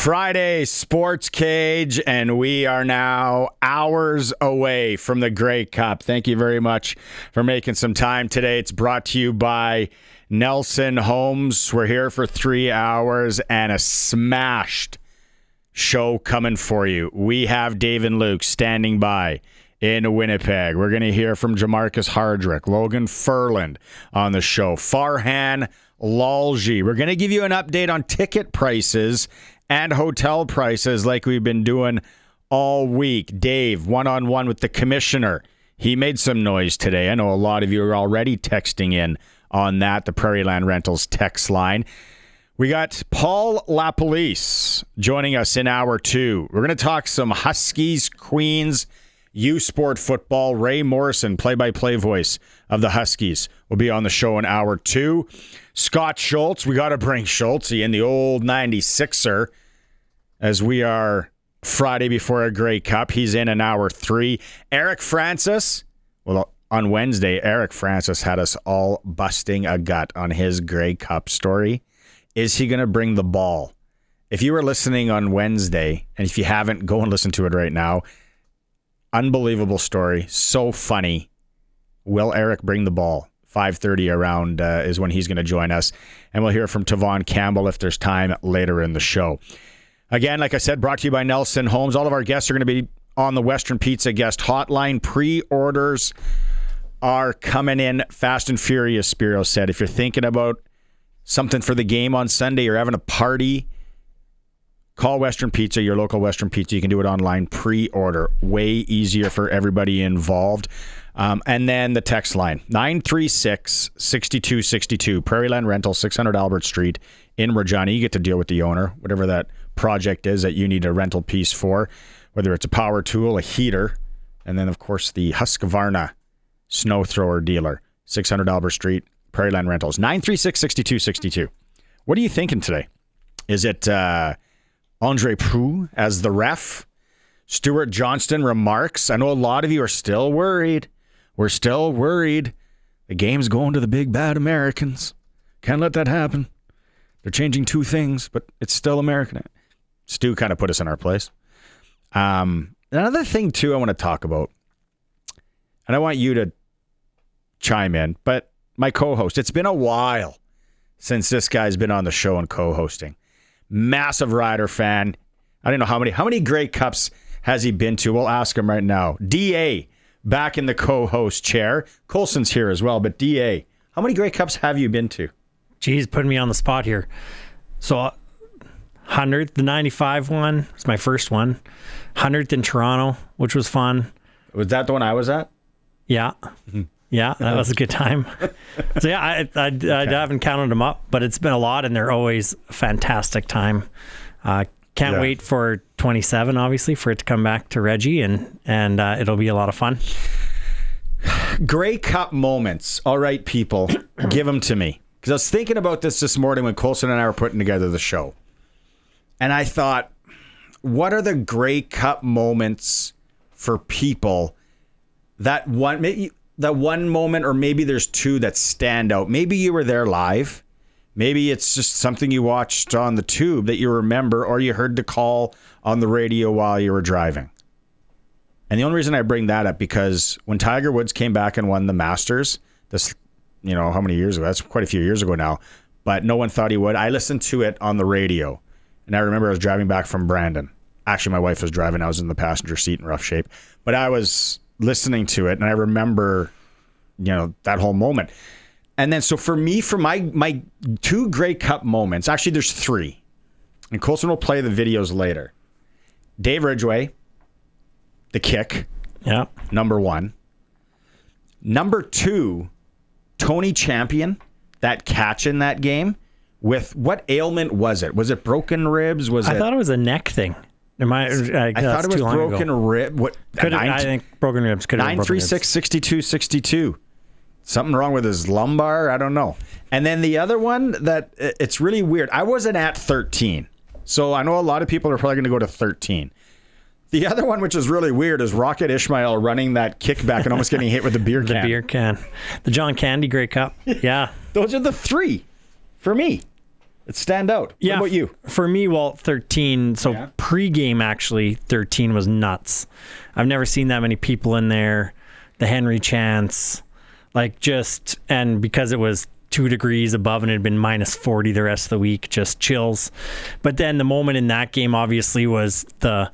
Friday, SportsCage, and we are now hours away from the Grey Cup. Thank you very much for making some time today. It's brought to you by Nelson Homes. We're here for 3 hours and a smashed show coming for you. We have Dave and Luke standing by in Winnipeg. We're going to hear from Jamarcus Hardrick, Logan Furland on the show, Farhan, Lalji. We're going to give you an update on ticket prices and hotel prices like we've been doing all week. Dave, one-on-one with the commissioner. He made some noise today. I know a lot of you are already texting in on that, the Prairie Land Rentals text line. We got Paul LaPolice joining us in hour 2. We're going to talk some Huskies, Queens, U Sport football. Wray Morrison, play-by-play voice of the Huskies, will be on the show in hour 2. Scott Schultz, we got to bring Schultz in, the old 96er, as we are Friday before a Grey Cup. He's in hour 3. Eric Francis, well, on Wednesday, Eric Francis had us all busting a gut on his Grey Cup story. Is he going to bring the ball? If you were listening on Wednesday, and if you haven't, go and listen to it right now. Unbelievable story. So funny. Will Eric bring the ball? 5:30 around is when he's going to join us. And we'll hear from Tavon Campbell if there's time later in the show. Again, like I said, brought to you by Nelson Homes. All of our guests are going to be on the Western Pizza guest hotline. Pre-orders are coming in fast and furious, Spiro said. If you're thinking about something for the game on Sunday, you're having a party, call Western Pizza, your local Western Pizza. You can do it online, pre-order. Way easier for everybody involved. And then the text line, 936-6262, Prairie Land Rental, 600 Albert Street in Regina. You get to deal with the owner, whatever that project is that you need a rental piece for, whether it's a power tool, a heater, and then, of course, the Husqvarna snow thrower dealer, 600 Albert Street, Prairie Land Rentals, 936-6262. What are you thinking today? Is it Andre Proulx as the ref? Stuart Johnston remarks, I know a lot of you are still worried. We're still worried. The game's going to the big bad Americans. Can't let that happen. They're changing 2 things, but it's still American. Stu kind of put us in our place. Another thing, too, I want to talk about, and I want you to chime in, but my co-host, it's been a while since this guy's been on the show and co-hosting. Massive Rider fan. I don't know how many Grey Cups has he been to. We'll ask him right now. DA, back in the co-host chair. Colson's here as well, but DA, how many Grey Cups have you been to? Geez, putting me on the spot here. So 100th, the 95 one was my first one. 100th in Toronto, which was fun. Was that the one I was at? Yeah. Yeah, that was a good time. So yeah, I haven't counted them up, but it's been a lot, and they're always a fantastic time. Can't wait for 27, obviously, for it to come back to Reggie, and it'll be a lot of fun. Grey Cup moments. All right, people, give them to me. Because I was thinking about this morning when Colson and I were putting together the show. And I thought, what are the Grey Cup moments for people that one moment, or maybe there's 2 that stand out. Maybe you were there live. Maybe it's just something you watched on the tube that you remember, or you heard the call on the radio while you were driving. And the only reason I bring that up, because when Tiger Woods came back and won the Masters, this, how many years ago? That's quite a few years ago now, but no one thought he would. I listened to it on the radio, and I remember I was driving back from Brandon. Actually, my wife was driving. I was in the passenger seat in rough shape, but I was listening to it, and I remember, that whole moment. And then, so for me, for my 2 Grey Cup moments, actually there's 3, and Colson will play the videos later. Dave Ridgway, the kick, number 1. Number 2, Tony Champion, that catch in that game. With what ailment was it? Was it broken ribs? I thought it was a neck thing. I thought it was broken rib. What? I think broken ribs. 936-6262. Something wrong with his lumbar? I don't know. And then the other one that it's really weird. I wasn't at 13, so I know a lot of people are probably going to go to 13. The other one, which is really weird, is Rocket Ishmael running that kickback and almost getting hit with a beer can. The beer can. The John Candy Grey Cup. Yeah. Those are the 3 for me. stand out. Yeah. What about you? For me, 13. So pregame, actually, 13 was nuts. I've never seen that many people in there. The Henry chants, and because it was 2 degrees above and it had been minus 40 the rest of the week, just chills. But then the moment in that game, obviously, was the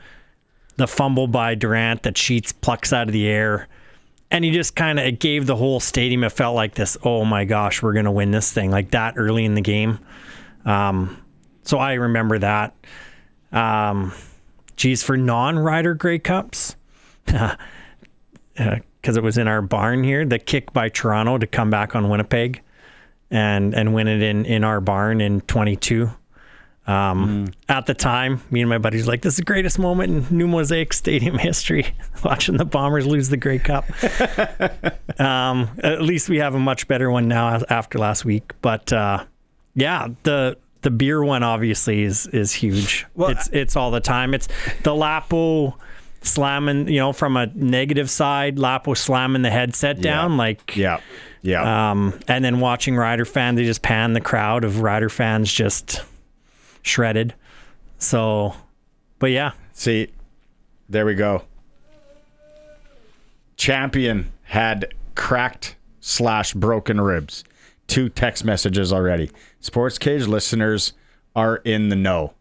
fumble by Daren that Sheets plucks out of the air. And he just it gave the whole stadium, it felt like this, oh my gosh, we're going to win this thing, like that early in the game. So I remember that. For non-Ryder Grey Cups, because it was in our barn here, the kick by Toronto to come back on Winnipeg and win it in our barn in 22. At the time, me and my buddies were like, this is the greatest moment in New Mosaic Stadium history, watching the Bombers lose the Grey Cup. At least we have a much better one now after last week. But the beer one obviously is huge. Well, it's all the time. It's the Lapo slamming, from a negative side, Lapo slamming the headset down. And then watching Rider fans, they just pan the crowd of Rider fans just shredded. So, but yeah. See, there we go. Champion had cracked/broken ribs. 2 text messages already. SportsCage listeners are in the know.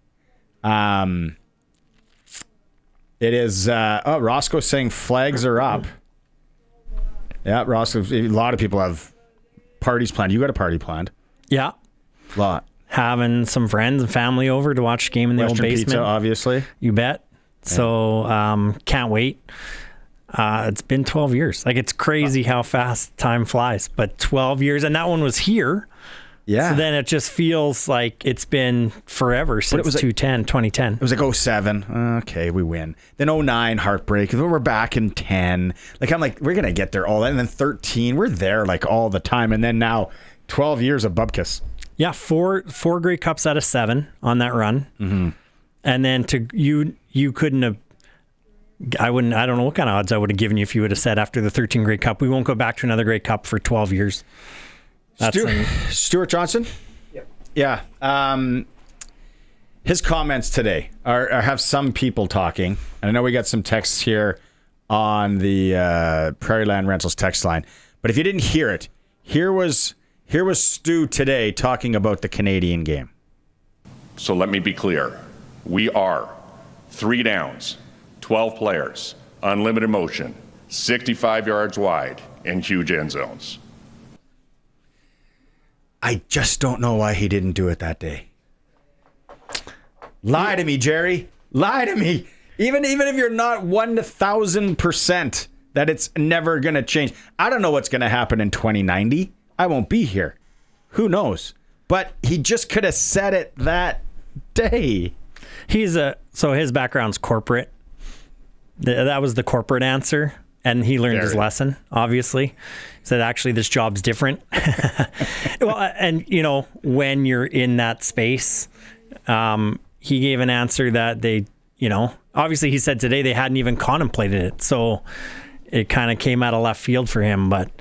It is Roscoe saying flags are up. Yeah, Roscoe, a lot of people have parties planned. You got a party planned? Yeah. A lot. Having some friends and family over to watch a game in the Western old basement. Pizza, obviously. You bet. Yeah. So can't wait. It's been 12 years. It's crazy how fast time flies. But 12 years, and that one was here. Yeah. So then it just feels like it's been forever since 2010. It was 07. Okay, we win. Then 09, heartbreak. Then we're back in 10. I'm like, we're going to get there all that. And then 13, we're there all the time. And then now 12 years of Bubkus. Yeah, four Grey Cups out of 7 on that run. Mm-hmm. And then you couldn't have, I don't know what kind of odds I would have given you if you would have said after the 13 Grey Cup, we won't go back to another Grey Cup for 12 years. Stuart Johnson? Yep. Yeah. His comments today have some people talking. And I know we got some texts here on the Prairie Land Rentals text line. But if you didn't hear it, here was Stu today talking about the Canadian game. So let me be clear. We are 3 downs, 12 players, unlimited motion, 65 yards wide, and huge end zones. I just don't know why he didn't do it that day. Lie to me, Jerry. Lie to me. Even if you're not 1,000% that it's never going to change. I don't know what's going to happen in 2090. I won't be here. Who knows? But he just could have said it that day. So his background's corporate. That was the corporate answer. And he learned his lesson, obviously. He said, actually, this job's different. Well, and, when you're in that space, he gave an answer that they, obviously he said today they hadn't even contemplated it. So it kind of came out of left field for him. But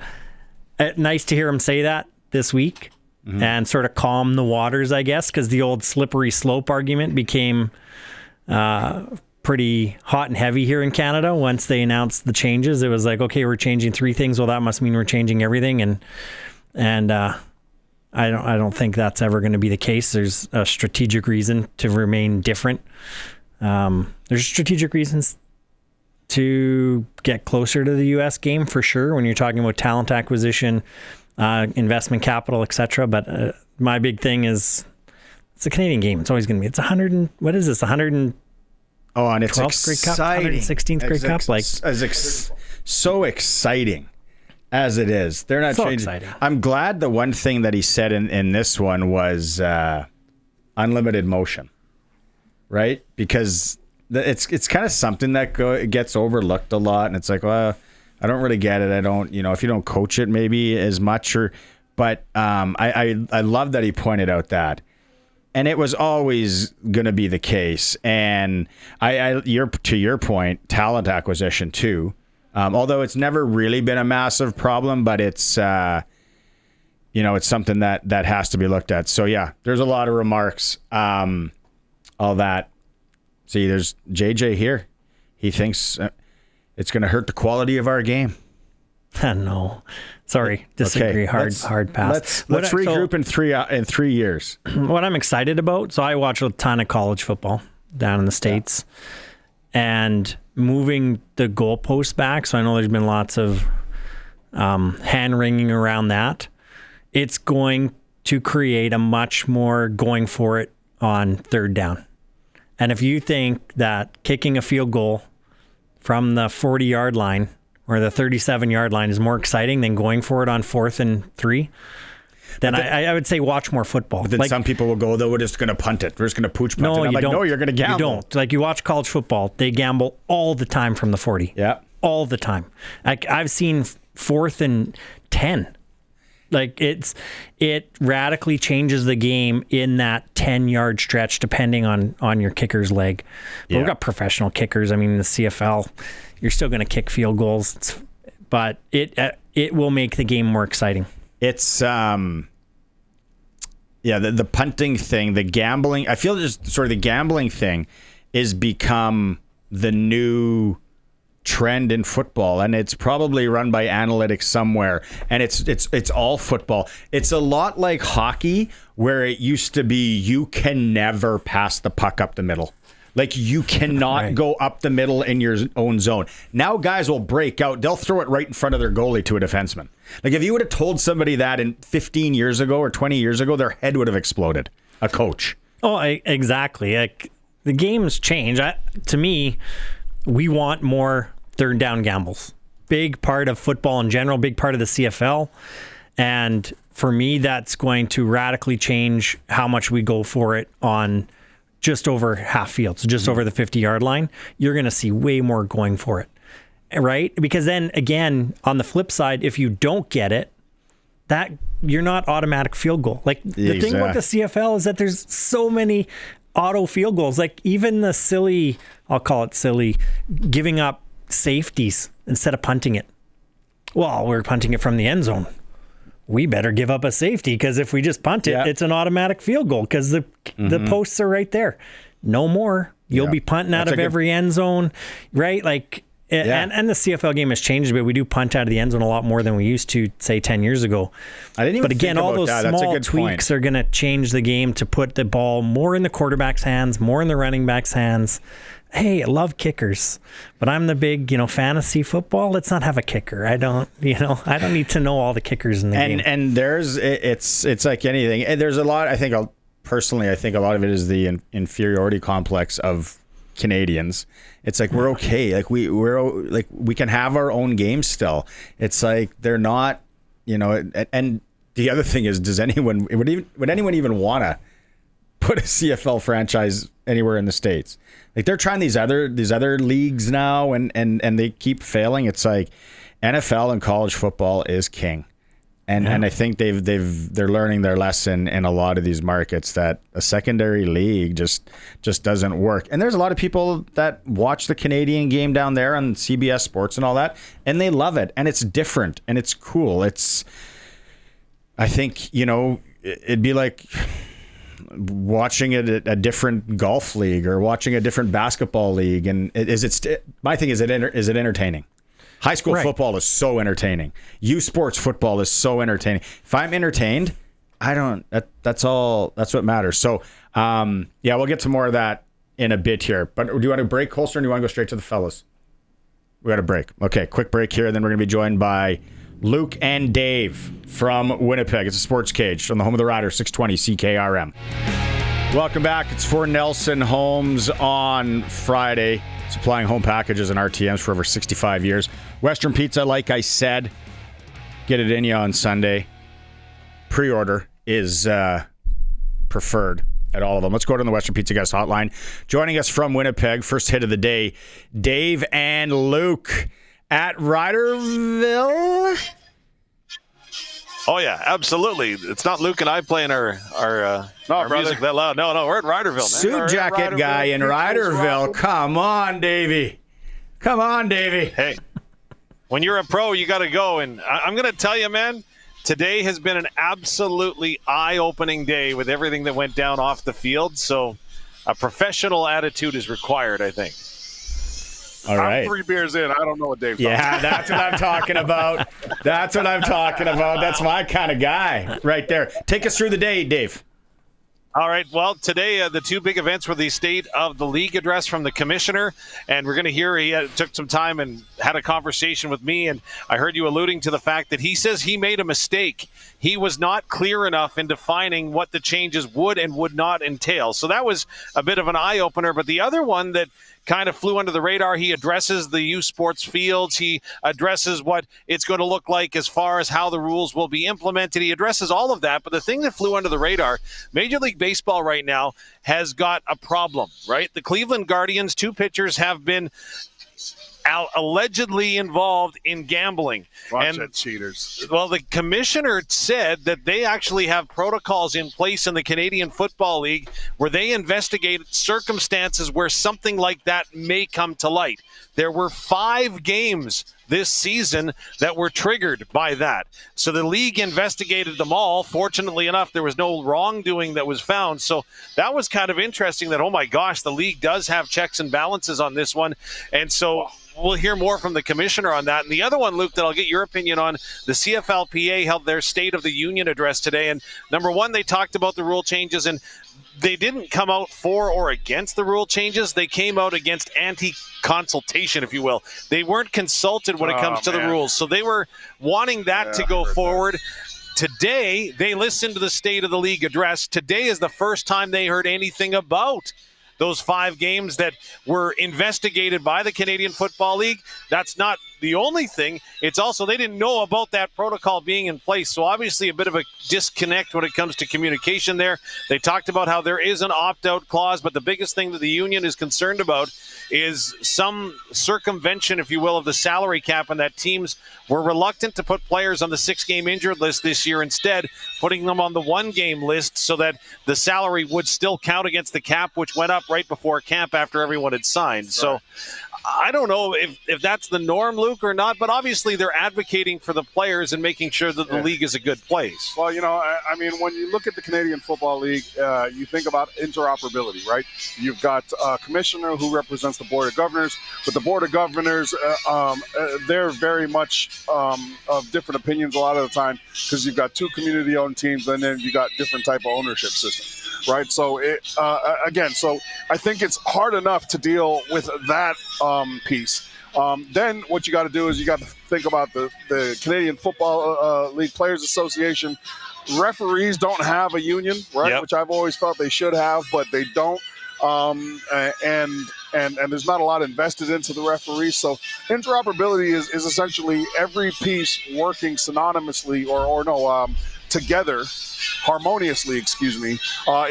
nice to hear him say that this week and sort of calm the waters, I guess, because the old slippery slope argument became pretty hot and heavy here in Canada. Once they announced the changes, it was like, okay, we're changing 3 things. Well, that must mean we're changing everything. And I don't think that's ever going to be the case. There's a strategic reason to remain different. There's strategic reasons to get closer to the U.S. game for sure when you're talking about talent acquisition, investment capital, etc. But my big thing is it's a Canadian game. It's always going to be. It's 100 and what is this? 100. Oh, and it's 12th Grey Cup, 116th Grey Cup. So exciting as it is. They're not changing. Exciting. I'm glad the one thing that he said in this one was unlimited motion, right? Because it's kind of something that gets overlooked a lot, and it's like, well, I don't really get it. I don't, if you don't coach it maybe as much, but I love that he pointed out that. And it was always going to be the case. And to your point, talent acquisition too. Although it's never really been a massive problem, but it's, it's something that has to be looked at. So yeah, there's a lot of remarks, all that. See, there's JJ here. He thinks it's going to hurt the quality of our game. No, sorry, disagree. Okay, hard pass. Let's regroup in 3 years. What I'm excited about, so I watch a ton of college football down in the States, and moving the goalposts back. So I know there's been lots of hand wringing around that. It's going to create a much more going for it on third down. And if you think that kicking a field goal from the 40-yard line or the 37-yard line is more exciting than going for it on 4th and 3, then I would say watch more football. But then some people will go, though, we're just going to punt it. We're just going to pooch punt it. I'm like, no, you're going to gamble. You don't. Like, you watch college football, they gamble all the time from the 40. Yeah. All the time. Like, I've seen 4th and 10. Like, it radically changes the game in that 10-yard stretch, depending on your kicker's leg. But we've got professional kickers. I mean, in the CFL, you're still going to kick field goals, but it will make the game more exciting. It's the punting thing, the gambling. I feel just sort of the gambling thing is become the new trend in football, and it's probably run by analytics somewhere, and it's all football. It's a lot like hockey, where it used to be you can never pass the puck up the middle. Like, you cannot go up the middle in your own zone. Now guys will break out. They'll throw it right in front of their goalie to a defenseman. Like, if you would have told somebody that in 15 years ago or 20 years ago, their head would have exploded. A coach. Oh, exactly. Like, the game's changed. To me, we want more third down gambles. Big part of football in general, big part of the CFL. And for me, that's going to radically change how much we go for it on just over half field, so just over the 50-yard line. You're going to see way more going for it, right? Because then, again, on the flip side, if you don't get it, that you're not automatic field goal. Like, the thing about the CFL is that there's so many auto field goals. Like, even the silly, I'll call it silly, giving up safeties instead of punting it. Well, we're punting it from the end zone. We better give up a safety, because if we just punt it, it's an automatic field goal because the posts are right there. No more. You'll be punting out of every end zone, right? Like, and the CFL game has changed a bit. We do punt out of the end zone a lot more than we used to, say, 10 years ago. But again, all those small tweaks are going to change the game to put the ball more in the quarterback's hands, more in the running back's hands. Hey, I love kickers, but I'm the big, fantasy football. Let's not have a kicker. I don't need to know all the kickers in the game. And it's like anything. There's a lot. I think a lot of it is the inferiority complex of Canadians. It's like, we're okay. Like, we can have our own game still. It's like, they're not, and the other thing is, would anyone even want to put a CFL franchise anywhere in the States? Like, they're trying these other leagues now, and they keep failing. It's like, NFL and college football is king. And I think they're learning their lesson in a lot of these markets, that a secondary league just doesn't work. And there's a lot of people that watch the Canadian game down there on CBS Sports and all that, and they love it, and it's different and it's cool. I think, it'd be like watching a different golf league or watching a different basketball league. And my thing is it entertaining? High school football is so entertaining. U Sports football is so entertaining. If I'm entertained, that's what matters. So, we'll get to more of that in a bit here. But do you want to break, Holster, or do you want to go straight to the fellas? We got a break. Okay, quick break here, and then we're going to be joined by Luke and Dave from Winnipeg. It's a SportsCage on the home of the Riders, 620 CKRM. Welcome back. It's for Nelson Homes on Friday, supplying home packages and RTMs for over 65 years. Western Pizza, like I said, get it in you on Sunday. Pre-order is preferred at all of them. Let's go to the Western Pizza Guest Hotline. Joining us from Winnipeg, first hit of the day, Dave and Luke at RiderVille. Oh, yeah, absolutely. It's not Luke and I playing our music that loud. No, we're at RiderVille, man. Suit jacket guy in RiderVille. Come on, Davey. Hey, when you're a pro, you got to go. And I'm going to tell you, man, today has been an absolutely eye-opening day with everything that went down off the field. So a professional attitude is required, I think. All right. I'm 3 beers in. I don't know what Dave's Yeah, talking that's what I'm talking about. That's what I'm talking about. That's my kind of guy right there. Take us through the day, Dave. All right. Well, today the two big events were the State of the League address from the commissioner, and we're going to hear he took some time and had a conversation with me, and I heard you alluding to the fact that he says he made a mistake. He was not clear enough in defining what the changes would and would not entail. So that was a bit of an eye-opener. But the other one that kind of flew under the radar, he addresses the youth sports fields. He addresses what it's going to look like as far as how the rules will be implemented. He addresses all of that. But the thing that flew under the radar, Major League Baseball right now has got a problem, right? The Cleveland Guardians, 2 pitchers have been allegedly involved in gambling. Bunch of cheaters. Well, the commissioner said that they actually have protocols in place in the Canadian Football League where they investigate circumstances where something like that may come to light. There were 5 games this season that were triggered by that. So the league investigated them all. Fortunately enough, there was no wrongdoing that was found. So that was kind of interesting that, oh my gosh, the league does have checks and balances on this one. And so we'll hear more from the commissioner on that. And the other one, Luke, that I'll get your opinion on, the CFLPA held their State of the Union address today. And number one, they talked about the rule changes, and they didn't come out for or against the rule changes. They came out against anti-consultation, if you will. They weren't consulted when it comes to the rules. So they were wanting that to go forward. Today, they listened to the State of the League address. Today is the first time they heard anything about those 5 games that were investigated by the Canadian Football League. That's not the only thing. It's also they didn't know about that protocol being in place. So obviously a bit of a disconnect when it comes to communication there. They talked about how there is an opt-out clause, but the biggest thing that the union is concerned about is some circumvention, if you will, of the salary cap, and that teams were reluctant to put players on the 6-game injured list this year, instead putting them on the 1-game list so that the salary would still count against the cap, which went up right before camp after everyone had signed. So I don't know if that's the norm, Luke, or not, but obviously they're advocating for the players and making sure that the league is a good place. Well, you know, I mean, when you look at the Canadian Football League, you think about interoperability, right? You've got a commissioner who represents the Board of Governors, but the Board of Governors, they're very much of different opinions a lot of the time because you've got 2 community-owned teams and then you got different type of ownership systems, right? So, so I think it's hard enough to deal with that piece. Then what you got to do is you got to think about the Canadian Football League Players Association. Referees don't have a union, right? Which I've always felt they should have, but they don't. And there's not a lot invested into the referees. So interoperability is essentially every piece working synonymously together, harmoniously,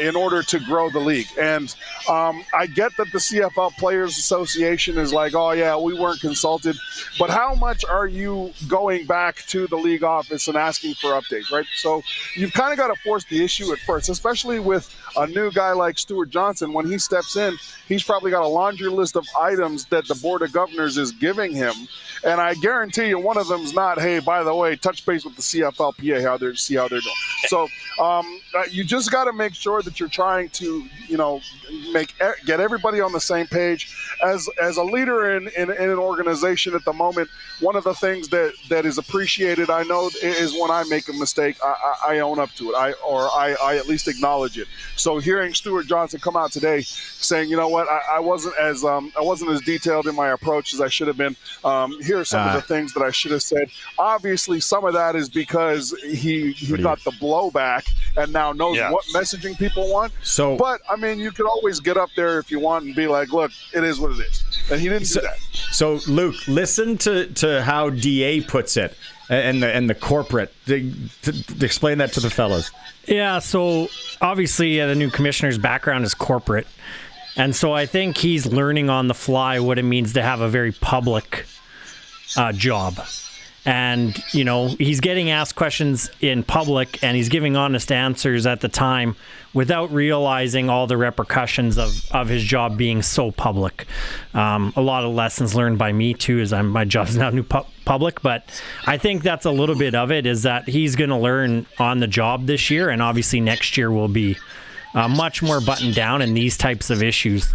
in order to grow the league. And I get that the CFL Players Association is like, oh, yeah, we weren't consulted. But how much are you going back to the league office and asking for updates, right? So you've kind of got to force the issue at first, especially with a new guy like Stuart Johnson. When he steps in, he's probably got a laundry list of items that the Board of Governors is giving him. And I guarantee you one of them is not, hey, by the way, touch base with the CFLPA, see how they're doing. So you just got to make sure that you're trying to, get everybody on the same page. As a leader in an organization at the moment, one of the things that is appreciated, I know, is when I make a mistake, I own up to it. I at least acknowledge it. So hearing Stuart Johnson come out today saying, you know what, I wasn't as detailed in my approach as I should have been. Here are some of the things that I should have said. Obviously, some of that is because he got the blowback and now knows what messaging people want. But I mean, you could always get up there if you want and be like, look, it is what it is. And he didn't do that. So Luke, listen to how DA puts it and the corporate. To explain that to the fellows. Yeah, so obviously the new commissioner's background is corporate. And so I think he's learning on the fly what it means to have a very public job. And, you know, he's getting asked questions in public and he's giving honest answers at the time without realizing all the repercussions of his job being so public. A lot of lessons learned by me too, as my job's now new public, but I think that's a little bit of it, is that he's going to learn on the job this year, and obviously next year will be much more buttoned down in these types of issues,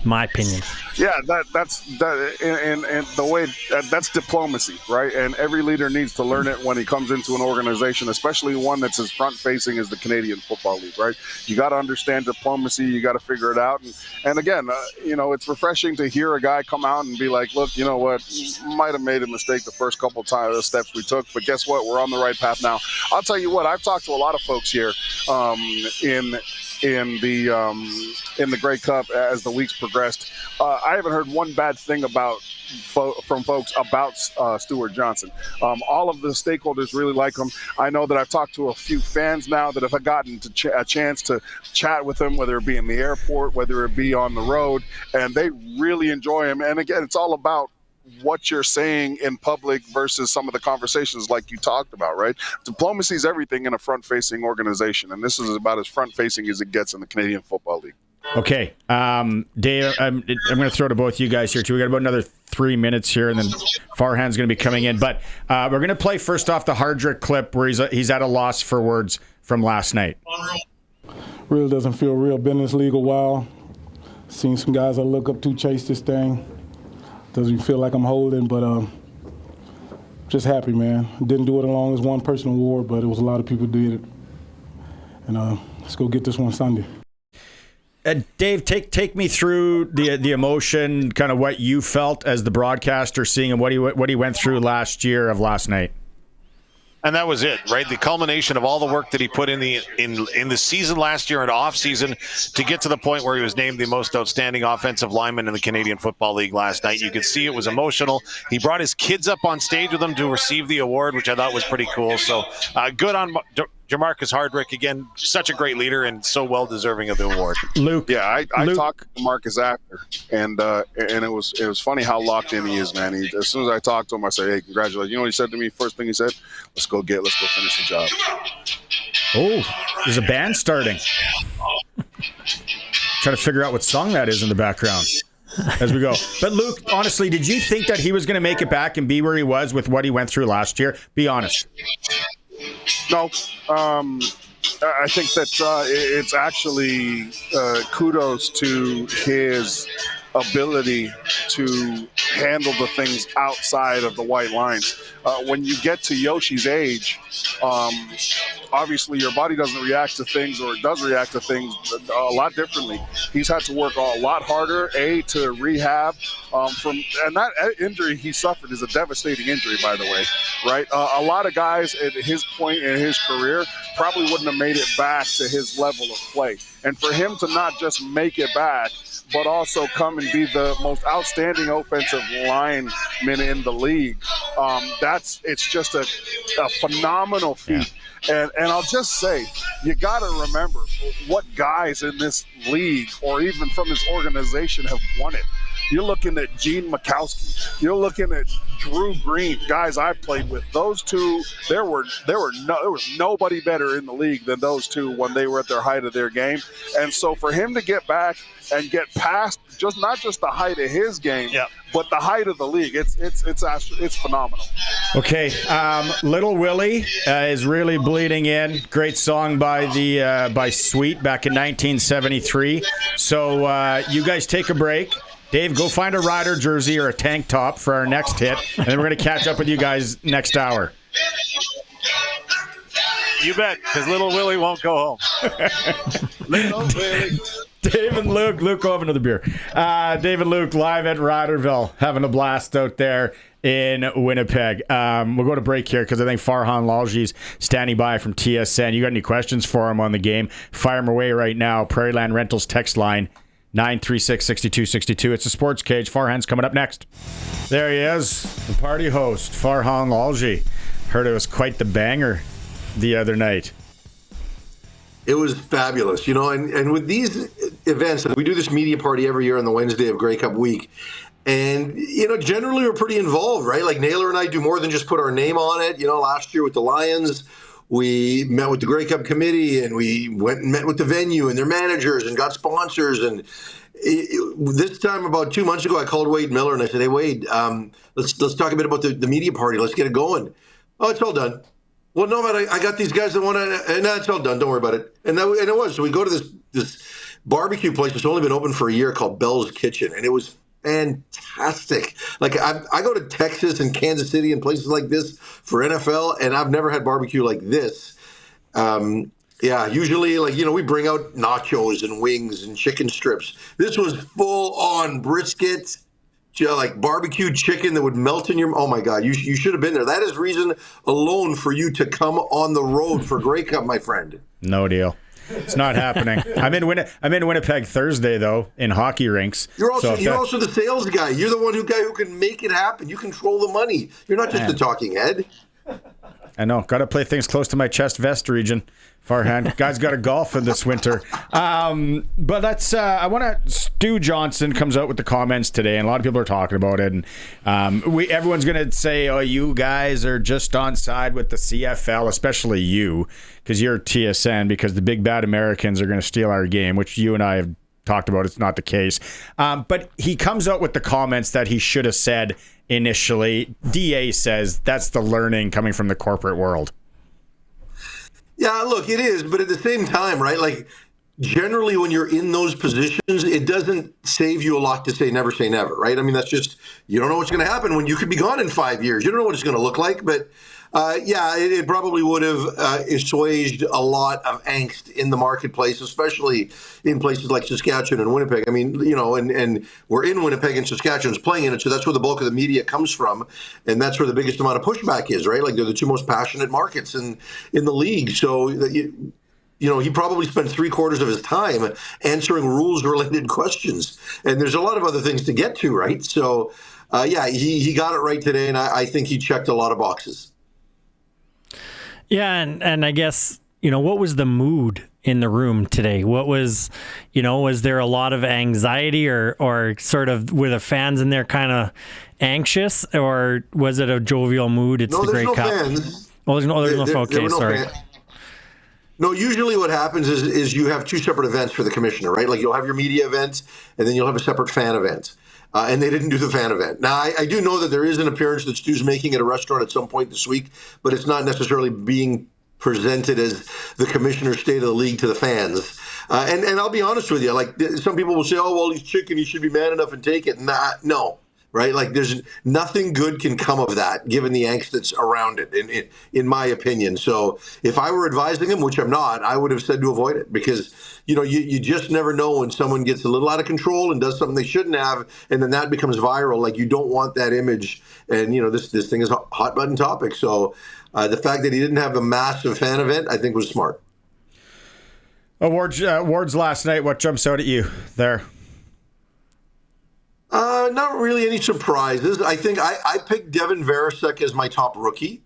my opinion. Yeah, that's the way that's diplomacy, right? And every leader needs to learn it when he comes into an organization, especially one that's as front-facing as the Canadian Football League, right? You got to understand diplomacy. You got to figure it out. And again, you know, it's refreshing to hear a guy come out and be like, "Look, you know what? Might have made a mistake the first couple of steps we took, but guess what? We're on the right path now." I'll tell you what. I've talked to a lot of folks here in the Grey Cup as the weeks progressed. I haven't heard one bad thing from folks about Stuart Johnson. All of the stakeholders really like him. I know that I've talked to a few fans now that have gotten to a chance to chat with him, whether it be in the airport, whether it be on the road, and they really enjoy him. And again, it's all about what you're saying in public versus some of the conversations like you talked about, right? Diplomacy is everything in a front-facing organization, and this is about as front-facing as it gets in the Canadian Football League. Okay, Dave, I'm going to throw to both you guys here too. We got about another 3 minutes here, and then Farhan's going to be coming in. But we're going to play first off the Hardrick clip where he's at a loss for words from last night. Really doesn't feel real. Been in this league a while. Seen some guys I look up to chase this thing. Doesn't feel like I'm holding, but just happy, man. Didn't do it along as one personal award, but it was a lot of people did it. And let's go get this one Sunday. Dave, take me through the emotion, kind of what you felt as the broadcaster seeing him, what he went through last night. And that was it, right? The culmination of all the work that he put in the season last year and off season to get to the point where he was named the most outstanding offensive lineman in the Canadian Football League last night. You could see it was emotional. He brought his kids up on stage with him to receive the award, which I thought was pretty cool. So good on Jamarcus Hardrick, again, such a great leader and so well deserving of the award. Luke, yeah, I talked to Marcus after, and it was funny how locked in he is, man. As soon as I talked to him, I said, "Hey, congratulations!" You know what he said to me? First thing he said, "Let's go finish the job." Oh, there's a band starting. Trying to figure out what song that is in the background as we go. But Luke, honestly, did you think that he was going to make it back and be where he was with what he went through last year? Be honest. No, I think that it's actually kudos to his ability to handle the things outside of the white lines. When you get to Yoshi's age, obviously your body doesn't react to things, or it does react to things a lot differently. He's had to work a lot harder, to rehab and that injury he suffered is a devastating injury, by the way, right? A lot of guys at his point in his career probably wouldn't have made it back to his level of play. And for him to not just make it back, but also come and be the most outstanding offensive lineman in the league, it's just a phenomenal feat. Yeah. And I'll just say, you got to remember what guys in this league or even from this organization have won it. You're looking at Gene Mikowski. You're looking at Drew Green, guys I played with. Those two, there was nobody better in the league than those two when they were at their height of their game. And so for him to get back and get past not just the height of his game, but the height of the league, it's phenomenal. Okay, Little Willie is really bleeding in. Great song by Sweet back in 1973. So you guys take a break. Dave, go find a Rider jersey or a tank top for our next hit, and then we're going to catch up with you guys next hour. You bet, because Little Willie won't go home. Little Willie. Dave and Luke, go have another beer. Dave and Luke live at RiderVille, having a blast out there in Winnipeg. We'll go to break here because I think Farhan Lalji's standing by from TSN. You got any questions for him on the game? Fire him away right now. Prairie Land Rentals text line 936-6262. It's a Sports Cage. Farhan's coming up next. There he is, the party host, Farhan Lalji. Heard it was quite the banger the other night. It was fabulous, and with these events, we do this media party every year on the Wednesday of Grey Cup week, And, generally we're pretty involved, right? Like Naylor and I do more than just put our name on it. Last year with the Lions, we met with the Grey Cup committee and we went and met with the venue and their managers and got sponsors. And this time about 2 months ago, I called Wade Miller and I said, hey, Wade, let's talk a bit about the media party. Let's get it going. Oh, it's all done. Well, no, man, I got these guys that want to, no, it's all done. Don't worry about it. And it was. So we go to this barbecue place that's only been open for a year called Bell's Kitchen. And it was fantastic. Like I go to Texas and Kansas City and places like this for NFL, and I've never had barbecue like this. Usually we bring out nachos and wings and chicken strips. This was full on brisket, like barbecued chicken that would melt in your. Oh my God, you should have been there. That is reason alone for you to come on the road for Grey Cup, my friend. No deal. It's not happening. I'm in Winnipeg Thursday though in hockey rinks. You're also the sales guy. You're the one who can make it happen. You control the money. You're not just the talking head. I know. Got to play things close to my chest vest region. Farhan, guys, got to golf in this winter. But that's. I want to. Stu Johnson comes out with the comments today, and a lot of people are talking about it. And everyone's going to say, "Oh, you guys are just on side with the CFL, especially you, because you're TSN, because the big bad Americans are going to steal our game," which you and I have talked about. It's not the case. But he comes out with the comments that he should have said initially. DA says that's the learning coming from the corporate world. Yeah, look, it is, but at the same time, right? Like, generally when you're in those positions, it doesn't save you a lot to say never, right? I mean, that's just, you don't know what's going to happen when you could be gone in 5 years. You don't know what it's going to look like, but it probably would have assuaged a lot of angst in the marketplace, especially in places like Saskatchewan and Winnipeg. I mean, and we're in Winnipeg and Saskatchewan's playing in it, so that's where the bulk of the media comes from, and that's where the biggest amount of pushback is, right? Like, they're the two most passionate markets in the league. So, he probably spent 3/4 of his time answering rules-related questions, and there's a lot of other things to get to, right? So, he got it right today, and I think he checked a lot of boxes. Yeah, and I guess, what was the mood in the room today? What was, was there a lot of anxiety or sort of were the fans in there kind of anxious, or was it a jovial mood? It's the Grey Cup. Fans. Well, there's no okay, sorry. No, usually what happens is you have two separate events for the commissioner, right? Like, you'll have your media event, and then you'll have a separate fan event. And they didn't do the fan event. Now, I do know that there is an appearance that Stu's making at a restaurant at some point this week, but it's not necessarily being presented as the commissioner's state of the league to the fans. And I'll be honest with you, like, some people will say, oh, well, he's chicken, he should be man enough and take it. No. Right? Like, there's nothing good can come of that, given the angst that's around it, in my opinion. So if I were advising him, which I'm not, I would have said to avoid it, because, you just never know when someone gets a little out of control and does something they shouldn't have, and then that becomes viral. Like, you don't want that image. And, this thing is a hot button topic. So the fact that he didn't have a massive fan event, I think, was smart. Awards last night, what jumps out at you there? Not really any surprises. I think I picked Devin Varasek as my top rookie.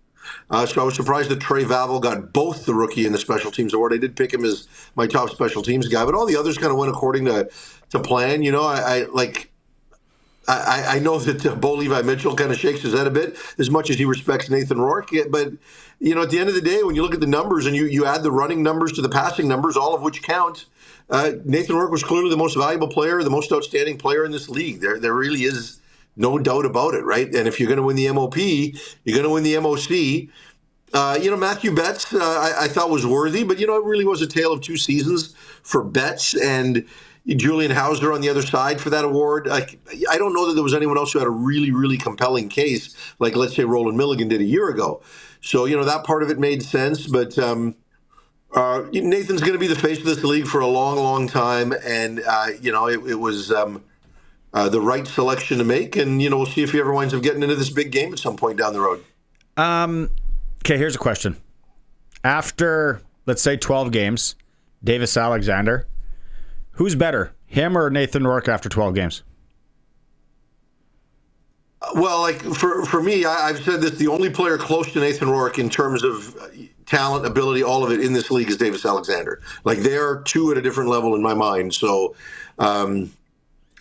So I was surprised that Trey Vavel got both the rookie and the special teams award. I did pick him as my top special teams guy, but all the others kind of went according to plan. I know that Bo Levi Mitchell kind of shakes his head a bit as much as he respects Nathan Rourke. But, at the end of the day, when you look at the numbers and you add the running numbers to the passing numbers, all of which count, Nathan Rourke was clearly the most valuable player, the most outstanding player in this league. There really is no doubt about it, right? And if you're going to win the MOP, you're going to win the MOC. Matthew Betts, I thought was worthy, but, it really was a tale of two seasons for Betts and Julian Hauser on the other side for that award. I don't know that there was anyone else who had a really, really compelling case, like, let's say, Roland Milligan did a year ago. So, that part of it made sense, but Nathan's going to be the face of this league for a long, long time, and, it was the right selection to make, and, we'll see if he ever winds up getting into this big game at some point down the road. Okay, here's a question. After, let's say, 12 games, Davis Alexander, who's better, him or Nathan Rourke after 12 games? Well, like, for me, I've said this, the only player close to Nathan Rourke in terms of talent, ability, all of it in this league is Davis Alexander. Like, they're two at a different level in my mind. So,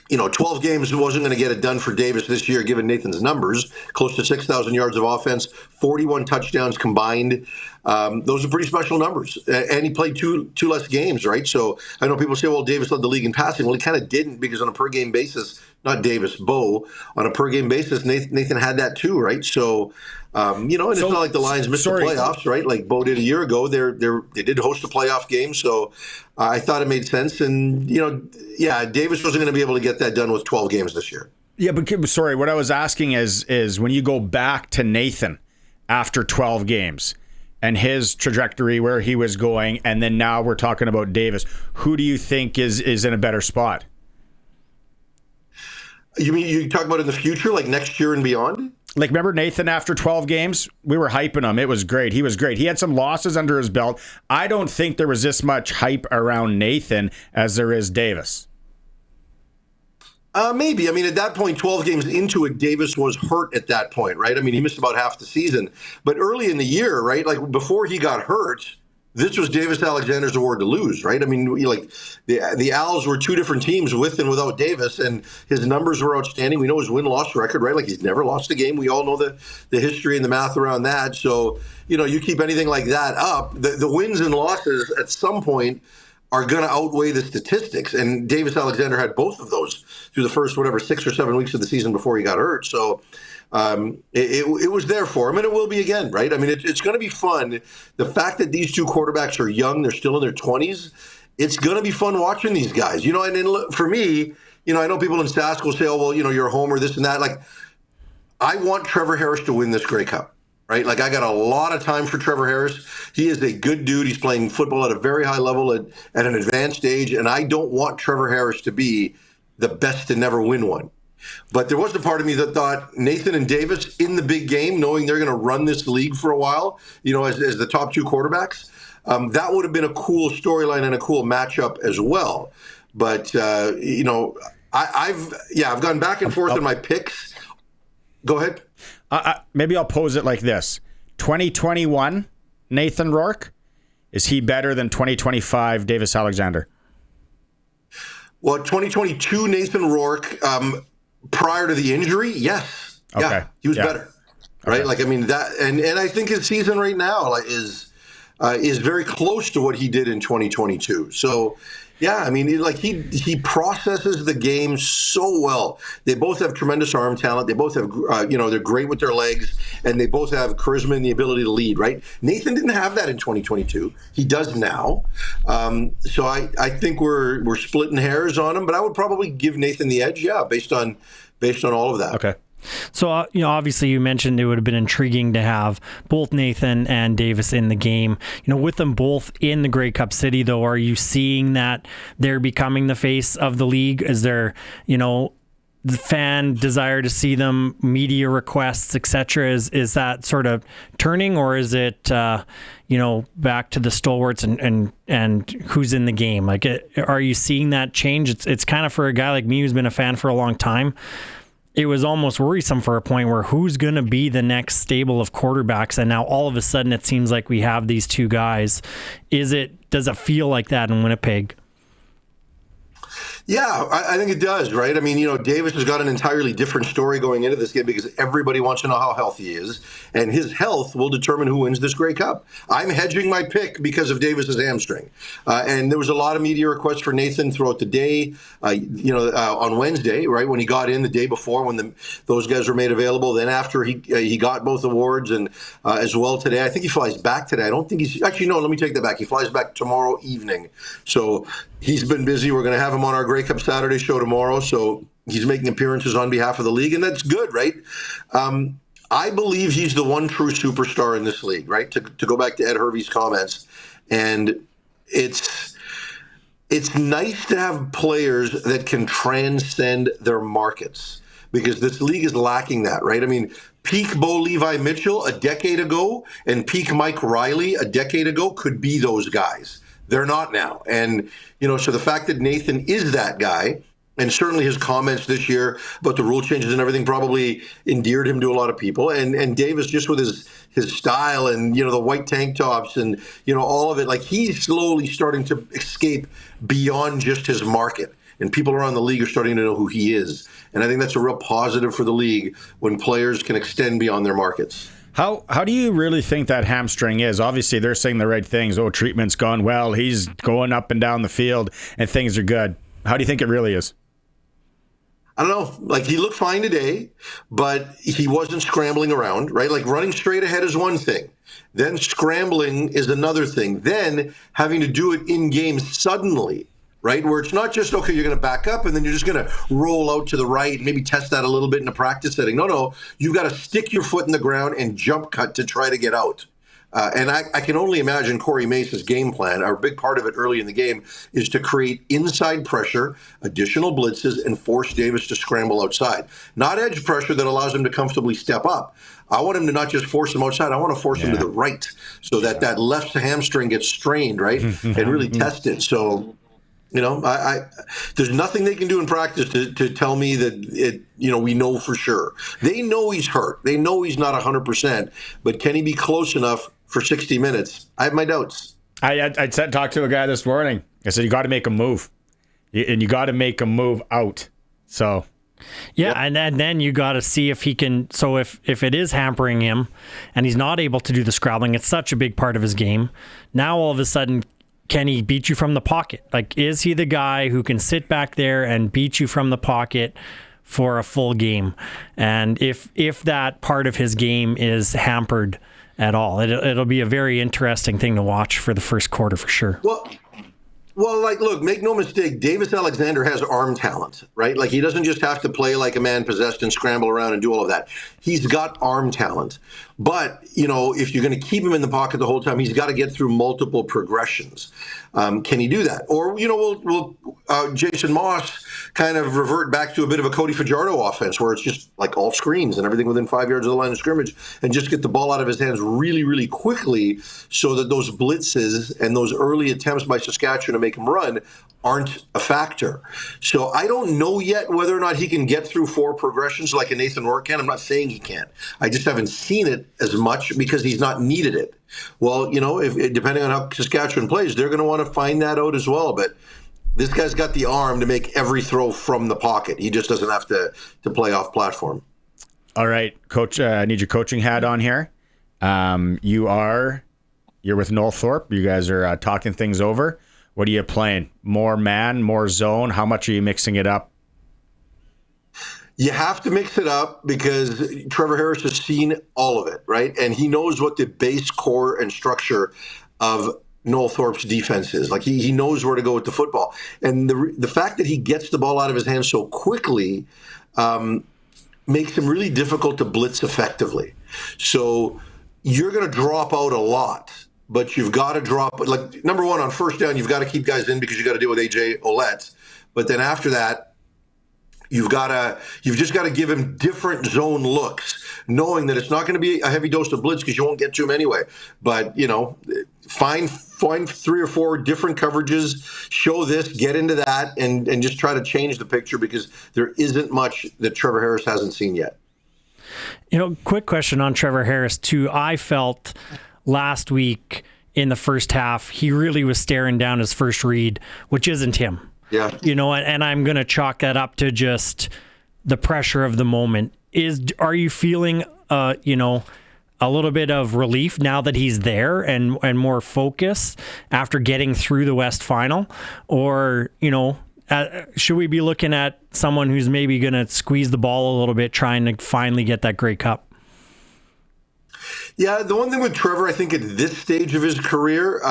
12 games wasn't going to get it done for Davis this year, given Nathan's numbers, close to 6,000 yards of offense, 41 touchdowns combined. Those are pretty special numbers. And he played two less games, right? So I know people say, well, Davis led the league in passing. Well, he kind of didn't, because on a per-game basis, not Davis, Bo, on a per-game basis, Nathan had that too, right? So, and it's not like the Lions missed the playoffs, right? Like Bo did a year ago. They did host a playoff game, so I thought it made sense. And, Davis wasn't going to be able to get that done with 12 games this year. Yeah, but sorry, what I was asking is when you go back to Nathan after 12 games and his trajectory, where he was going, and then now we're talking about Davis, who do you think is in a better spot? You mean you talk about in the future, like next year and beyond? Like, remember Nathan after 12 games? We were hyping him. It was great. He was great. He had some losses under his belt. I don't think there was this much hype around Nathan as there is Davis. Maybe. I mean, at that point, 12 games into it, Davis was hurt at that point, right? I mean, he missed about half the season. But early in the year, right, like before he got hurt, this was Davis Alexander's award to lose, right? I mean, like the Owls were two different teams with and without Davis, and his numbers were outstanding. We know his win-loss record, right? Like he's never lost a game. We all know the history and the math around that. So, you keep anything like that up, the wins and losses at some point are going to outweigh the statistics. And Davis Alexander had both of those through the first, 6 or 7 weeks of the season before he got hurt. So it was there for him, and it will be again, right? I mean, it's going to be fun. The fact that these two quarterbacks are young, they're still in their 20s, it's going to be fun watching these guys. And for me, I know people in Sask will say, oh, well, you're a homer, this and that. Like, I want Trevor Harris to win this Grey Cup. Right? Like, I got a lot of time for Trevor Harris. He is a good dude. He's playing football at a very high level at an advanced age, and I don't want Trevor Harris to be the best to never win one. But there was a part of me that thought Nathan and Davis in the big game, knowing they're going to run this league for a while, as the top two quarterbacks, that would have been a cool storyline and a cool matchup as well. But, I've gone back and forth in my picks. Go ahead. Maybe I'll pose it like this. 2021, Nathan Rourke, is he better than 2025 Davis Alexander? Well, 2022 Nathan Rourke, prior to the injury, yes. Okay. Yeah, he was better. Right? Okay. Like, I mean, that, and I think his season right now is very close to what he did in 2022. So, yeah, I mean, he processes the game so well. They both have tremendous arm talent. They both have, they're great with their legs, and they both have charisma and the ability to lead, right? Nathan didn't have that in 2022. He does now. So I think we're splitting hairs on him, but I would probably give Nathan the edge, based on all of that. Okay. So, obviously you mentioned it would have been intriguing to have both Nathan and Davis in the game. With them both in the Grey Cup City, though, are you seeing that they're becoming the face of the league? Is there, the fan desire to see them, media requests, etc.? Is that sort of turning, or is it, back to the stalwarts and who's in the game? Like, are you seeing that change? It's kind of, for a guy like me who's been a fan for a long time, it was almost worrisome for a point where who's going to be the next stable of quarterbacks, and now all of a sudden it seems like we have these two guys. Does it feel like that in Winnipeg? Yeah, I think it does, right? I mean, Davis has got an entirely different story going into this game because everybody wants to know how healthy he is, and his health will determine who wins this Grey Cup. I'm hedging my pick because of Davis's hamstring. And there was a lot of media requests for Nathan throughout the day, on Wednesday, right, when he got in the day before when those guys were made available. Then after he got both awards, and as well today. I think he flies back today. I don't think he's – actually, no, let me take that back. He flies back tomorrow evening. So he's been busy. We're going to have him on our Grey Cup Saturday show tomorrow, so he's making appearances on behalf of the league, and that's good, right? I believe he's the one true superstar in this league, right? To go back to Ed Hervey's comments, and it's nice to have players that can transcend their markets, because this league is lacking that, right? I mean, peak Bo Levi Mitchell a decade ago and peak Mike Riley a decade ago could be those guys. They're not now. And, so the fact that Nathan is that guy, and certainly his comments this year about the rule changes and everything probably endeared him to a lot of people. And Davis, just with his style and, the white tank tops and, all of it, like, he's slowly starting to escape beyond just his market. and people around the league are starting to know who he is. And I think that's a real positive for the league when players can extend beyond their markets. How do you really think that hamstring is? Obviously, they're saying the right things. Oh, treatment's gone well. He's going up and down the field, and things are good. How do you think it really is? I don't know. Like, he looked fine today, but he wasn't scrambling around, right? Like, running straight ahead is one thing. Then scrambling is another thing. Then having to do it in game suddenly, right? Where it's not just, okay, you're going to back up and then you're just going to roll out to the right, maybe test that a little bit in a practice setting. No, you've got to stick your foot in the ground and jump cut to try to get out. And I can only imagine Corey Mace's game plan. Our big part of it early in the game is to create inside pressure, additional blitzes, and force Davis to scramble outside. Not edge pressure that allows him to comfortably step up. I want him to not just force him outside. I want to force him to the right so that that left hamstring gets strained, right, and really tested. So, you know, there's nothing they can do in practice to tell me that it. You know, we know for sure. They know he's hurt. They know he's not 100%. But can he be close enough for 60 minutes? I have my doubts. I talked to a guy this morning. I said, you got to make a move. And you got to make a move out. So, yeah, and then you got to see if he can. So if it is hampering him and he's not able to do the scrabbling, it's such a big part of his game. Now all of a sudden, can he beat you from the pocket? Like, is he the guy who can sit back there and beat you from the pocket for a full game? And if that part of his game is hampered at all, it'll be a very interesting thing to watch for the first quarter for sure. Well, like, look, make no mistake, Davis Alexander has arm talent, right? Like, he doesn't just have to play like a man possessed and scramble around and do all of that. He's got arm talent. But, you know, if you're going to keep him in the pocket the whole time, he's got to get through multiple progressions. Can he do that? Or, you know, will Jason Moss kind of revert back to a bit of a Cody Fajardo offense where it's just like all screens and everything within 5 yards of the line of scrimmage and just get the ball out of his hands really, really quickly so that those blitzes and those early attempts by Saskatchewan to make him run aren't a factor. So I don't know yet whether or not he can get through 4 progressions like a Nathan Rourke can. I'm not saying he can't. I just haven't seen it as much because he's not needed it. Well, you know, if depending on how Saskatchewan plays, they're going to want to find that out as well. But this guy's got the arm to make every throw from the pocket. He just doesn't have to play off platform. All right, Coach, I need your coaching hat on here. You're with Noel Thorpe. You guys are talking things over. What are you playing? More man, more zone? How much are you mixing it up? You have to mix it up because Trevor Harris has seen all of it, right? And he knows what the base core and structure of Noel Thorpe's defense is. Like, he knows where to go with the football. And the fact that he gets the ball out of his hands so quickly makes him really difficult to blitz effectively. So you're going to drop out a lot. But you've got to drop, like, number one, on first down, you've got to keep guys in because you got to deal with AJ Ouellette. But then after that, you've just got to give him different zone looks, knowing that it's not going to be a heavy dose of blitz because you won't get to him anyway. But, you know, find 3 or 4 different coverages, show this, get into that, and just try to change the picture because there isn't much that Trevor Harris hasn't seen yet. You know, quick question on Trevor Harris, too. I felt last week in the first half, he really was staring down his first read, which isn't him. Yeah. You know, and I'm going to chalk that up to just the pressure of the moment. Are you feeling, you know, a little bit of relief now that he's there and more focus after getting through the West Final? Or, you know, should we be looking at someone who's maybe going to squeeze the ball a little bit, trying to finally get that Grey Cup? Yeah, the one thing with Trevor, I think at this stage of his career,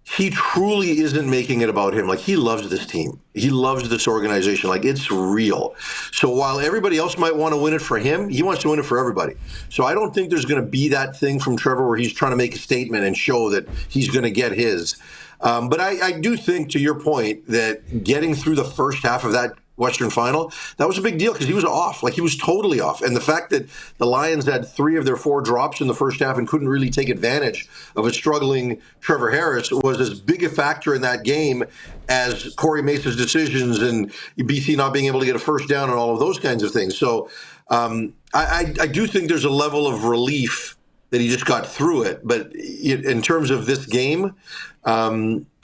he truly isn't making it about him. Like, he loves this team. He loves this organization. Like, it's real. So while everybody else might want to win it for him, he wants to win it for everybody. So I don't think there's going to be that thing from Trevor where he's trying to make a statement and show that he's going to get his. But I do think, to your point, that getting through the first half of that Western Final, that was a big deal because he was off. Like, he was totally off. And the fact that the Lions had 3 of their 4 drops in the first half and couldn't really take advantage of a struggling Trevor Harris was as big a factor in that game as Corey Mace's decisions and BC not being able to get a first down and all of those kinds of things. So I do think there's a level of relief that he just got through it. But in terms of this game,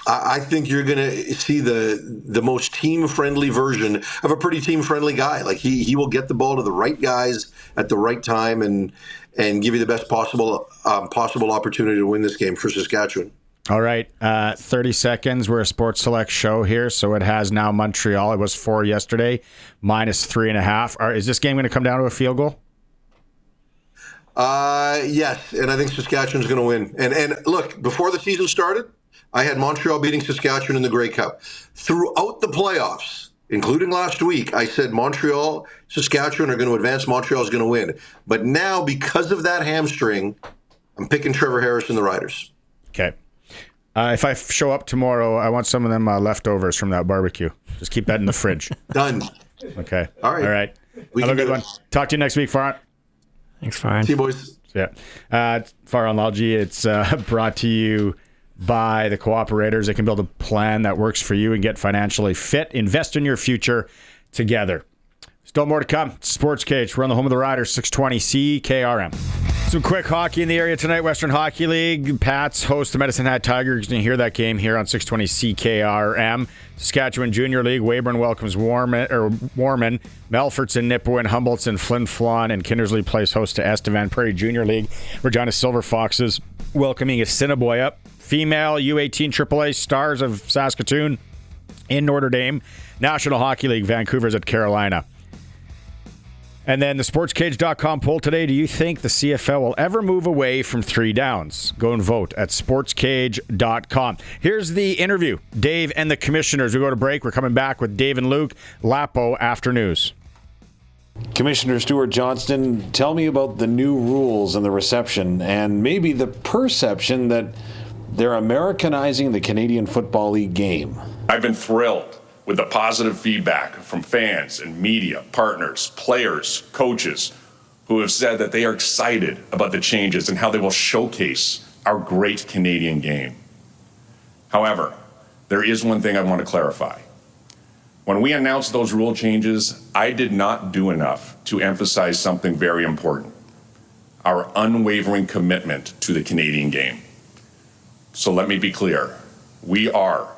I think you're going to see the most team-friendly version of a pretty team-friendly guy. Like he will get the ball to the right guys at the right time and give you the best possible opportunity to win this game for Saskatchewan. All right, 30 seconds. We're a Sports Select show here, so it has now Montreal. It was 4 yesterday, -3.5. Is this game going to come down to a field goal? Yes, and I think Saskatchewan's going to win. And look, before the season started, I had Montreal beating Saskatchewan in the Grey Cup. Throughout the playoffs, including last week, I said Montreal, Saskatchewan are going to advance. Montreal's going to win. But now, because of that hamstring, I'm picking Trevor Harris and the Riders. Okay. If I show up tomorrow, I want some of them leftovers from that barbecue. Just keep that in the fridge. Done. Okay. All right. Have a good one. Talk to you next week, Farhan. Thanks, Farhan. See you, boys. Yeah. Farhan Lalji, it's brought to you by the cooperators. They can build a plan that works for you and get financially fit. Invest in your future together. Still more to come. SportsCage. We're on the home of the Riders, 620 CKRM. Some quick hockey in the area tonight. Western Hockey League. Pats host the Medicine Hat Tigers. You can hear that game here on 620 CKRM. Saskatchewan Junior League. Weyburn welcomes Warman. Melfort's in Nipawin. Humboldt's in Flin Flon. And Kindersley plays host to Estevan. Prairie Junior League. Regina Silver Foxes welcoming Assiniboia. Female U18 AAA Stars of Saskatoon in Notre Dame. National Hockey League. Vancouver's at Carolina. And then the SportsCage.com poll today. Do you think the CFL will ever move away from 3 downs? Go and vote at SportsCage.com. Here's the interview. Dave and the commissioners. We go to break. We're coming back with Dave and Luke. Lapo after news. Commissioner Stuart Johnston, tell me about the new rules and the reception and maybe the perception that they're Americanizing the Canadian Football League game. I've been thrilled with the positive feedback from fans and media, partners, players, coaches, who have said that they are excited about the changes and how they will showcase our great Canadian game. However, there is one thing I want to clarify. When we announced those rule changes, I did not do enough to emphasize something very important: our unwavering commitment to the Canadian game. So let me be clear. We are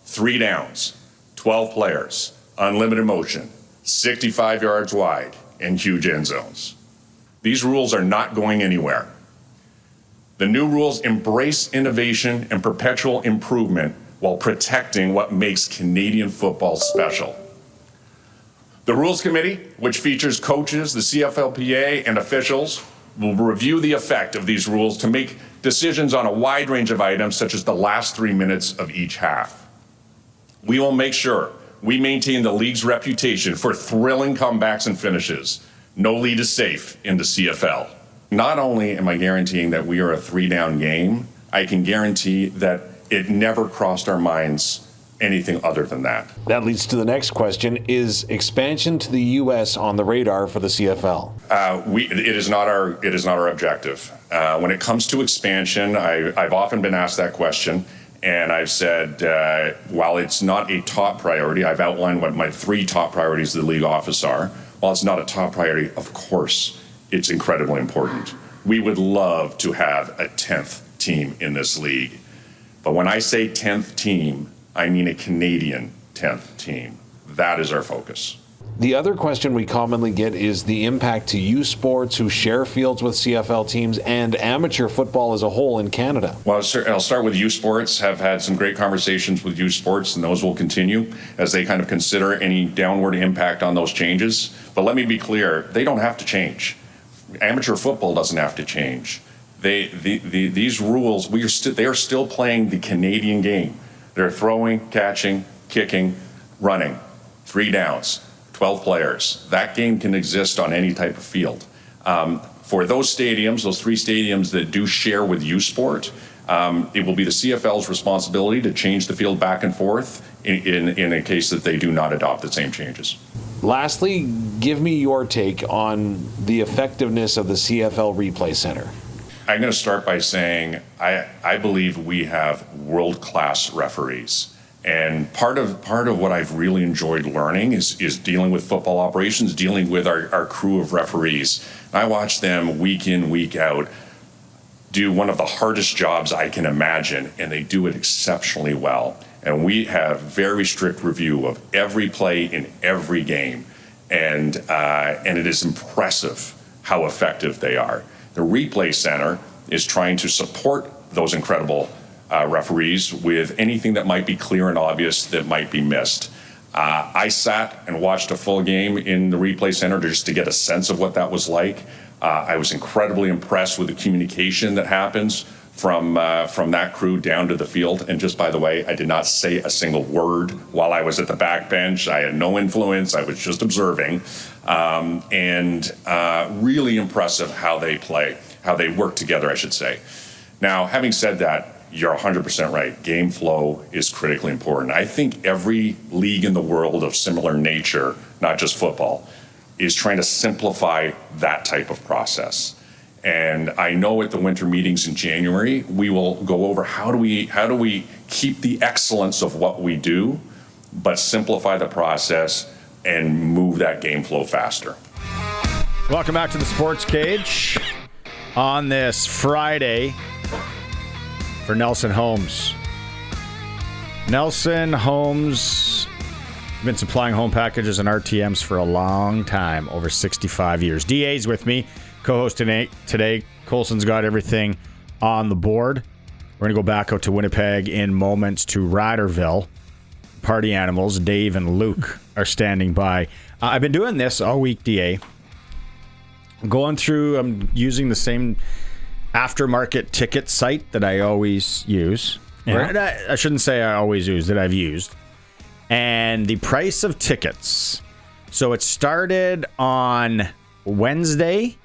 3 downs, 12 players, unlimited motion, 65 yards wide, and huge end zones. These rules are not going anywhere. The new rules embrace innovation and perpetual improvement while protecting what makes Canadian football special. The Rules Committee, which features coaches, the CFLPA, and officials, will review the effect of these rules to make decisions on a wide range of items, such as the last 3 minutes of each half. We will make sure we maintain the league's reputation for thrilling comebacks and finishes. No lead is safe in the CFL. Not only am I guaranteeing that we are a 3-down game, I can guarantee that it never crossed our minds anything other than that. That leads to the next question. Is expansion to the U.S. on the radar for the CFL? It is not our objective. When it comes to expansion, I've often been asked that question. And I've said, while it's not a top priority, I've outlined what my 3 top priorities of the league office are. While it's not a top priority, of course, it's incredibly important. We would love to have a 10th team in this league. But when I say 10th team, I mean a Canadian 10th team. That is our focus. The other question we commonly get is the impact to youth sports who share fields with CFL teams and amateur football as a whole in Canada. Well, I'll start with youth sports. Have had some great conversations with youth sports, and those will continue as they kind of consider any downward impact on those changes. But let me be clear, they don't have to change. Amateur football doesn't have to change. These rules, they are still playing the Canadian game. They're throwing, catching, kicking, running, 3 downs. 12 players. That game can exist on any type of field. For those stadiums, those 3 stadiums that do share with youth sport, it will be the CFL's responsibility to change the field back and forth in a case that they do not adopt the same changes. Lastly, give me your take on the effectiveness of the CFL Replay Center. I'm going to start by saying I believe we have world-class referees. And part of what I've really enjoyed learning is dealing with football operations, dealing with our crew of referees. I watch them week in, week out do one of the hardest jobs I can imagine, and they do it exceptionally well. And we have very strict review of every play in every game, and it is impressive how effective they are. The Replay Center is trying to support those incredible referees with anything that might be clear and obvious that might be missed. I sat and watched a full game in the Replay Center just to get a sense of what that was like. I was incredibly impressed with the communication that happens from that crew down to the field. And just by the way, I did not say a single word while I was at the back bench. I had no influence. I was just observing. Really impressive how they play, how they work together, I should say. Now, having said that, you're 100% right. Game flow is critically important. I think every league in the world of similar nature, not just football, is trying to simplify that type of process. And I know at the winter meetings in January, we will go over how do we keep the excellence of what we do, but simplify the process and move that game flow faster. Welcome back to the Sports Cage on this Friday for Nelson Homes. Nelson Homes been supplying home packages and RTMs for a long time, over 65 years. DA's with me, co-host today. Colson's got everything on the board. We're going to go back out to Winnipeg in moments to RiderVille. Party animals, Dave and Luke, are standing by. I've been doing this all week, DA. I'm using the same aftermarket ticket site that I always use. Yeah. I shouldn't say I always use, that I've used. And the price of tickets. So it started on Tuesday.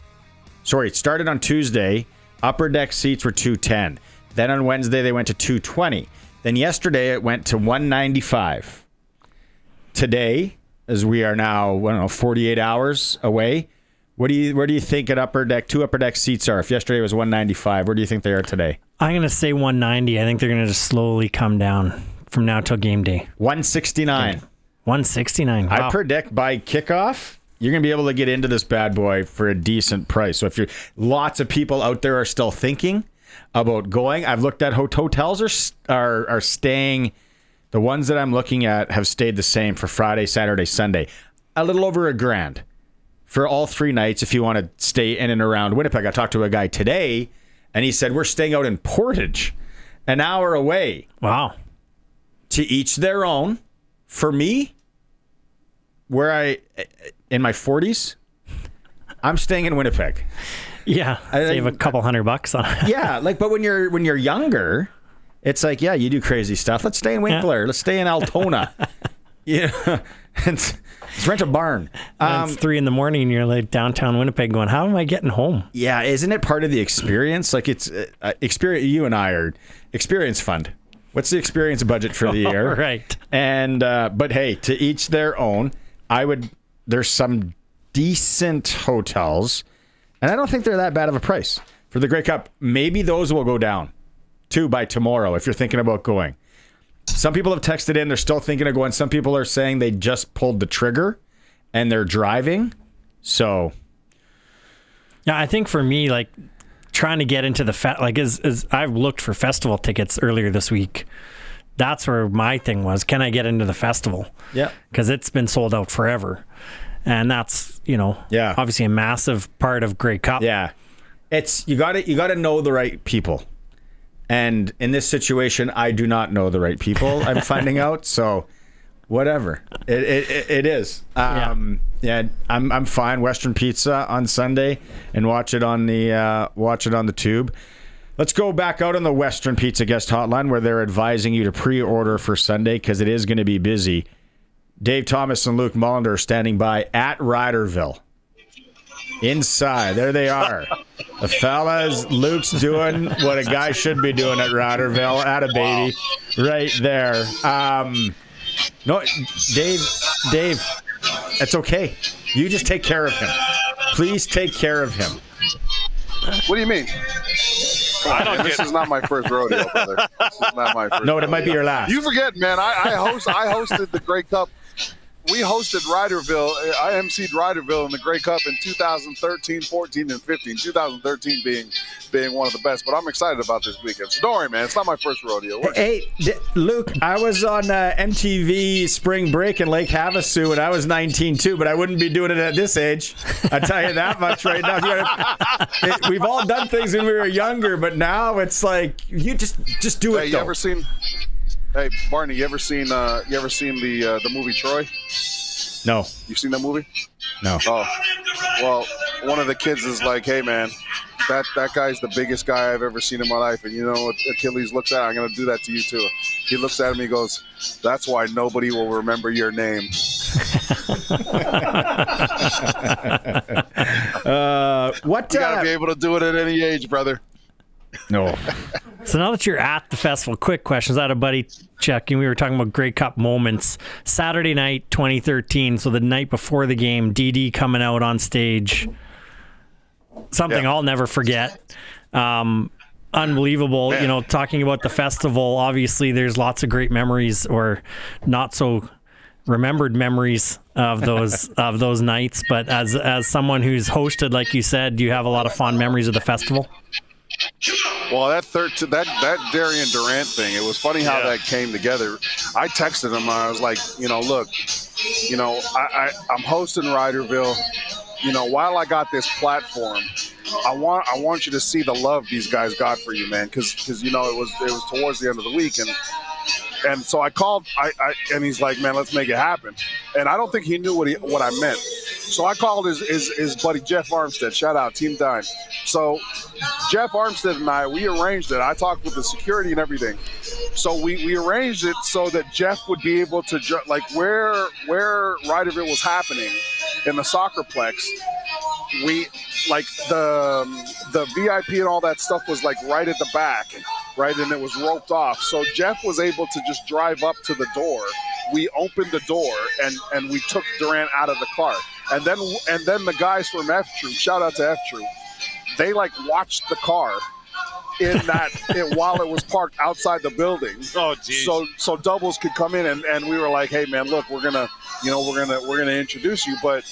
Upper deck seats were $210. Then on Wednesday, they went to $220. Then yesterday, it went to $195. Today, as we are now, 48 hours away, where do you think at upper deck, 2 upper deck seats are? If yesterday was $195, where do you think they are today? I'm going to say $190. I think they're going to just slowly come down from now till game day. $169. $169. Wow. I predict by kickoff, you're going to be able to get into this bad boy for a decent price. So if lots of people out there are still thinking about going, I've looked at hotels are staying. The ones that I'm looking at have stayed the same for Friday, Saturday, Sunday. A little over $1,000 for all 3 nights if you want to stay in and around Winnipeg. I talked to a guy today, and he said we're staying out in Portage, an hour away. Wow. To each their own. For me, in my 40s, I'm staying in Winnipeg. Yeah, save a couple $100 on it. Yeah, but when you're younger, it's like, yeah, you do crazy stuff. Let's stay in Winkler. Yeah. Let's stay in Altona. Yeah, let's rent a barn. It's 3 a.m. and you're like downtown Winnipeg going, how am I getting home? Yeah, isn't it part of the experience? Like it's experience. You and I are experience fund. What's the experience budget for the year? Right. And but hey, to each their own. There's some decent hotels, and I don't think they're that bad of a price for the Grey Cup. Maybe those will go down too by tomorrow if you're thinking about going. Some people have texted in, they're still thinking of going. Some people are saying they just pulled the trigger and they're driving. So yeah, I think for me, like trying to get into the as I've looked for festival tickets earlier this week. That's where my thing was. Can I get into the festival? Yeah. Because it's been sold out forever. And that's, obviously a massive part of Grey Cup. Yeah. You got to know the right people. And in this situation, I do not know the right people. I'm finding out. So whatever. It is. Yeah, I'm fine. Western Pizza on Sunday and watch it on the tube. Let's go back out on the Western Pizza guest hotline where they're advising you to pre-order for Sunday because it is going to be busy. Dave Thomas and Luke Mullender are standing by at RiderVille. Inside, there they are. The fellas, Luke's doing what a guy should be doing at RiderVille. Atta baby, right there. No, Dave, it's okay. You just take care of him. Please take care of him. What do you mean? This is not my first rodeo, brother. This is not my first rodeo. It might be your last. You forget, man. I hosted the Grey Cup we hosted RiderVille. I emceed RiderVille in the Grey Cup in 2013, 14, and 15. 2013 being one of the best. But I'm excited about this weekend. So don't worry, man. It's not my first rodeo. Hey, Luke, I was on MTV Spring Break in Lake Havasu, and I was 19 too, but I wouldn't be doing it at this age. I tell you that much right now. We've all done things when we were younger, but now it's like you just do it. Hey, Hey, Barney, you ever seen the movie Troy? No. You seen that movie? No. Oh, well, one of the kids is like, hey, man, that guy's the biggest guy I've ever seen in my life. And you know what Achilles looks at? I'm going to do that to you, too. He looks at him, he goes, that's why nobody will remember your name. You got to be able to do it at any age, brother. No. So now that you're at the festival, quick questions. I had a buddy checking. We were talking about Grey Cup moments. Saturday night, 2013. So the night before the game, DD coming out on stage. Something I'll never forget. Unbelievable. Man. You know, talking about the festival. Obviously, there's lots of great memories or not so remembered memories of those nights. But as someone who's hosted, like you said, do you have a lot of fond memories of the festival? Well, that Daren Durant thing, it was funny how that came together. I texted him. I was like, look, I'm hosting RiderVille. While I got this platform, I want you to see the love these guys got for you, man, because it was towards the end of the week, and so I called. And he's like, man, let's make it happen. And I don't think he knew what I meant. So I called his buddy Jeff Armstead. Shout out Team Dine. So Jeff Armstead and we arranged it. I talked with the security and everything. So we arranged it so that Jeff would be able to where RiderVille was happening in the soccerplex. We the VIP and all that stuff was right at the back, right, and it was roped off. So Jeff was able to just drive up to the door. We opened the door and we took Durant out of the car. And then the guys from F Troop, shout out to F Troop, they watched the car while it was parked outside the building. Oh, geez. So doubles could come in and we were like, hey man, look, we're gonna introduce you, but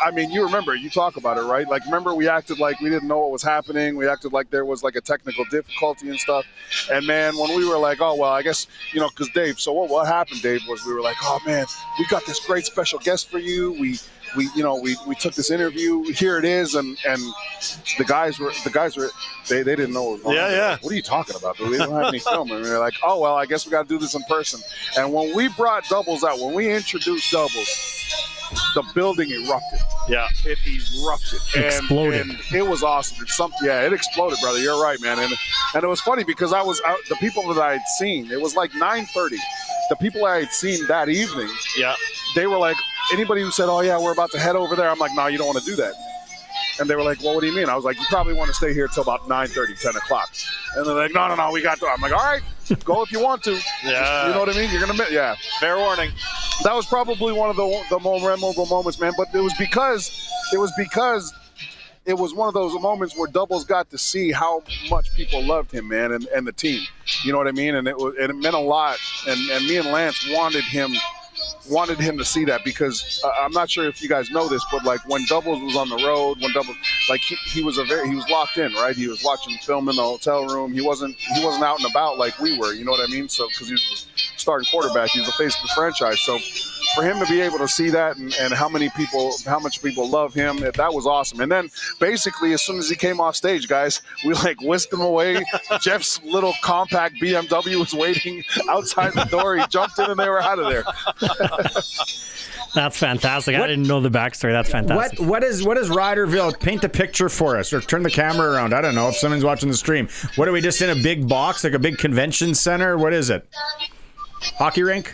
I mean, you remember, you talk about it, right? Remember we acted like we didn't know what was happening. We acted like there was a technical difficulty and stuff. And man, when we were like, oh, well, I guess, because Dave, so what happened, Dave, was we were like, oh man, we got this great special guest for you. We took this interview. Here it is. And the guys were, they didn't know what was wrong. Yeah. Like, what are you talking about? We don't have any film. And we were like, oh, well, I guess we got to do this in person. And when we brought doubles out, when we introduced doubles, the building erupted. Yeah, it erupted. Exploded. And it was awesome. It exploded, brother. You're right, man. And it was funny because I was out, the people that I had seen, it was 9:30. The people I had seen that evening, they were like, anybody who said, oh yeah, we're about to head over there, I'm like, no, you don't want to do that. And they were like, well, what do you mean? I was like, you probably want to stay here till about 9:30, 10 o'clock. And they're like, no, we got to. I'm like, all right, go if you want to. Yeah. You know what I mean? You're going to, fair warning. That was probably one of the more memorable moments, man. But it was because it was one of those moments where doubles got to see how much people loved him, man, and the team. You know what I mean? And it meant a lot. And me and Lance wanted him to see that because I'm not sure if you guys know this, but when doubles was on the road, when doubles he was locked in, right? He was watching film in the hotel room. He wasn't out and about like we were. You know what I mean? So because he was starting quarterback, he was the face of the franchise. So for him to be able to see that and how much people love him, that was awesome. And then basically as soon as he came off stage, guys, we whisked him away. Jeff's little compact BMW was waiting outside the door. He jumped in and they were out of there. That's fantastic. I didn't know the backstory. That's fantastic. What is RiderVille? Paint the picture for us, or turn the camera around. I don't know if someone's watching the stream. What are we, just in a big box, like a big convention center? What is it? Hockey rink?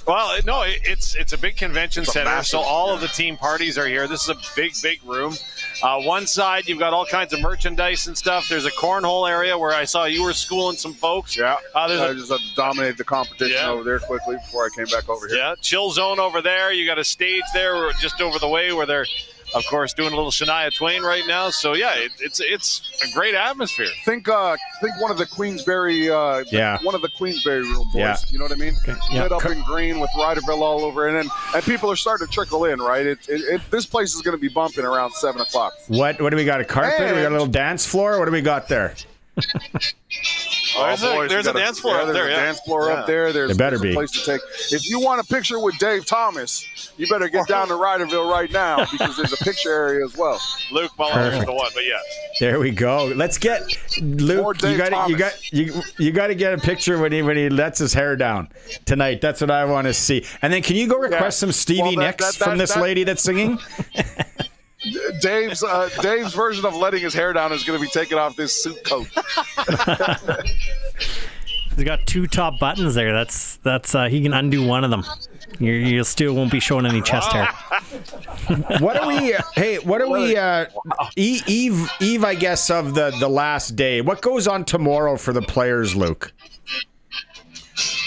Well, no, it's a big convention center, so all of the team parties are here. This is a big room. One side, you've got all kinds of merchandise and stuff. There's a cornhole area where I saw you were schooling some folks. Yeah, I just dominated the competition over there quickly before I came back over here. Yeah, chill zone over there. You got a stage there just over the way where they're of course, doing a little Shania Twain right now. So yeah, it's a great atmosphere. Think one of the Queensberry one of the Queensberry room boys. Yeah. You know what I mean? Okay. Yeah. Lit up in green with RiderVille all over, and people are starting to trickle in. Right? This place is going to be bumping around 7 o'clock. What do we got? A carpet? We got a little dance floor? What do we got there? There's a dance floor up there. There's a dance floor up there. There's a place to take. If you want a picture with Dave Thomas, you better get down to RiderVille right now because there's a picture area as well. Luke Mullins is the one, but yeah. There we go. Let's get Luke. You got to get a picture when he lets his hair down tonight. That's what I want to see. And then can you go request some Stevie Nicks from this lady that's singing? Dave's version of letting his hair down is going to be taking off this suit coat. He's got 2 top buttons there. That's he can undo one of them. You still won't be showing any chest hair. What are we? Eve, I guess, of the last day. What goes on tomorrow for the players, Luke?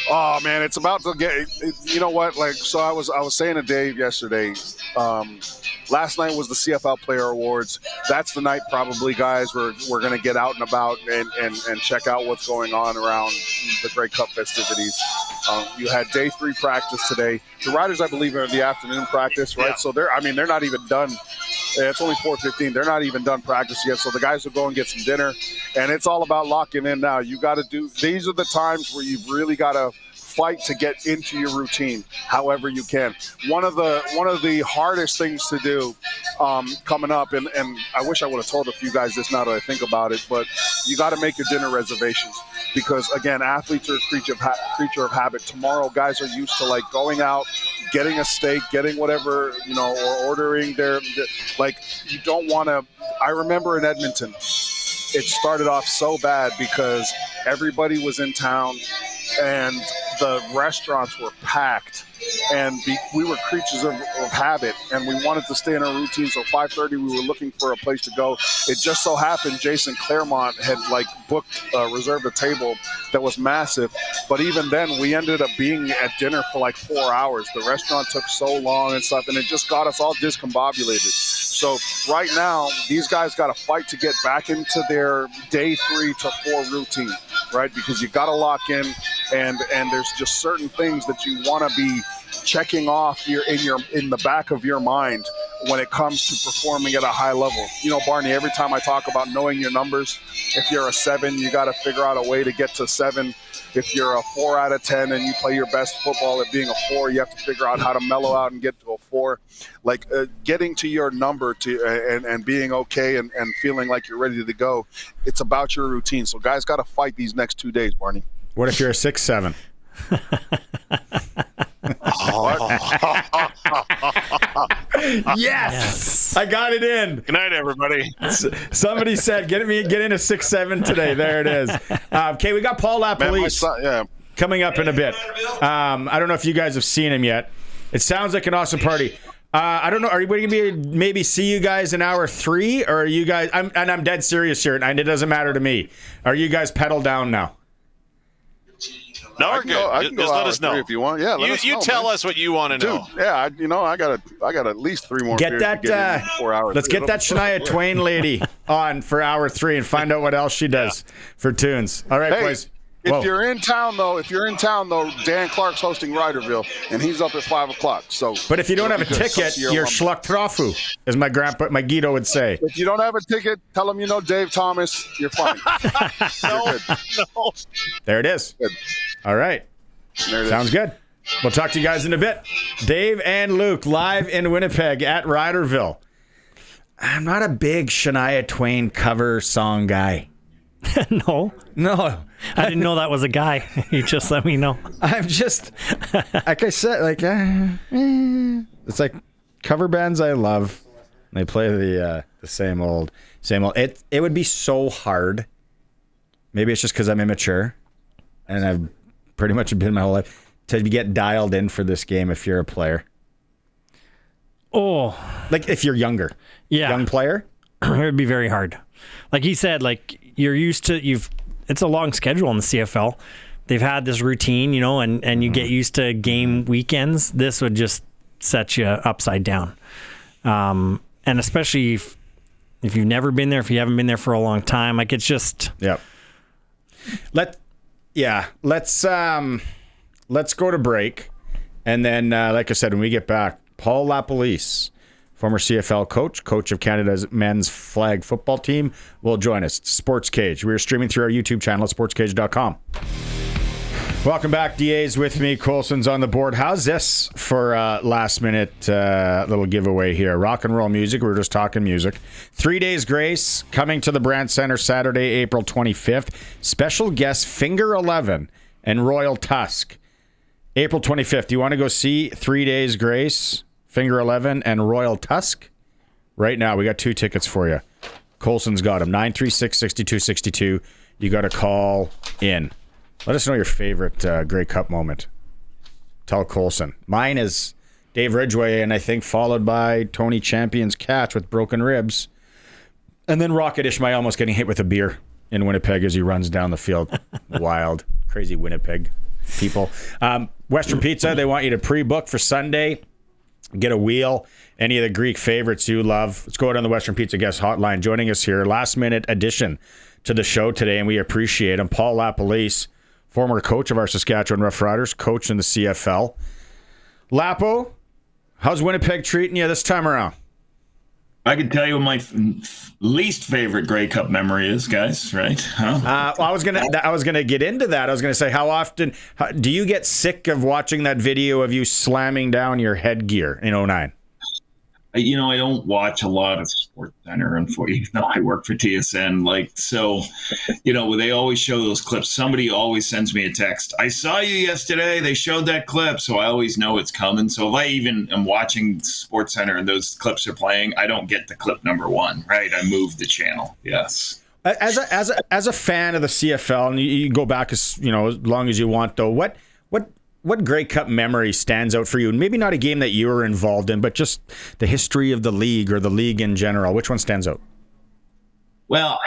Oh man, it's about to get. You know what? So I was saying to Dave yesterday. Last night was the CFL Player Awards. That's the night probably, guys, we're going to get out and about and check out what's going on around the Grey Cup festivities. You had day 3 practice today. The Riders, I believe, are in the afternoon practice, right? Yeah. So they're not even done. It's only 4:15. They're not even done practice yet. So the guys will go and get some dinner, and it's all about locking in now. You got to do. These are the times where you've really got to fight to get into your routine however you can. One of the hardest things to do coming up, and I wish I would have told a few guys this now that I think about it, but you got to make your dinner reservations because, again, athletes are a creature of habit. Tomorrow, guys are used to going out, getting a steak, getting whatever, or ordering their you don't want to. I remember in Edmonton, it started off so bad because everybody was in town and the restaurants were packed, and we were creatures of habit, and we wanted to stay in our routine. So 5:30, we were looking for a place to go. It just so happened Jason Claremont had reserved a table that was massive, but even then we ended up being at dinner for 4 hours. The restaurant took so long and stuff, and it just got us all discombobulated. So right now, these guys got to fight to get back into their day 3 to 4 routine, right? Because you got to lock in, and there's just certain things that you want to be checking off in the back of your mind when it comes to performing at a high level. Barney, every time I talk about knowing your numbers, if you're a 7, you got to figure out a way to get to 7. If you're a 4 out of 10 and you play your best football at being a 4, you have to figure out how to mellow out and get to a 4. Getting to your number and being okay and feeling like you're ready to go, it's about your routine. So guys got to fight these next 2 days, Barney. What if you're a 6'7"? Yes! I got it in. Good night, everybody. Somebody said, get in a 6'7" today. There it is. Okay, we got Paul LaPolice coming up in a bit. I don't know if you guys have seen him yet. It sounds like an awesome party. I don't know. Are we going to maybe see you guys in hour 3? Or are you guys... I'm dead serious here, and it doesn't matter to me. Are you guys pedal down now? No, we're good. I can go just let us know if you want. Yeah, you tell us what you want to know. Dude, yeah, I got at least 3 more. Get that. 4 hours. Let's get that Shania Twain lady on for hour 3 and find out what else she does for tunes. All right, boys. If you're in town though, Dan Clark's hosting RiderVille, and he's up at 5 o'clock. So, but if you don't have a ticket, you're schlucktrafu, as my Guido would say. If you don't have a ticket, tell him you know Dave Thomas. You're fine. No. There it is. Good. All right. Sounds good. We'll talk to you guys in a bit. Dave and Luke live in Winnipeg at RiderVille. I'm not a big Shania Twain cover song guy. No. I didn't know that was a guy. You just let me know. I'm just, like I said, it's like cover bands I love. They play the same old. It would be so hard. Maybe it's just because I'm immature, and I've pretty much been my whole life to get dialed in for this game. If you're a player, if you're younger, young player, it would be very hard. Like he said, you're used to it's a long schedule in the CFL. They've had this routine, and you get used to game weekends. This would just set you upside down. And and especially if you've never been there, if you haven't been there for a long time, like it's just. Yep. Let's go to break, and then like I said, when we get back, Paul LaPolice, former CFL coach of Canada's men's flag football team, will join us. It's SportsCage. We are streaming through our YouTube channel at sportscage.com. Welcome back. DA's with me. Colson's on the board. How's this for last minute little giveaway here? Rock and roll music. We were just talking music. 3 Days Grace coming to the Brandt Center Saturday, April 25th. Special guest Finger 11 and Royal Tusk. April 25th. Do you want to go see 3 Days Grace, Finger 11, and Royal Tusk? Right now, we got 2 tickets for you. Colson's got them. 936-6262. You got to call in. Let us know your favorite Grey Cup moment. Tell Colson. Mine is Dave Ridgway, and I think followed by Tony Champion's catch with broken ribs. And then Rocket Ishmael almost getting hit with a beer in Winnipeg as he runs down the field. Wild. Crazy Winnipeg people. Western Pizza, they want you to pre-book for Sunday. Get a wheel. Any of the Greek favorites you love. Let's go out on the Western Pizza guest hotline. Joining us here, last minute addition to the show today, and we appreciate him. Paul LaPolice, former coach of our Saskatchewan Roughriders, coach in the CFL. Lapo, how's Winnipeg treating you this time around? I can tell you what my least favorite Grey Cup memory is, guys. Right? Huh? I was gonna get into that. I was gonna say, how often do you get sick of watching that video of you slamming down your headgear in 2009? You know, I don't watch a lot of SportsCenter, unfortunately, even though I work for TSN. So, they always show those clips. Somebody always sends me a text. I saw you yesterday. They showed that clip, so I always know it's coming. So if I even am watching SportsCenter and those clips are playing, I don't get the clip number 1, right? I move the channel. Yes. As a fan of the CFL, and you go back as long as you want, though, what Grey Cup memory stands out for you? And maybe not a game that you were involved in, but just the history of the league or the league in general. Which one stands out? Well,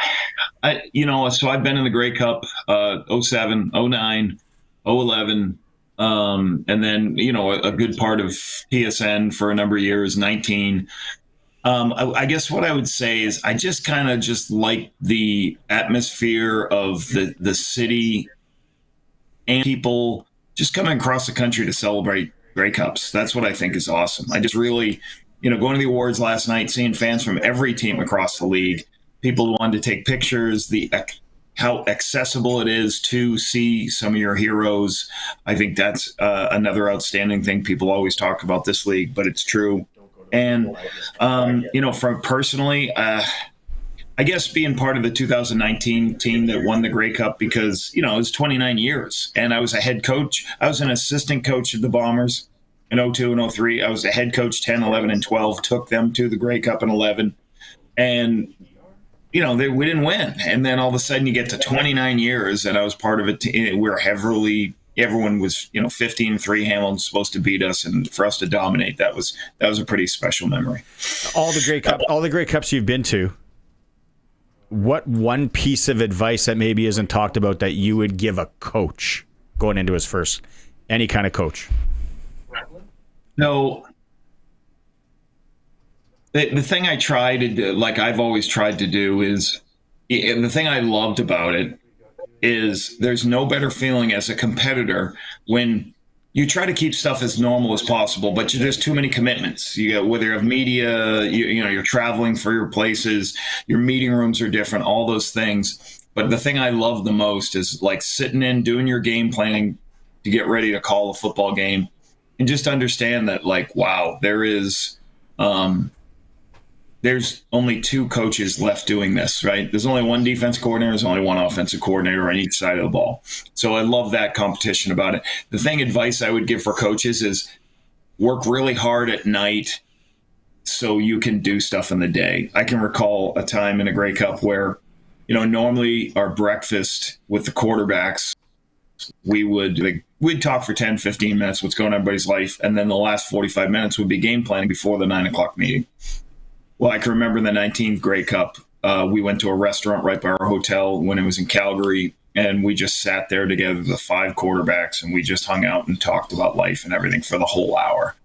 so I've been in the Grey Cup 07, 09, 011, and then, a good part of TSN for a number of years, 19. I guess what I would say is I just kind of like the atmosphere of the city and people just coming across the country to celebrate Grey Cups. That's what I think is awesome. I just really, going to the awards last night, seeing fans from every team across the league, people who wanted to take pictures, how accessible it is to see some of your heroes. I think that's another outstanding thing. People always talk about this league, but it's true. And, from personally, I guess being part of the 2019 team that won the Grey Cup because, it was 29 years and I was a head coach. I was an assistant coach of the Bombers in 02 and 03. I was a head coach 10, 11, and 12, took them to the Grey Cup in 11. And, we didn't win. And then all of a sudden you get to 29 years and I was part of it. Everyone was, 15-3, Hamilton's supposed to beat us, and for us to dominate, that was a pretty special memory. All the Grey Cups you've been to, what one piece of advice that maybe isn't talked about that you would give a coach going into his first, any kind of coach? No. The thing I try to do, like I've always tried to do, is, and the thing I loved about it is there's no better feeling as a competitor when you try to keep stuff as normal as possible, but there's too many commitments. Whether you have media, you're traveling for your places, your meeting rooms are different, all those things. But the thing I love the most is like sitting in, doing your game planning to get ready to call a football game, and just understand that, like, wow, there's only 2 coaches left doing this, right? There's only 1 defense coordinator. There's only 1 offensive coordinator on each side of the ball. So I love that competition about it. The advice I would give for coaches is work really hard at night so you can do stuff in the day. I can recall a time in a Grey Cup where, normally our breakfast with the quarterbacks, we'd talk for 10, 15 minutes, what's going on in everybody's life. And then the last 45 minutes would be game planning before the 9 o'clock meeting. Well, I can remember in the 19th Grey Cup, we went to a restaurant right by our hotel when it was in Calgary, and we just sat there together, the 5 quarterbacks, and we just hung out and talked about life and everything for the whole hour.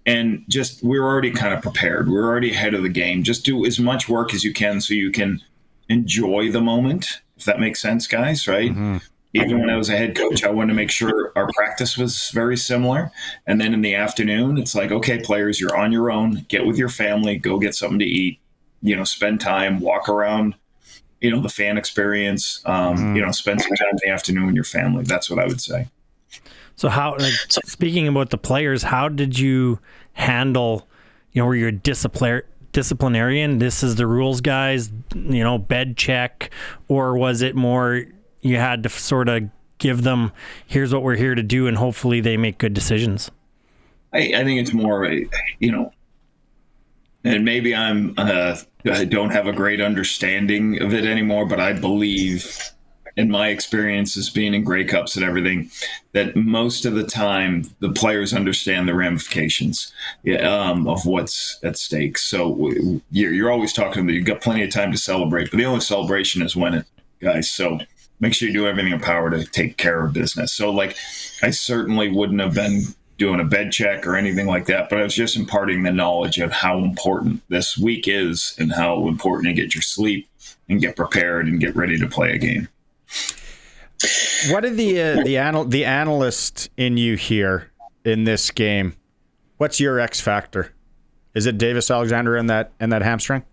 And just, we're already kind of prepared. We're already ahead of the game. Just do as much work as you can so you can enjoy the moment, if that makes sense, guys, right? Mm-hmm. Even when I was a head coach, I wanted to make sure our practice was very similar. And then in the afternoon, it's like, okay, players, you're on your own. Get with your family. Go get something to eat. Spend time, walk around, the fan experience, spend some time in the afternoon with your family. That's what I would say. So speaking about the players, how did you handle, were you a disciplinarian? This is the rules, guys, bed check, or was it more you had to sort of give them, here's what we're here to do, and hopefully they make good decisions? I think it's more, and maybe I don't have a great understanding of it anymore, but I believe, in my experiences being in Grey Cups and everything, that most of the time the players understand the ramifications of what's at stake. So you're always talking to them. You've got plenty of time to celebrate, but the only celebration is win it, guys. So make sure you do everything in power to take care of business. So I certainly wouldn't have been doing a bed check or anything like that, but I was just imparting the knowledge of how important this week is and how important to get your sleep and get prepared and get ready to play a game. What did the analyst in you hear in this game? What's your X factor? Is it Davis Alexander and that hamstring?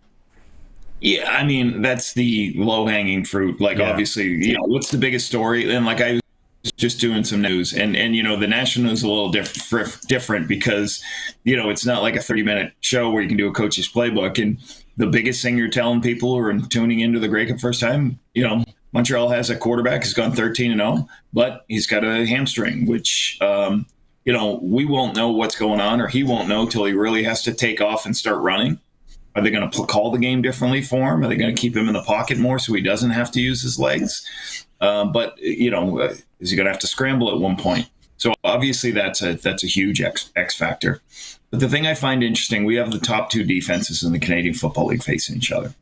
Yeah, I mean, that's the low hanging fruit. Obviously, what's the biggest story? And I was just doing some news, and the national news is a little different because it's not like a 30-minute show where you can do a coach's playbook. And the biggest thing you're telling people who are tuning into the Grey Cup first time, Montreal has a quarterback who's gone 13-0, but he's got a hamstring, which, we won't know what's going on, or he won't know till he really has to take off and start running. Are they going to call the game differently for him? Are they going to keep him in the pocket more so he doesn't have to use his legs? But is he going to have to scramble at one point? So obviously that's a huge X factor. But the thing I find interesting, we have the top two defenses in the Canadian Football League facing each other.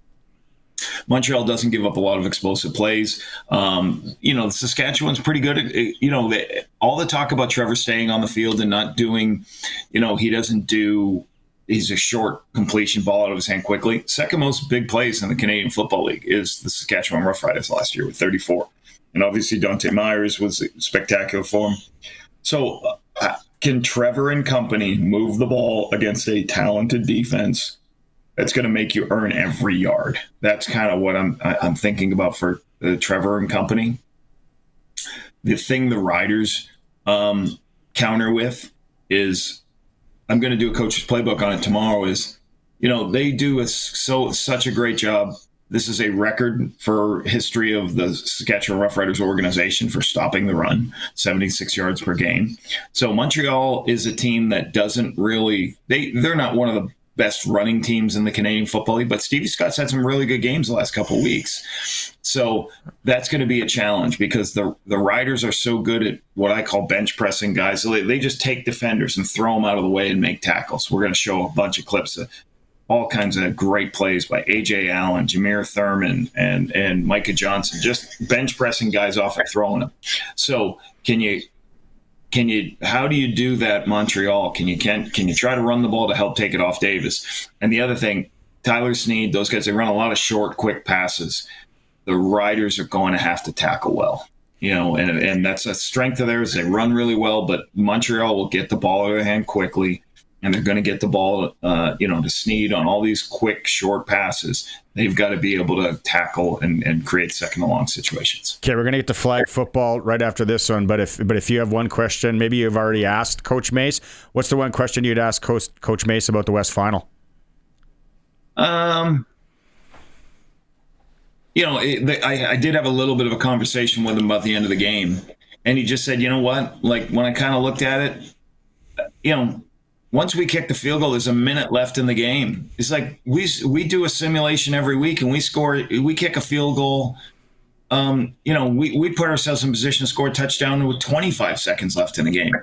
Montreal doesn't give up a lot of explosive plays. Saskatchewan's pretty good at, all the talk about Trevor staying on the field and not doing, he's a short completion ball out of his hand quickly. Second most big plays in the Canadian Football League is the Saskatchewan Roughriders last year with 34. And obviously Dante Myers was spectacular for him. So can Trevor and company move the ball against a talented defense that's going to make you earn every yard? That's kind of what I'm thinking about for Trevor and company. The thing the Riders counter with is, I'm going to do a coach's playbook on it tomorrow, is, they do such a great job. This is a record for history of the Saskatchewan Roughriders organization for stopping the run, 76 yards per game. So Montreal is a team that doesn't really, they're not one of the best running teams in the Canadian Football League, but Stevie Scott's had some really good games the last couple of weeks. So that's going to be a challenge because the Riders are so good at what I call bench pressing guys. So they just take defenders and throw them out of the way and make tackles. We're going to show a bunch of clips of all kinds of great plays by A.J. Allen, Jameer Thurman, and Micah Johnson, just bench pressing guys off and throwing them. So how do you do that, Montreal? Can you try to run the ball to help take it off Davis? And the other thing, Tyler Snead, those guys, they run a lot of short, quick passes. The Riders are going to have to tackle well, and that's a strength of theirs. They run really well, but Montreal will get the ball out of their hand quickly, and they're going to get the ball, to Snead on all these quick, short passes. They've got to be able to tackle and create second and long situations. Okay, we're going to get to flag football right after this one, but if you have one question, maybe you've already asked Coach Mace. What's the one question you'd ask Coach Mace about the West Final? I did have a little bit of a conversation with him about the end of the game, and he just said, you know what? When I kind of looked at it, once we kick the field goal, there's a minute left in the game. It's like we do a simulation every week, and we kick a field goal. We put ourselves in position to score a touchdown with 25 seconds left in the game.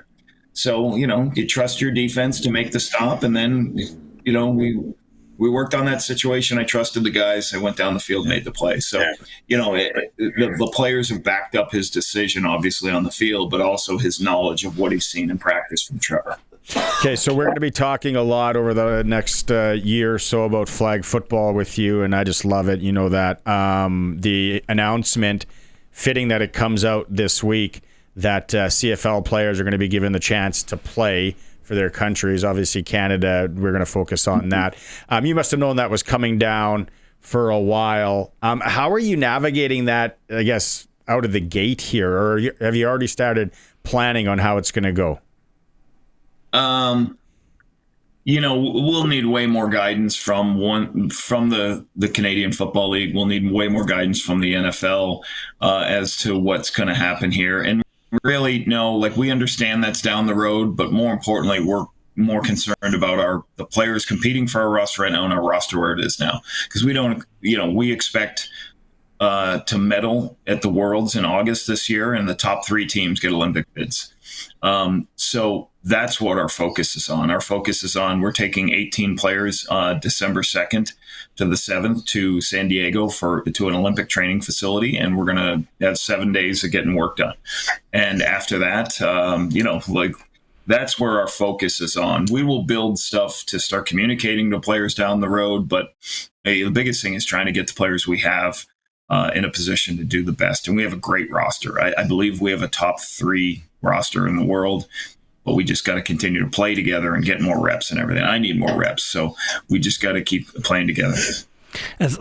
So, you trust your defense to make the stop, and then, we worked on that situation. I trusted the guys. I went down the field, made the play. So, the players have backed up his decision, obviously, on the field, but also his knowledge of what he's seen in practice from Trevor. Okay, so we're going to be talking a lot over the next year or so about flag football with you, and I just love it. You know that. The announcement, fitting that it comes out this week, that CFL players are going to be given the chance to play for their countries. Obviously, Canada, we're going to focus on that. You must have known that was coming down for a while. How are you navigating that, I guess, out of the gate here? Or have you already started planning on how it's going to go? We'll need way more guidance from the Canadian Football League. We'll need way more guidance from the NFL as to what's going to happen here. And really, we understand that's down the road, but more importantly, we're more concerned about the players competing for our roster right now and our roster where it is now. Because we expect to medal at the Worlds in August this year, and the top 3 teams get Olympic bids. So that's what our focus is on. Our focus is on, we're taking 18 players December 2nd to the 7th to San Diego to an Olympic training facility, and we're going to have 7 days of getting work done. And after that, that's where our focus is on. We will build stuff to start communicating to players down the road, but the biggest thing is trying to get the players we have in a position to do the best. And we have a great roster. I believe we have a top 3 roster in the world, but we just got to continue to play together and get more reps and everything. I need more reps, so we just got to keep playing together.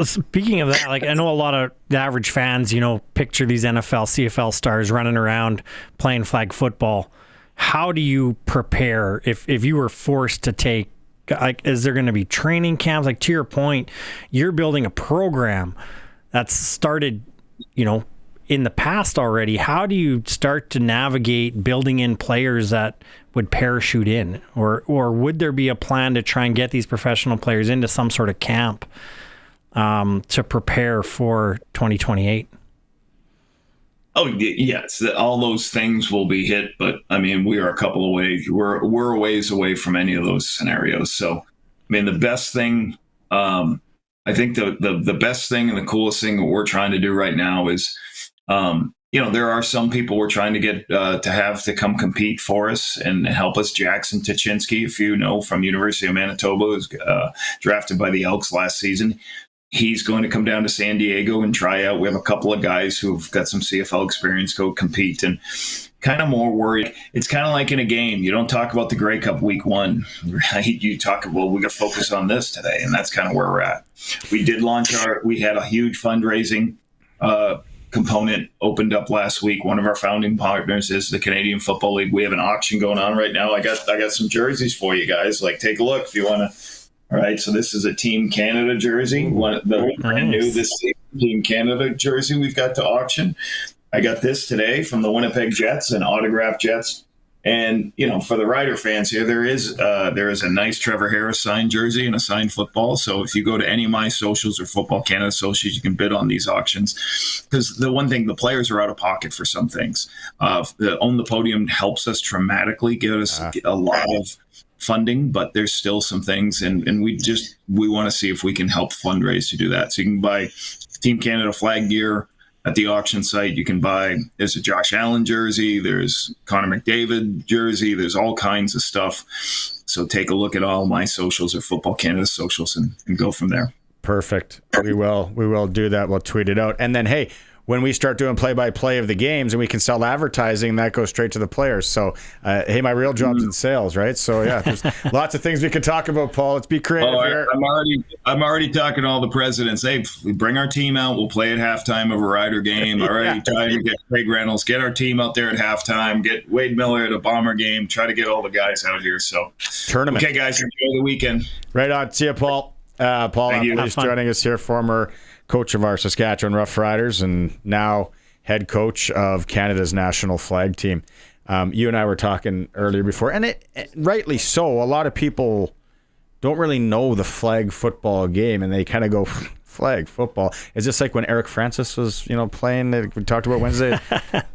Speaking of that, I know a lot of the average fans, picture these NFL, CFL stars running around playing flag football. How do you prepare if you were forced to take, is there going to be training camps? To your point, you're building a program that's started, in the past already. How do you start to navigate building in players that would parachute in? Or would there be a plan to try and get these professional players into some sort of camp to prepare for 2028? Oh, yes. All those things will be hit, but we are a couple of ways. We're a ways away from any of those scenarios. So, the best thing, I think the best thing and the coolest thing that we're trying to do right now is, there are some people we're trying to get to have to come compete for us and help us. Jackson Tuchinski, if you know, from University of Manitoba, was drafted by the Elks last season. He's going to come down to San Diego and try out. We have a couple of guys who've got some CFL experience go compete, and kind of more worried. It's kind of like in a game. You don't talk about the Grey Cup week 1, right? You talk about, we got to focus on this today, and that's kind of where we're at. We did we had a huge fundraising component opened up last week. One of our founding partners is the Canadian Football League. We have an auction going on right now. I got some jerseys for you guys. Take a look if you want to. All right, so this is a Team Canada jersey, brand new, this Team Canada jersey we've got to auction. I got this today from the Winnipeg Jets, an autographed Jets. And, for the Rider fans here, there is a nice Trevor Harris signed jersey and a signed football. So if you go to any of my socials or Football Canada socials, you can bid on these auctions. Because the one thing, the players are out of pocket for some things. The Own the Podium helps us dramatically, give us a lot of funding, but there's still some things, and we want to see if we can help fundraise to do that. So you can buy Team Canada flag gear at the auction site. You can buy, there's a Josh Allen jersey, there's Connor McDavid jersey, there's all kinds of stuff. So take a look at all my socials or Football Canada socials and go from there. Perfect. We will do that. We'll tweet it out. And then, hey, when we start doing play-by-play of the games and we can sell advertising, that goes straight to the players. So, hey, my real job's in sales, right? So, yeah, there's lots of things we can talk about, Paul. Let's be creative here. I'm already talking to all the presidents. Hey, we bring our team out. We'll play at halftime of a Rider game. All right, trying to get Craig Reynolds. Get our team out there at halftime. Get Wade Miller at a Bomber game. Try to get all the guys out here. So, tournament. Okay, guys, enjoy the weekend. Right on. See you, Paul. Paul, is joining us here, former coach of our Saskatchewan Rough Riders and now head coach of Canada's national flag team. You and I were talking earlier before, and it rightly so. A lot of people don't really know the flag football game, and they kind of go, flag football. It's just like when Eric Francis was, playing. We talked about Wednesday.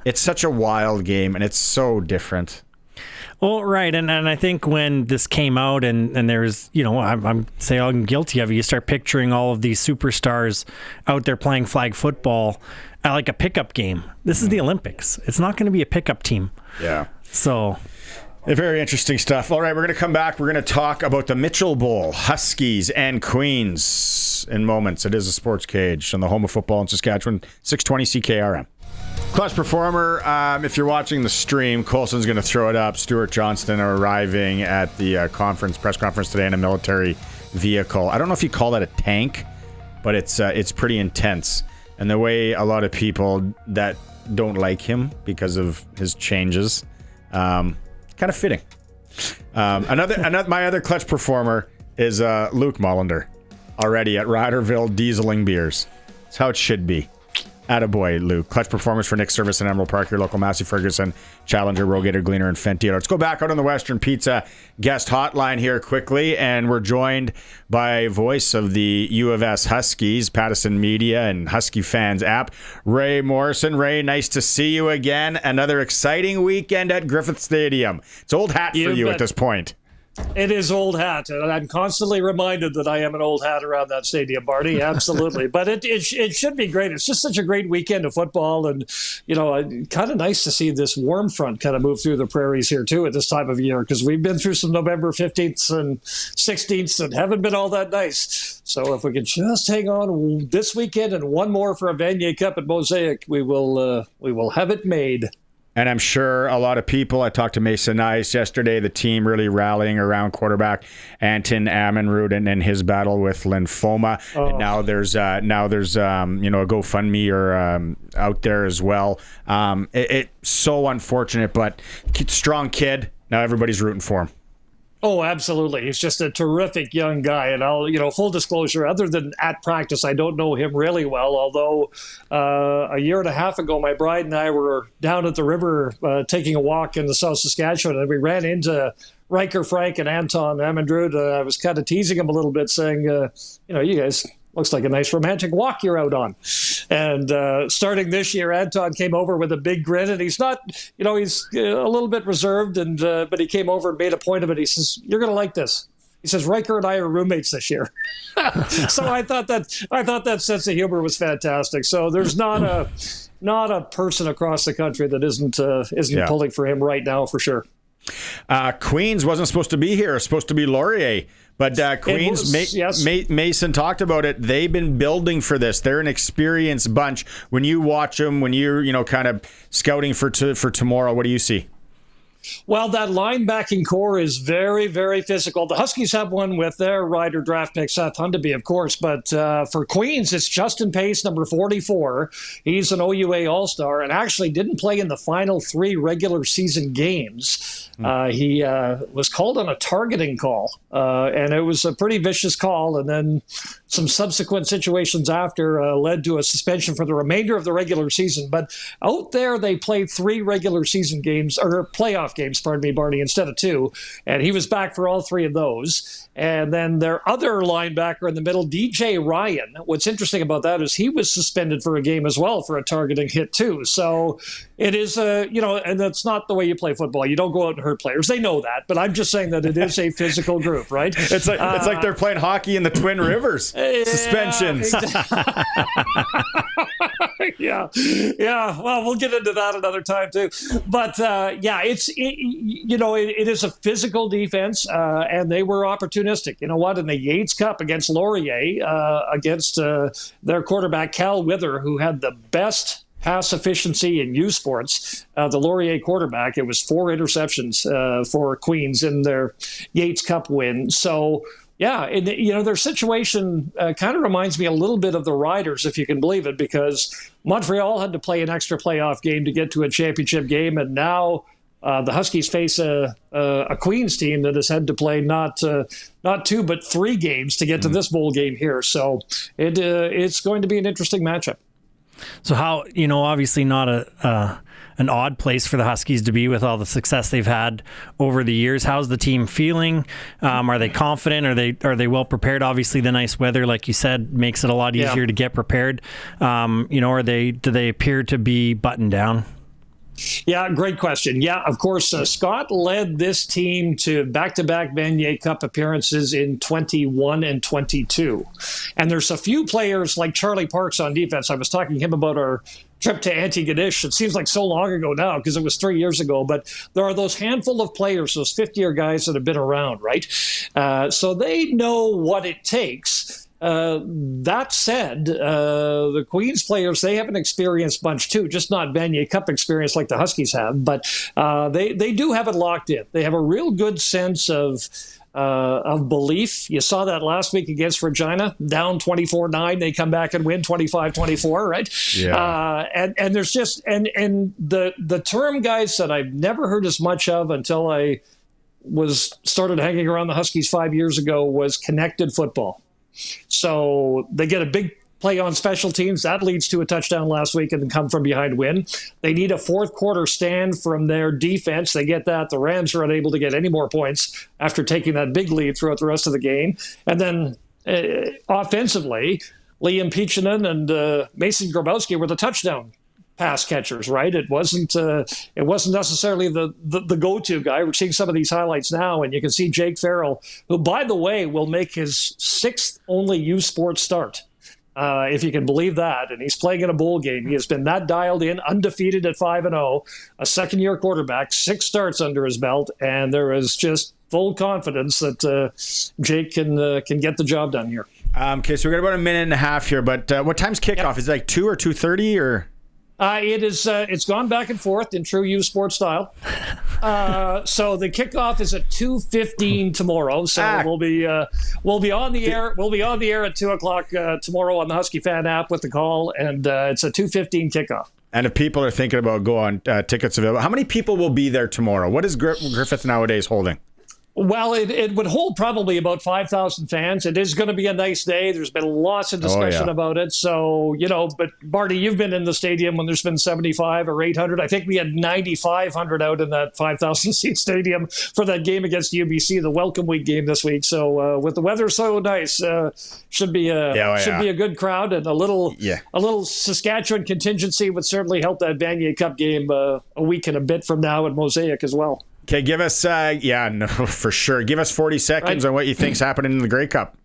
It's such a wild game, and it's so different. Well, right, and I think when this came out, and there's, I'm guilty of it. You start picturing all of these superstars out there playing flag football at like a pickup game. This is the Olympics. It's not going to be a pickup team. Yeah. So, Very interesting stuff. All right, we're going to come back. We're going to talk about the Mitchell Bowl, Huskies and Queens in moments. It is a Sports Cage on the home of football in Saskatchewan, 620 CKRM. Clutch Performer, if you're watching the stream, Colson's going to throw it up. Stuart Johnston are arriving at the press conference today in a military vehicle. I don't know if you call that a tank, but it's pretty intense. And the way a lot of people that don't like him because of his changes, kind of fitting. My other Clutch Performer is Luke Mullender, already at RiderVille dieseling beers. That's how it should be. Attaboy, Luke. Clutch Performers for Nick Service in Emerald Park, your local Massey Ferguson, Challenger, Rogator, Gleaner, and Fenty. Let's go back out on the Western Pizza guest hotline here quickly, and we're joined by voice of the U of S Huskies, Pattison Media, and Husky Fans app, Wray Morrison. Ray, nice to see you again. Another exciting weekend at Griffith Stadium. It's old hat for you at this point. It is old hat, and I'm constantly reminded that I am an old hat around that stadium, Barney. Absolutely. But it should be great. It's just such a great weekend of football, and, kind of nice to see this warm front kind of move through the prairies here, too, at this time of year, because we've been through some November 15th and 16th and haven't been all that nice. So if we could just hang on this weekend and one more for a Vanier Cup at Mosaic, we will have it made. And I'm sure a lot of people, I talked to Mason Ice yesterday, the team really rallying around quarterback Anton Ammonroot and his battle with lymphoma. Oh. And now there's a GoFundMe or out there as well. It's so unfortunate, but strong kid. Now everybody's rooting for him. Oh, absolutely. He's just a terrific young guy. And I'll, full disclosure, other than at practice, I don't know him really well. Although a year and a half ago, my bride and I were down at the river taking a walk in the South Saskatchewan, and we ran into Riker Frank and Anton Ammonroot. I was kind of teasing him a little bit, saying, you guys, looks like a nice romantic walk you're out on. And starting this year, Anton came over with a big grin, and he's not, he's a little bit reserved, and but he came over and made a point of it. He says, "You're going to like this." He says, "Riker and I are roommates this year." So I thought that sense of humor was fantastic. So there's not a person across the country that isn't pulling for him right now, for sure. Queens wasn't supposed to be here. It was supposed to be Laurier. But Queens, Mason talked about it. They've been building for this. They're an experienced bunch. When you watch them, when you're kind of scouting for tomorrow, what do you see? Well, that linebacking core is very, very physical. The Huskies have one with their rider draft pick, Seth Hundeby, of course. But for Queens, it's Justin Pace, number 44. He's an OUA All-Star and actually didn't play in the final 3 regular season games. He was called on a targeting call, and it was a pretty vicious call. And then some subsequent situations after led to a suspension for the remainder of the regular season. But out there, they played 3 regular season games, or playoff games, Barney, instead of 2. And he was back for all 3 of those. And then their other linebacker in the middle, DJ Ryan. What's interesting about that is he was suspended for a game as well for a targeting hit too. So it is and that's not the way you play football. You don't go out and hurt players. They know that, but I'm just saying that it is a physical group, right? It's like they're playing hockey in the Twin Rivers. Suspensions. Yeah. Well, we'll get into that another time too. But it is a physical defense, and they were opportunistic. You know what? In the Yates Cup against Laurier, against their quarterback Cal Wither, who had the best pass efficiency in U Sports, the Laurier quarterback, it was 4 interceptions for Queens in their Yates Cup win. So. Yeah, their situation kind of reminds me a little bit of the Riders, if you can believe it, because Montreal had to play an extra playoff game to get to a championship game, and now the Huskies face a Queens team that has had to play not 2 but 3 games to get to this bowl game here. So it's going to be an interesting matchup. So how, obviously not an odd place for the Huskies to be with all the success they've had over the years. How's the team feeling? Are they confident? Are they well prepared? Obviously, the nice weather, like you said, makes it a lot easier to get prepared. Do they appear to be buttoned down? Yeah, great question. Yeah, of course, Scott led this team to back-to-back Vanier Cup appearances in 21 and 22. And there's a few players like Charlie Parks on defense. I was talking to him about our trip to Antigonish. It seems like so long ago now because it was 3 years ago, but there are those handful of players, those 50-year guys that have been around, right? So they know what it takes. That said, the Queens players, they have an experienced bunch too, just not Vanier Cup experience like the Huskies have, but they do have it locked in. They have a real good sense of belief. You saw that last week against Regina, down 24-9. They come back and win 25-24, right? Yeah. And there's just and the term, guys, that I've never heard as much of until I started hanging around the Huskies 5 years ago was connected football. So they get a big play on special teams. That leads to a touchdown last week and then come from behind win. They need a fourth quarter stand from their defense. They get that. The Rams are unable to get any more points after taking that big lead throughout the rest of the game. And then offensively, Liam Pichanen and Mason Grabowski were the touchdown pass catchers, right? It wasn't necessarily the go-to guy. We're seeing some of these highlights now, and you can see Jake Farrell, who, by the way, will make his 6th only U Sports start. If you can believe that. And he's playing in a bowl game. He has been that dialed in, undefeated at 5-0, a second-year quarterback, 6 starts under his belt, and there is just full confidence that Jake can get the job done here. Okay, so we've got about a minute and a half here, but what time's kickoff? Yep. Is it like 2 or 2:30 or? It's gone back and forth in true U Sports style. So the kickoff is at 2:15 tomorrow. So we'll be on the air. We'll be on the air at 2:00 tomorrow on the Husky Fan app with the call, and it's a 2:15 kickoff. And if people are thinking about going, tickets available, how many people will be there tomorrow? What is Griffith nowadays holding? Well, it would hold probably about 5,000 fans. It is going to be a nice day. There's been lots of discussion about it. So, but Barney, you've been in the stadium when there's been 75 or 800. I think we had 9,500 out in that 5,000-seat stadium for that game against UBC, the welcome week game this week. So with the weather so nice, should be a good crowd, and a little Saskatchewan contingency would certainly help that Vanier Cup game a week and a bit from now at Mosaic as well. Okay, give us, for sure. Give us 40 seconds on what you think's happening in the Grey Cup.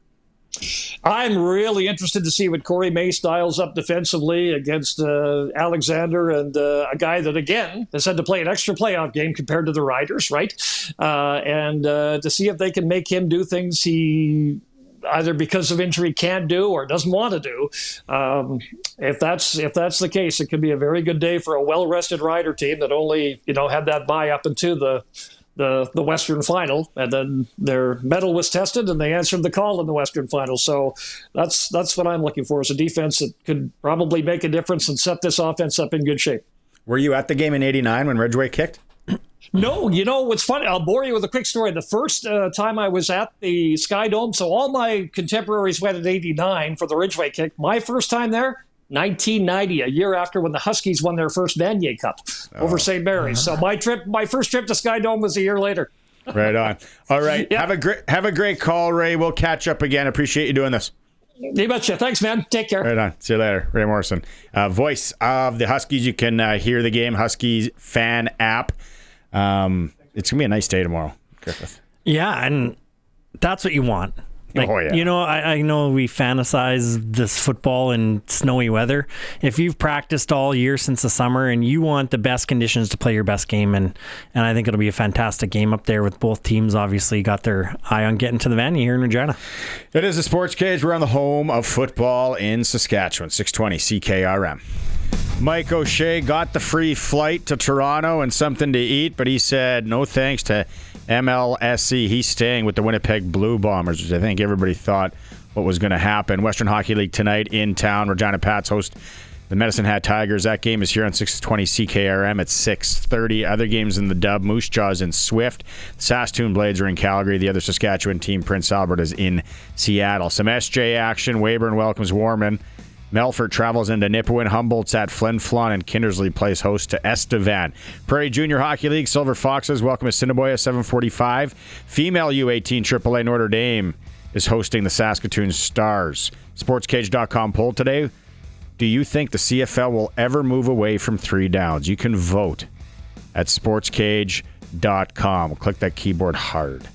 I'm really interested to see what Corey May styles up defensively against Alexander, and a guy that, again, has had to play an extra playoff game compared to the Riders, right? And to see if they can make him do things he either because of injury can't do or doesn't want to do. If that's the case, it could be a very good day for a well-rested Rider team that only had that bye up into the Western Final, and then their mettle was tested and they answered the call in the Western Final. So that's what I'm looking for, is a defense that could probably make a difference and set this offense up in good shape. Were you at the game in '89 when Ridgeway kicked? No, what's funny, I'll bore you with a quick story. The first time I was at the Sky Dome, so all my contemporaries went at '89 for the Ridgeway kick. My first time there, 1990, a year after when the Huskies won their first Vanier Cup over St. Mary's. So my first trip to Sky Dome was a year later. Right on. All right. Yep. Have a great call, Ray. We'll catch up again. Appreciate you doing this. You betcha. Thanks, man. Take care. Right on. See you later. Wray Morrison, voice of the Huskies. You can hear the game, Huskies Fan app. It's going to be a nice day tomorrow, Griffith. Yeah, and that's what you want. I know we fantasize this football in snowy weather. If you've practiced all year since the summer and you want the best conditions to play your best game, and I think it'll be a fantastic game up there with both teams obviously got their eye on getting to the venue here in Regina. It is the Sports Cage. We're on the home of football in Saskatchewan, 620 CKRM. Mike O'Shea got the free flight to Toronto and something to eat, but he said no thanks to MLSE. He's staying with the Winnipeg Blue Bombers, which I think everybody thought what was going to happen. Western Hockey League tonight in town. Regina Pats host the Medicine Hat Tigers. That game is here on 620 CKRM at 6:30. Other games in the dub, Moose Jaws in Swift. Saskatoon Blades are in Calgary. The other Saskatchewan team, Prince Albert, is in Seattle. Some SJ action. Weyburn welcomes Warman. Melfort travels into Nipawin. Humboldt's at Flin Flon, and Kindersley plays host to Estevan. Prairie Junior Hockey League, Silver Foxes welcome Assiniboia, 7:45. Female U18 AAA Notre Dame is hosting the Saskatoon Stars. SportsCage.com poll today. Do you think the CFL will ever move away from 3 downs? You can vote at SportsCage.com. Click that keyboard hard.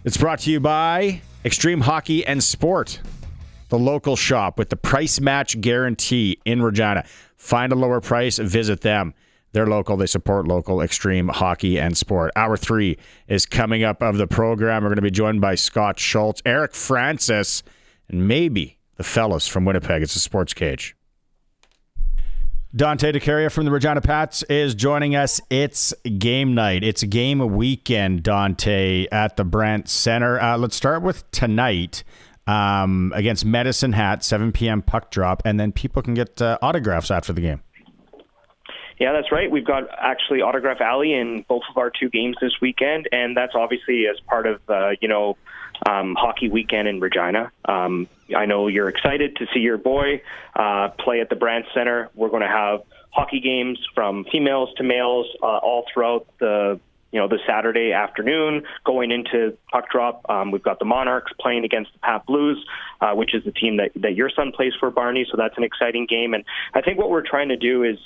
It's brought to you by Extreme Hockey and Sport. the local shop with the price match guarantee in Regina. Find a lower price, visit them. They're local. They support local extreme hockey and sport. Hour 3 is coming up of the program. We're going to be joined by Scott Schultz, Eric Francis, and maybe the fellas from Winnipeg. It's a Sports Cage. Dante DeCaria from the Regina Pats is joining us. It's game night. It's a game weekend, Dante, at the Brandt Center. Let's start with tonight against Medicine Hat, 7 p.m. puck drop, and then people can get autographs after the game. Yeah, that's right. We've got actually Autograph Alley in both of our 2 games this weekend, and that's obviously as part of, hockey weekend in Regina. I know you're excited to see your boy play at the Brandt Center. We're going to have hockey games from females to males all throughout the Saturday afternoon going into puck drop. We've got the Monarchs playing against the Pat Blues, which is the team that your son plays for, Barney. So that's an exciting game. And I think what we're trying to do is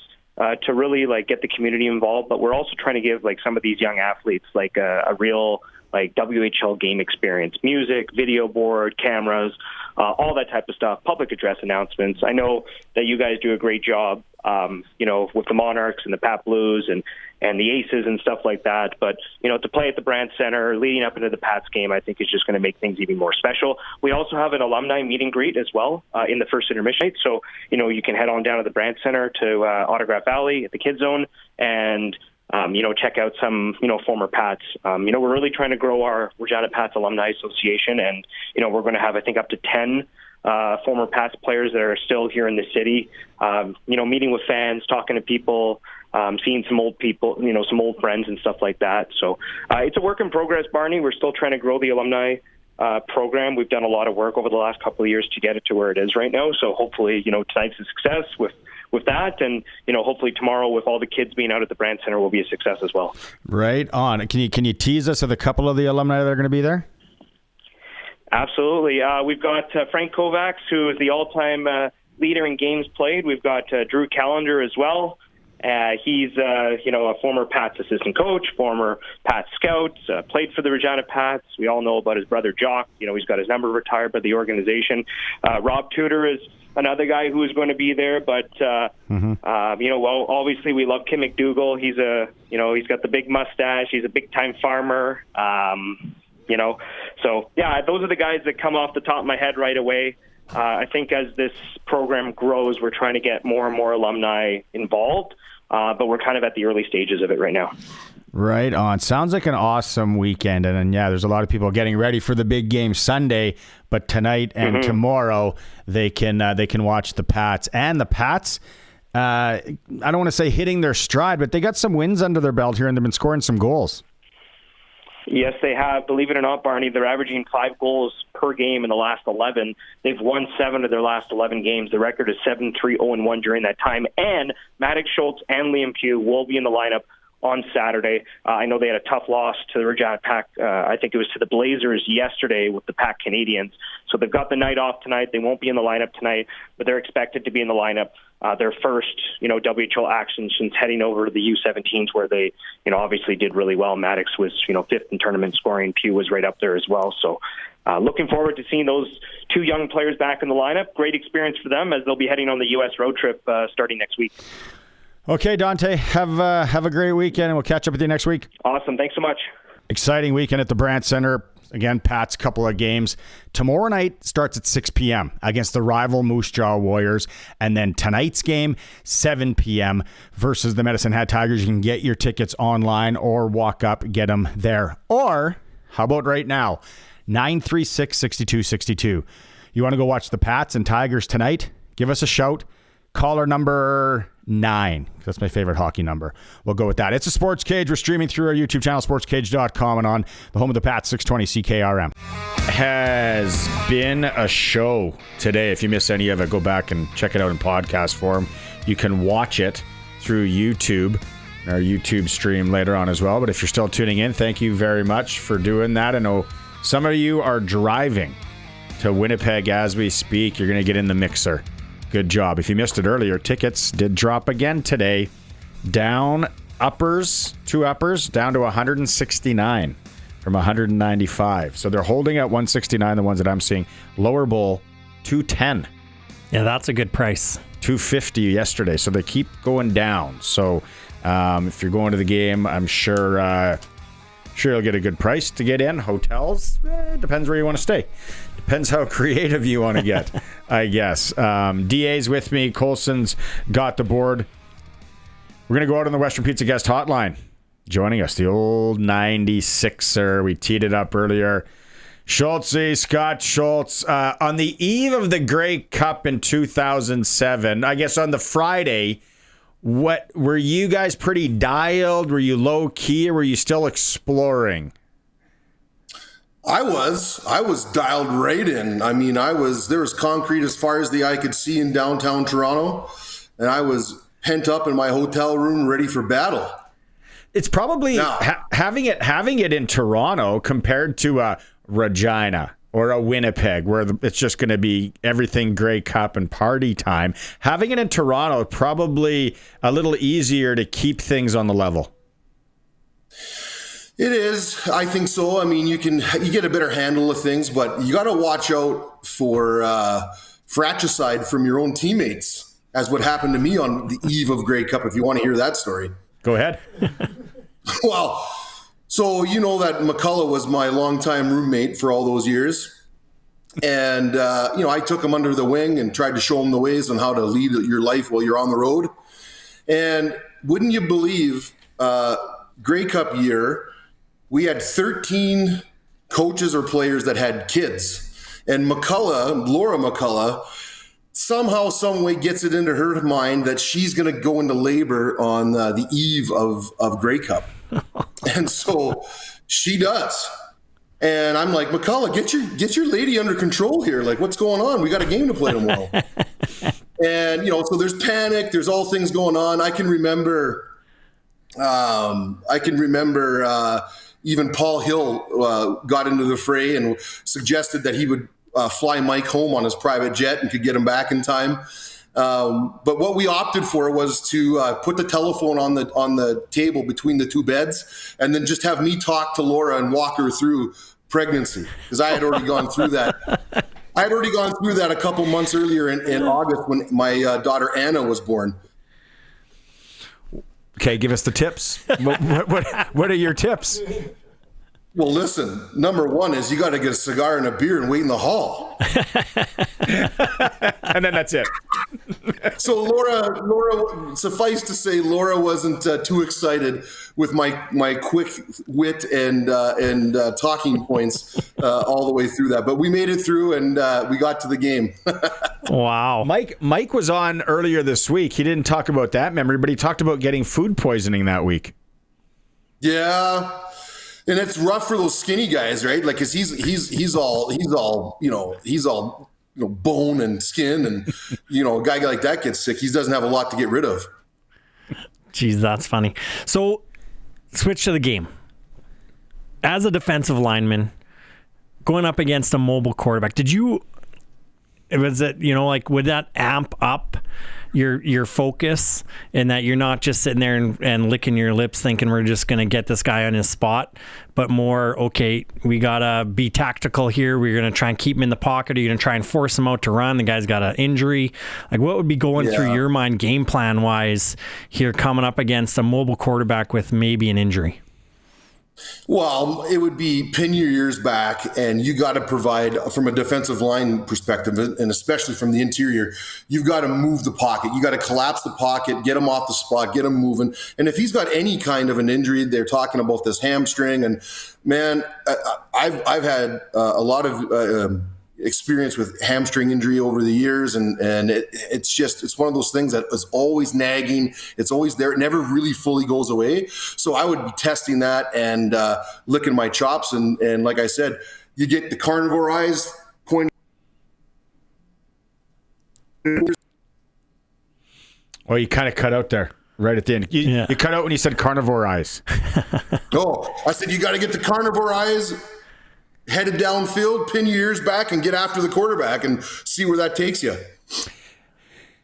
to really get the community involved, but we're also trying to give some of these young athletes a real WHL game experience, music, video board, cameras, all that type of stuff, public address announcements. I know that you guys do a great job, with the Monarchs and the Pat Blues and the Aces and stuff like that. But, to play at the Brandt Center leading up into the Pats game, I think is just going to make things even more special. We also have an alumni meet and greet as well in the first intermission. So, you can head on down to the Brandt Center to Autograph Alley at the Kids Zone and check out some, former Pats. We're really trying to grow our Regina Pats Alumni Association, and, we're going to have, I think, up to 10 former Pats players that are still here in the city, meeting with fans, talking to people, seeing some old people, some old friends and stuff like that. So it's a work in progress, Barney. We're still trying to grow the alumni program. We've done a lot of work over the last couple of years to get it to where it is right now. So hopefully, tonight's a success with that, and hopefully tomorrow with all the kids being out at the Brandt Center will be a success as well. Right on. Can you tease us with a couple of the alumni that are going to be there? Absolutely. We've got Frank Kovacs, who is the all-time leader in games played. We've got Drew Callender as well. He's a former Pats assistant coach, former Pats scout, played for the Regina Pats. We all know about his brother Jock. He's got his number retired by the organization. Rob Tudor is another guy who is going to be there, but obviously we love Kim McDougall. He's he's got the big mustache. He's a big time farmer. So yeah, those are the guys that come off the top of my head right away. I think as this program grows, we're trying to get more and more alumni involved, but we're kind of at the early stages of it right now. Right on. Sounds like an awesome weekend. And then, there's a lot of people getting ready for the big game Sunday, but tonight and tomorrow they can watch the Pats. And the Pats, I don't want to say hitting their stride, but they got some wins under their belt here and they've been scoring some goals. Yes, they have. Believe it or not, Barney, they're averaging 5 goals per game in the last 11. They've won 7 of their last 11 games. The record is 7-3-0-1 during that time. And Maddox Schultz and Liam Pugh will be in the lineup on Saturday. I know they had a tough loss to the Regina Pack. I think it was to the Blazers yesterday with the Pack Canadians. So they've got the night off tonight. They won't be in the lineup tonight, but they're expected to be in the lineup. Their first, WHL action since heading over to the U17s where they, obviously did really well. Maddox was, 5th in tournament scoring. Pugh was right up there as well. So looking forward to seeing those 2 young players back in the lineup. Great experience for them as they'll be heading on the U.S. road trip starting next week. Okay, Dante, have a great weekend, and we'll catch up with you next week. Awesome. Thanks so much. Exciting weekend at the Brandt Center. Again, Pat's couple of games. Tomorrow night starts at 6 p.m. against the rival Moose Jaw Warriors. And then tonight's game, 7 p.m. versus the Medicine Hat Tigers. You can get your tickets online or walk up, get them there. Or, how about right now, 936-6262. You want to go watch the Pats and Tigers tonight? Give us a shout. Caller number 9. That's my favorite hockey number. We'll go with that. It's a Sports Cage. We're streaming through our YouTube channel, sportscage.com, and on the home of the Pats, 620 CKRM. Has been a show today. If you missed any of it, go back and check it out in podcast form. You can watch it through YouTube, our YouTube stream later on as well. But if you're still tuning in, thank you very much for doing that. I know some of you are driving to Winnipeg as we speak. You're going to get in the mixer. Good job. If you missed it earlier, tickets did drop again today. Down uppers, 2 uppers, down to 169 from 195. So they're holding at 169, the ones that I'm seeing. Lower bowl, $210. Yeah, that's a good price. $250 yesterday, so they keep going down. So if you're going to the game, I'm sure you'll get a good price to get in. Hotels, depends where you want to stay. Depends how creative you want to get, I guess. DA's with me. Colson's got the board. We're going to go out on the Western Pizza Guest Hotline. Joining us, the old 96er. We teed it up earlier. Schultzy, Scott Schultz. On the eve of the Grey Cup in 2007, I guess on the Friday, what were you guys pretty dialed? Were you low key, or were you still exploring? I was dialed right in. I mean, there was concrete as far as the eye could see in downtown Toronto, and I was pent up in my hotel room ready for battle. It's probably having it in Toronto compared to Regina or a Winnipeg, where it's just going to be everything Grey Cup and party time. Having it in Toronto is probably a little easier to keep things on the level. It is. I think so. I mean, you get a better handle of things, but you got to watch out for fratricide from your own teammates, as what happened to me on the eve of Grey Cup, if you want to hear that story. Go ahead. Well, so you know that McCullough was my longtime roommate for all those years. And, I took him under the wing and tried to show him the ways on how to lead your life while you're on the road. And wouldn't you believe, Grey Cup year, we had 13 coaches or players that had kids. And Laura McCullough, somehow, some way gets it into her mind that she's going to go into labor on the eve of Grey Cup. And so she does. And I'm like, McCullough, get your lady under control here. Like, what's going on? We got a game to play tomorrow. And, so there's panic. There's all things going on. I can remember even Paul Hill got into the fray and suggested that he would fly Mike home on his private jet and could get him back in time. But what we opted for was to put the telephone on the table between the two beds, and then just have me talk to Laura and walk her through pregnancy, because I had already gone through that. I had already gone through that a couple months earlier in August when my daughter Anna was born. Okay, give us the tips. What are your tips? Well, listen, number one is you got to get a cigar and a beer and wait in the hall. And then that's it. So Laura, suffice to say, Laura wasn't too excited with my quick wit and talking points all the way through that. But we made it through, and we got to the game. Wow. Mike was on earlier this week. He didn't talk about that memory, but he talked about getting food poisoning that week. Yeah. And it's rough for those skinny guys, right? Like, cause he's all bone and skin, and a guy like that gets sick, he doesn't have a lot to get rid of. Jeez, that's funny. So, switch to the game. As a defensive lineman, going up against a mobile quarterback, would that amp up your focus, in that you're not just sitting there and licking your lips thinking we're just going to get this guy on his spot, but more, okay, we got to be tactical here. We're going to try and keep him in the pocket. Are you going to try and force him out to run? The guy's got an injury. Like, what would be going through your mind game plan wise here, coming up against a mobile quarterback with maybe an injury? Well, it would be pin your ears back, and you got to provide, from a defensive line perspective, and especially from the interior, you've got to move the pocket. You got to collapse the pocket, get him off the spot, get him moving. And if he's got any kind of an injury, they're talking about this hamstring. And man, I've had a lot of experience with hamstring injury over the years, and it's one of those things that is always nagging. It's always there. It never really fully goes away. So I would be testing that and licking my chops, and like I said, you get the carnivore eyes pointing. Well, you kind of cut out there right at the end. You cut out when you said carnivore eyes. Oh, I said you got to get the carnivore eyes, headed downfield, pin your ears back, and get after the quarterback and see where that takes you.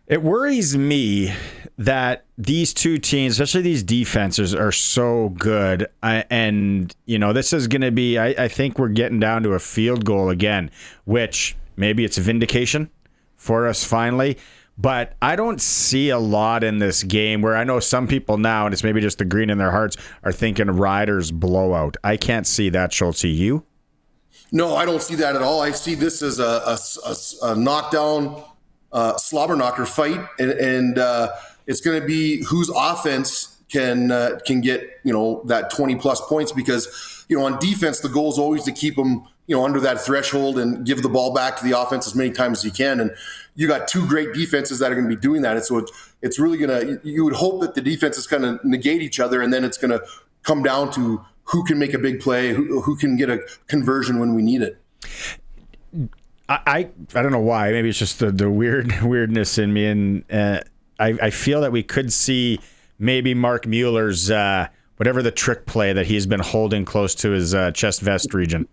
It worries me that these two teams, especially these defenses, are so good. And, this is going to be, I think we're getting down to a field goal again, which maybe it's vindication for us finally. But I don't see a lot in this game where I know some people now, and it's maybe just the green in their hearts, are thinking Riders blowout. I can't see that, Schultz. You? No, I don't see that at all. I see this as a knockdown, slobber knocker fight, and it's going to be whose offense can get that 20 plus points, because on defense the goal is always to keep them under that threshold and give the ball back to the offense as many times as you can. And you got two great defenses that are going to be doing that. And so it's really you would hope that the defenses kind of negate each other, and then it's going to come down to who can make a big play, who can get a conversion when we need it. I don't know why. Maybe it's just the weirdness in me, and I feel that we could see maybe Mark Mueller's whatever the trick play that he's been holding close to his chest vest region.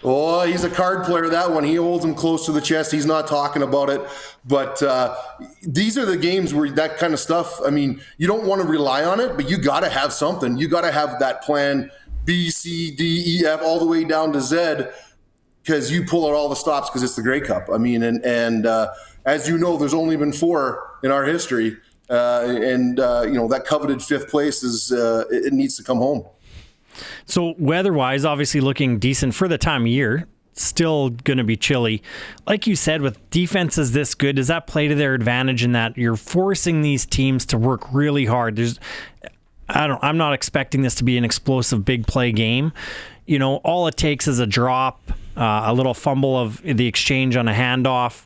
Oh, he's a card player, that one. He holds him close to the chest. He's not talking about it. But these are the games where that kind of stuff, you don't want to rely on it, but you got to have something. You got to have that plan B, C, D, E, F, all the way down to Z, because you pull out all the stops because it's the Grey Cup. As you know, there's only been 4 in our history. That coveted 5th place it needs to come home. So weather-wise, obviously looking decent for the time of year. Still going to be chilly. Like you said, with defenses this good, does that play to their advantage in that you're forcing these teams to work really hard? I'm not expecting this to be an explosive big play game. All it takes is a drop, a little fumble of the exchange on a handoff.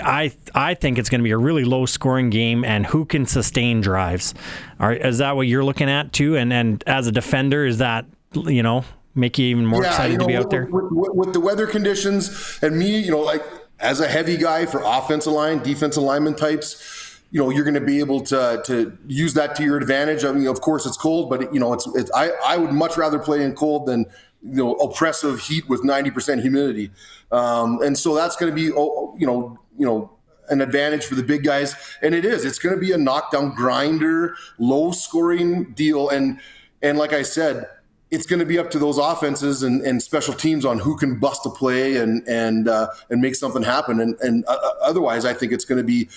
I think it's going to be a really low-scoring game, and who can sustain drives? Is that what you're looking at too? And as a defender, is that make you even more excited to be out there? With the weather conditions, and me, as a heavy guy for offensive line, defensive lineman types, you're going to be able to use that to your advantage. Of course, it's cold, but I would much rather play in cold than oppressive heat with 90% humidity, and so that's going to be an advantage for the big guys. And it's going to be a knockdown grinder, low scoring deal. And like I said, it's going to be up to those offenses and special teams on who can bust a play and make something happen. And otherwise, I think it's going to be,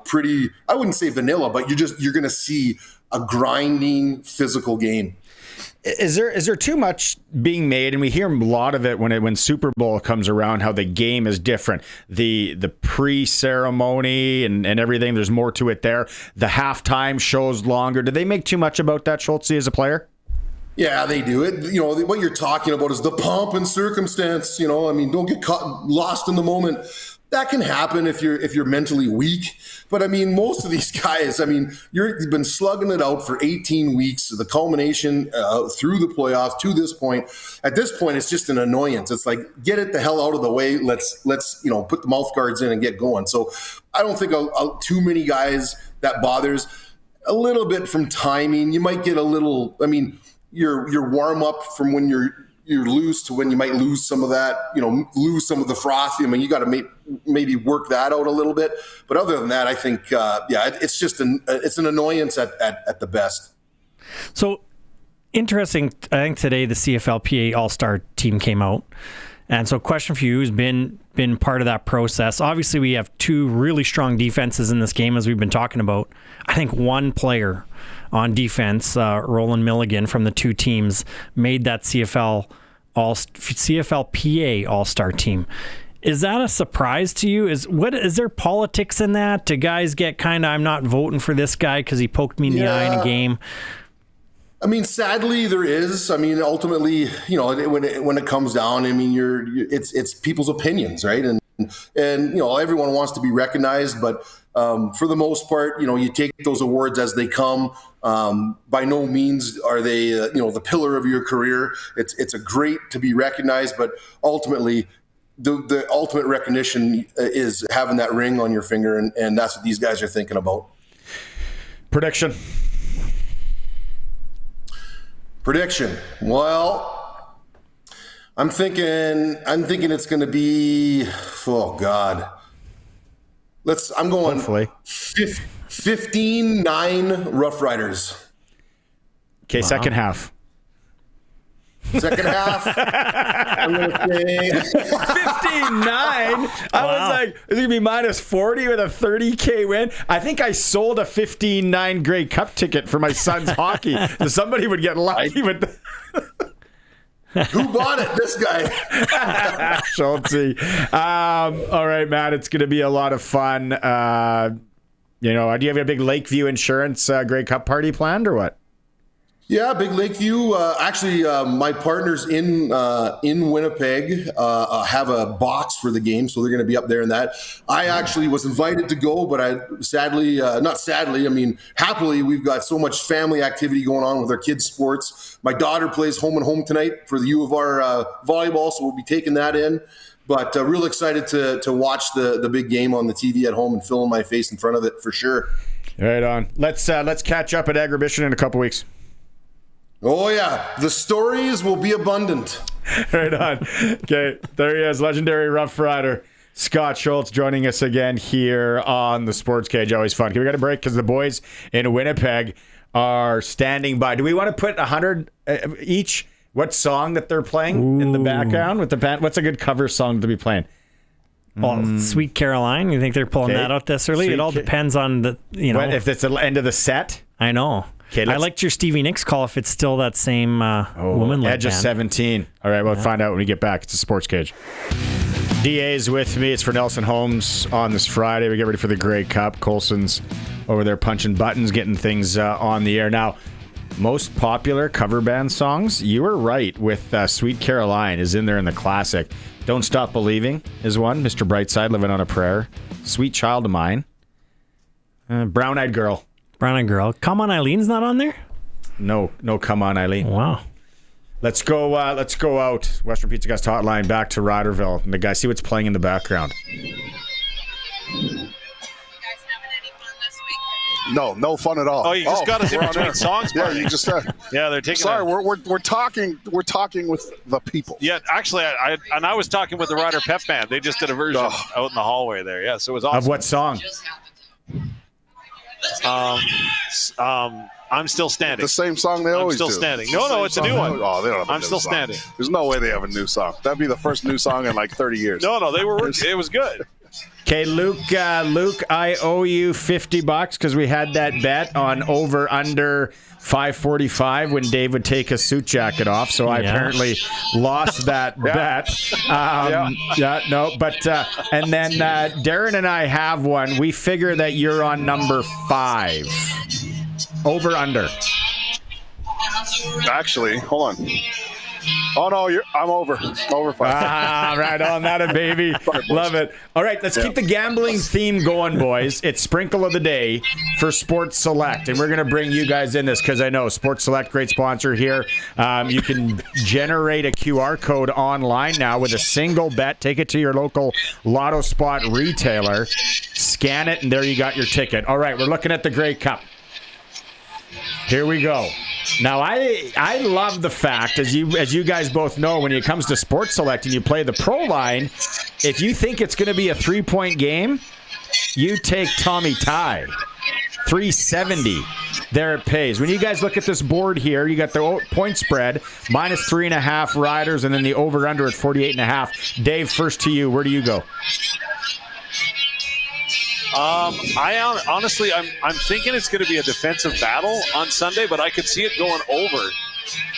pretty, I wouldn't say vanilla, but you're going to see a grinding physical game. Is there too much being made? And we hear a lot of it when Super Bowl comes around, how the game is different. The pre-ceremony and everything, there's more to it there. The halftime shows longer. Do they make too much about that, Schultz, as a player? Yeah, they do it. What you're talking about is the pomp and circumstance. Don't get caught lost in the moment. That can happen if you're mentally weak. But most of these guys, you've been slugging it out for 18 weeks. The culmination through the playoffs to this point. At this point, it's just an annoyance. It's like, get it the hell out of the way. Let's put the mouth guards in and get going. So I don't think too many guys that bothers. A little bit from timing. You might get a little. Your warm up from when you're loose to when you might lose some of that, lose some of the froth. You got to maybe work that out a little bit. But other than that, I think, it's just it's an annoyance at the best. So interesting. I think today the CFL PA All-Star team came out. And so question for you, who's been part of that process. Obviously, we have 2 really strong defenses in this game, as we've been talking about. I think one player on defense, Roland Milligan from the 2 teams, made that CFL PA All-Star team. Is that a surprise to you? Is there politics in that? Do guys get kind of, I'm not voting for this guy because he poked me in the eye in a game? Sadly, there is. Ultimately, when it comes down, it's people's opinions, right? And everyone wants to be recognized, but for the most part, you take those awards as they come. By no means are they, the pillar of your career. It's a great to be recognized, but ultimately, the ultimate recognition is having that ring on your finger, and that's what these guys are thinking about. Prediction. Well, I'm thinking it's going to be, oh God. I'm going 15-9 Rough Riders. Okay, wow. Second half. Second half, I'm going to say 59. I was like, is it going to be minus 40 with a 30K win? I think I sold a 15-9 Grey Cup ticket for my son's hockey. So somebody would get lucky with the... Who bought it? This guy. Schultz. All right, Matt, it's going to be a lot of fun. Do you have a big Lakeview Insurance Grey Cup party planned or what? Yeah, big Lakeview. Actually, my partners in Winnipeg have a box for the game, so they're going to be up there in that. I actually was invited to go, but happily, we've got so much family activity going on with our kids' sports. My daughter plays home and home tonight for the U of R volleyball, so we'll be taking that in. But real excited to watch the big game on the TV at home and filling my face in front of it for sure. Right on. Let's catch up at Agribition in a couple weeks. Oh, yeah. The stories will be abundant. Right on. Okay, there he is, legendary Rough Rider Scott Schultz joining us again here on the SportsCage. Always fun. Okay, we got a break because the boys in Winnipeg are standing by. Do we want to put 100 each? What song that they're playing in the background with the band? What's a good cover song to be playing? Well, Sweet Caroline. You think they're pulling that out this early? It all depends on the What, if it's the end of the set? I know. Okay, I liked your Stevie Nicks call if it's still that same woman-led Edge of 17. All right, we'll find out when we get back. It's a SportsCage. DA's with me. It's for Nelson Holmes on this Friday. We get ready for the Grey Cup. Colson's over there punching buttons, getting things on the air. Now, most popular cover band songs, you were right with Sweet Caroline is in there in the classic. Don't Stop Believing is one. Mr. Brightside, Living on a Prayer. Sweet Child of Mine. Brown Eyed Girl. Brown Eyed Girl. Come On Eileen's not on there? No, Come On Eileen. Wow. Let's go out. Western Pizza Guest Hotline back to RiderVille. And the guy, see what's playing in the background. No fun at all. Oh, you just got us in between songs, Barney. Yeah, you just said. Yeah, they're taking. Sorry, we're talking with the people. Yeah, actually, I was talking with the Rider Pep Band. They just did a version out in the hallway there. Yeah, so it was awesome. Of what song? I'm Still Standing. The same song they always do. I'm Still Standing. No, it's a new one. Oh, they don't have I'm Still Standing. There's no way they have a new song. That'd be the first new song in like 30 years. No, they were. It was good. Okay, Luke, I owe you $50 because we had that bet on over under 545 when Dave would take his suit jacket off. So I apparently lost that bet. And then Daren and I have one. We figure that you're on number 5. Over under. Actually, hold on. Oh, no, I'm over 5. Right on that, baby. Love it. All right, let's keep the gambling theme going, boys. It's Sprinkle of the Day for Sports Select, and we're going to bring you guys in this because I know Sports Select, great sponsor here. You can generate a QR code online now with a single bet. Take it to your local Lotto Spot retailer, scan it, and there you got your ticket. All right, we're looking at the Grey Cup. Here we go. Now, I love the fact, as you guys both know, when it comes to Sports Select and you play the pro line, if you think it's going to be a 3-point game, you take Tommy Ty. 370. There it pays. When you guys look at this board here, you got the point spread, minus 3.5 Riders, and then the over-under at 48.5. Dave, first to you. Where do you go? Honestly, I'm thinking it's going to be a defensive battle on Sunday, but I could see it going over.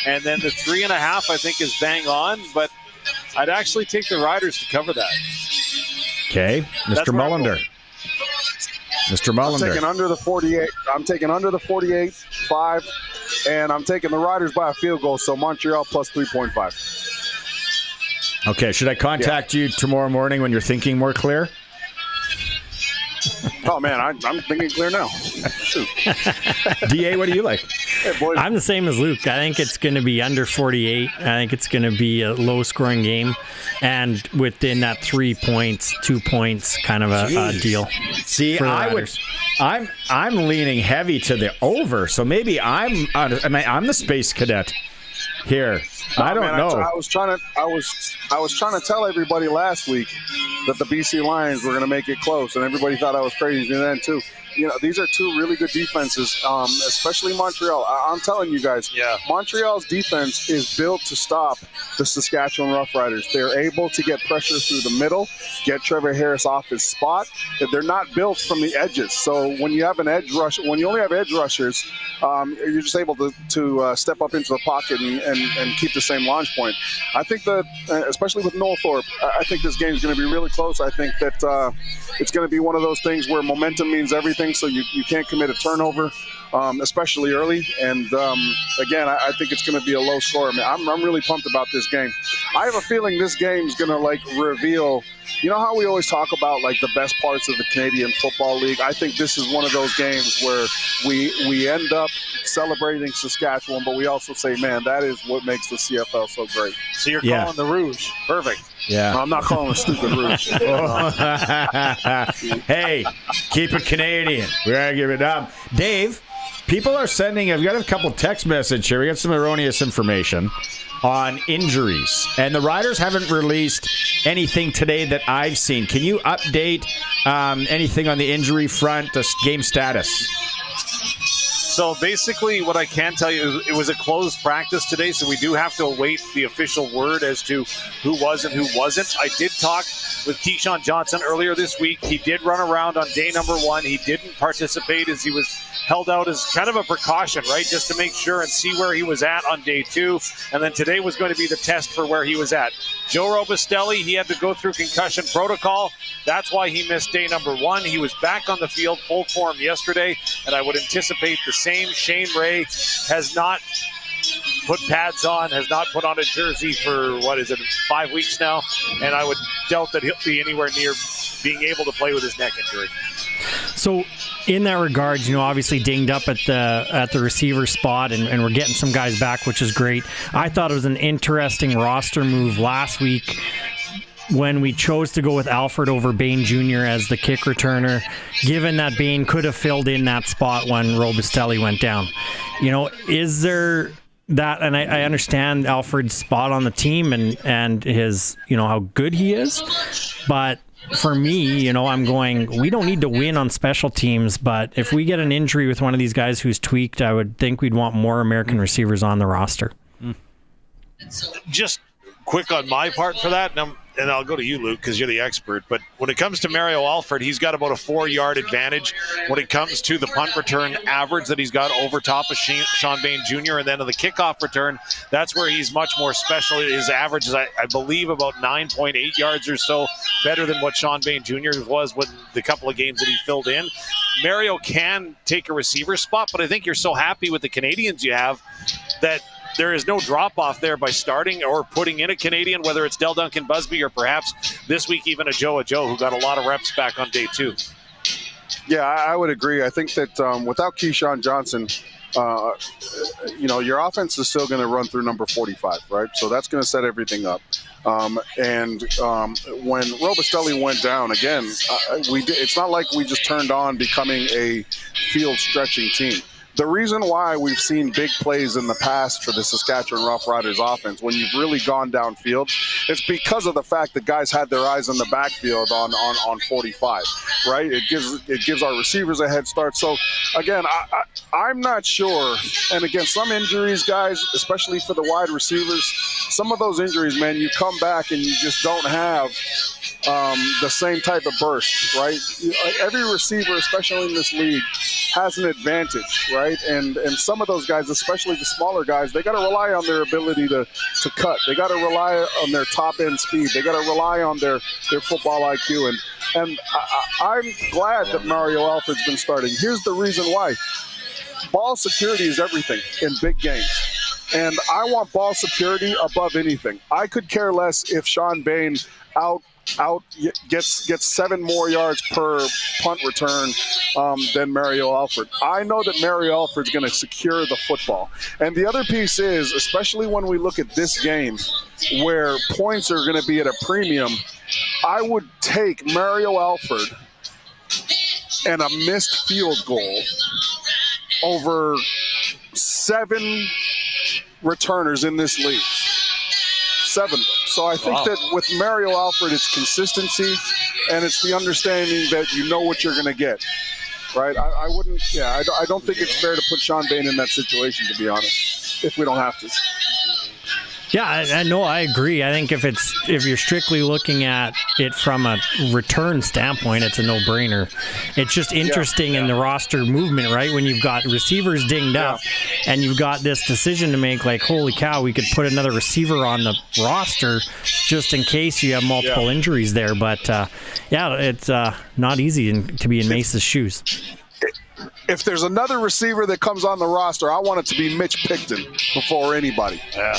And then the 3.5, I think, is bang on, but I'd actually take the Riders to cover that. Okay, Mr. Mullender. Mr. Mullender. I'm taking under the 48. I'm taking under the 48.5, and I'm taking the Riders by a field goal, so Montreal plus 3.5. Okay, should I contact you tomorrow morning when you're thinking more clear? Oh, man, I'm thinking clear now. Shoot. DA, what do you like? Hey, boys. I'm the same as Luke. I think it's going to be under 48. I think it's going to be a low-scoring game, and within that 3 points, 2 points kind of a deal. See, I'm leaning heavy to the over, so maybe I'm the space cadet here. I don't know. I was trying to tell everybody last week that the BC Lions were going to make it close, and everybody thought I was crazy then too. these are two really good defenses, especially Montreal. I'm telling you guys, Montreal's defense is built to stop the Saskatchewan Roughriders. They're able to get pressure through the middle, get Trevor Harris off his spot. They're not built from the edges. So when you have an edge rush, when you only have edge rushers, you're just able to step up into the pocket and keep the same launch point. I think that, especially with Noel Thorpe, I think this game is going to be really close. I think that it's going to be one of those things where momentum means everything, so you can't commit a turnover, especially early. And again, I think it's going to be a low score. I mean, I'm really pumped about this game. I have a feeling this game is going to reveal. You know how we always talk about the best parts of the Canadian Football League? I think this is one of those games where we end up celebrating Saskatchewan, but we also say, man, that is what makes the CFL so great. So you're calling the Rouge. Perfect. Yeah. No, I'm not calling it stupid Rouge. Hey, keep it Canadian. We got to give it up. Dave, people are sending, I've got a couple text messages here. We got some erroneous information on injuries, and the Riders haven't released anything today that I've seen. Can you update anything on the injury front, the game status? So basically what I can tell you is it was a closed practice today, so we do have to await the official word as to who was and who wasn't. I did talk with Keyshawn Johnson earlier this week. He did run around on day number 1. He didn't participate as he was held out as kind of a precaution, right, just to make sure and see where he was at on day 2. And then today was going to be the test for where he was at. Joe Robustelli, he had to go through concussion protocol. That's why he missed day number 1. He was back on the field full form yesterday, and I would anticipate the same. Shane Ray has not put pads on, has not put on a jersey for, 5 weeks now, and I would doubt that he'll be anywhere near being able to play with his neck injury. So in that regard, obviously dinged up at the receiver spot, and we're getting some guys back, which is great. I thought it was an interesting roster move last week when we chose to go with Alfred over Bain Jr. as the kick returner, given that Bain could have filled in that spot when Robustelli went down. Is there that, and I understand Alfred's spot on the team and his, how good he is, but for me, I'm going, we don't need to win on special teams, but if we get an injury with one of these guys who's tweaked, I would think we'd want more American receivers on the roster. Just quick on my part for that, and I'll go to you, Luke, because you're the expert. But when it comes to Mario Alford, he's got about a 4-yard advantage when it comes to the punt return average that he's got over top of Sean Bain Jr. And then on the kickoff return, that's where he's much more special. His average is, I believe, about 9.8 yards or so better than what Sean Bain Jr. was with the couple of games that he filled in. Mario can take a receiver spot, but I think you're so happy with the Canadians you have that there is no drop-off there by starting or putting in a Canadian, whether it's Del Duncan Busby or perhaps this week even a Joe who got a lot of reps back on day 2. Yeah, I would agree. I think that without Keyshawn Johnson, your offense is still going to run through number 45, right? So that's going to set everything up. When Robustelli went down, again, it's not like we just turned on becoming a field-stretching team. The reason why we've seen big plays in the past for the Saskatchewan Roughriders offense, when you've really gone downfield, it's because of the fact that guys had their eyes in the backfield on 45, right? It gives our receivers a head start. So, again, I'm not sure. And, again, some injuries, guys, especially for the wide receivers, some of those injuries, man, you come back and you just don't have the same type of burst, right? Every receiver, especially in this league, has an advantage, right? And some of those guys, especially the smaller guys, they got to rely on their ability to cut. They got to rely on their top-end speed. They got to rely on their football IQ. And I'm glad that Mario Alford's been starting. Here's the reason why. Ball security is everything in big games. And I want ball security above anything. I could care less if Sean Bain gets 7 more yards per punt return than Mario Alford. I know that Mario Alford's going to secure the football. And the other piece is, especially when we look at this game where points are going to be at a premium, I would take Mario Alford and a missed field goal over 7 returners in this league. 7 of them. So I think that with Mario Alford, it's consistency, and it's the understanding that you know what you're going to get. right? I wouldn't. Yeah, I don't think it's fair to put Sean Bain in that situation, to be honest. If we don't have to. Yeah, I know. I agree. I think if you're strictly looking at it from a return standpoint, it's a no-brainer. It's just interesting in the roster movement, right? When you've got receivers dinged up, and you've got this decision to make, like, holy cow, we could put another receiver on the roster just in case you have multiple injuries there. But it's not easy to be in Mace's shoes. If there's another receiver that comes on the roster, I want it to be Mitch Picton before anybody. Yeah.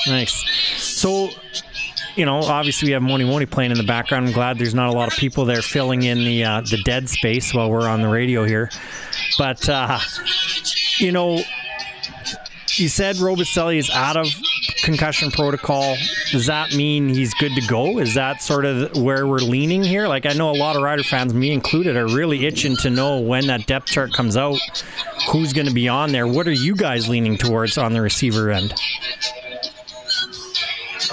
Nice. So, obviously we have Moni playing in the background. I'm glad there's not a lot of people there filling in the dead space while we're on the radio here. But, you said Robistelli is out of concussion protocol. Does that mean he's good to go? Is that sort of where we're leaning here? Like, I know a lot of Rider fans, me included, are really itching to know when that depth chart comes out, who's going to be on there. What are you guys leaning towards on the receiver end?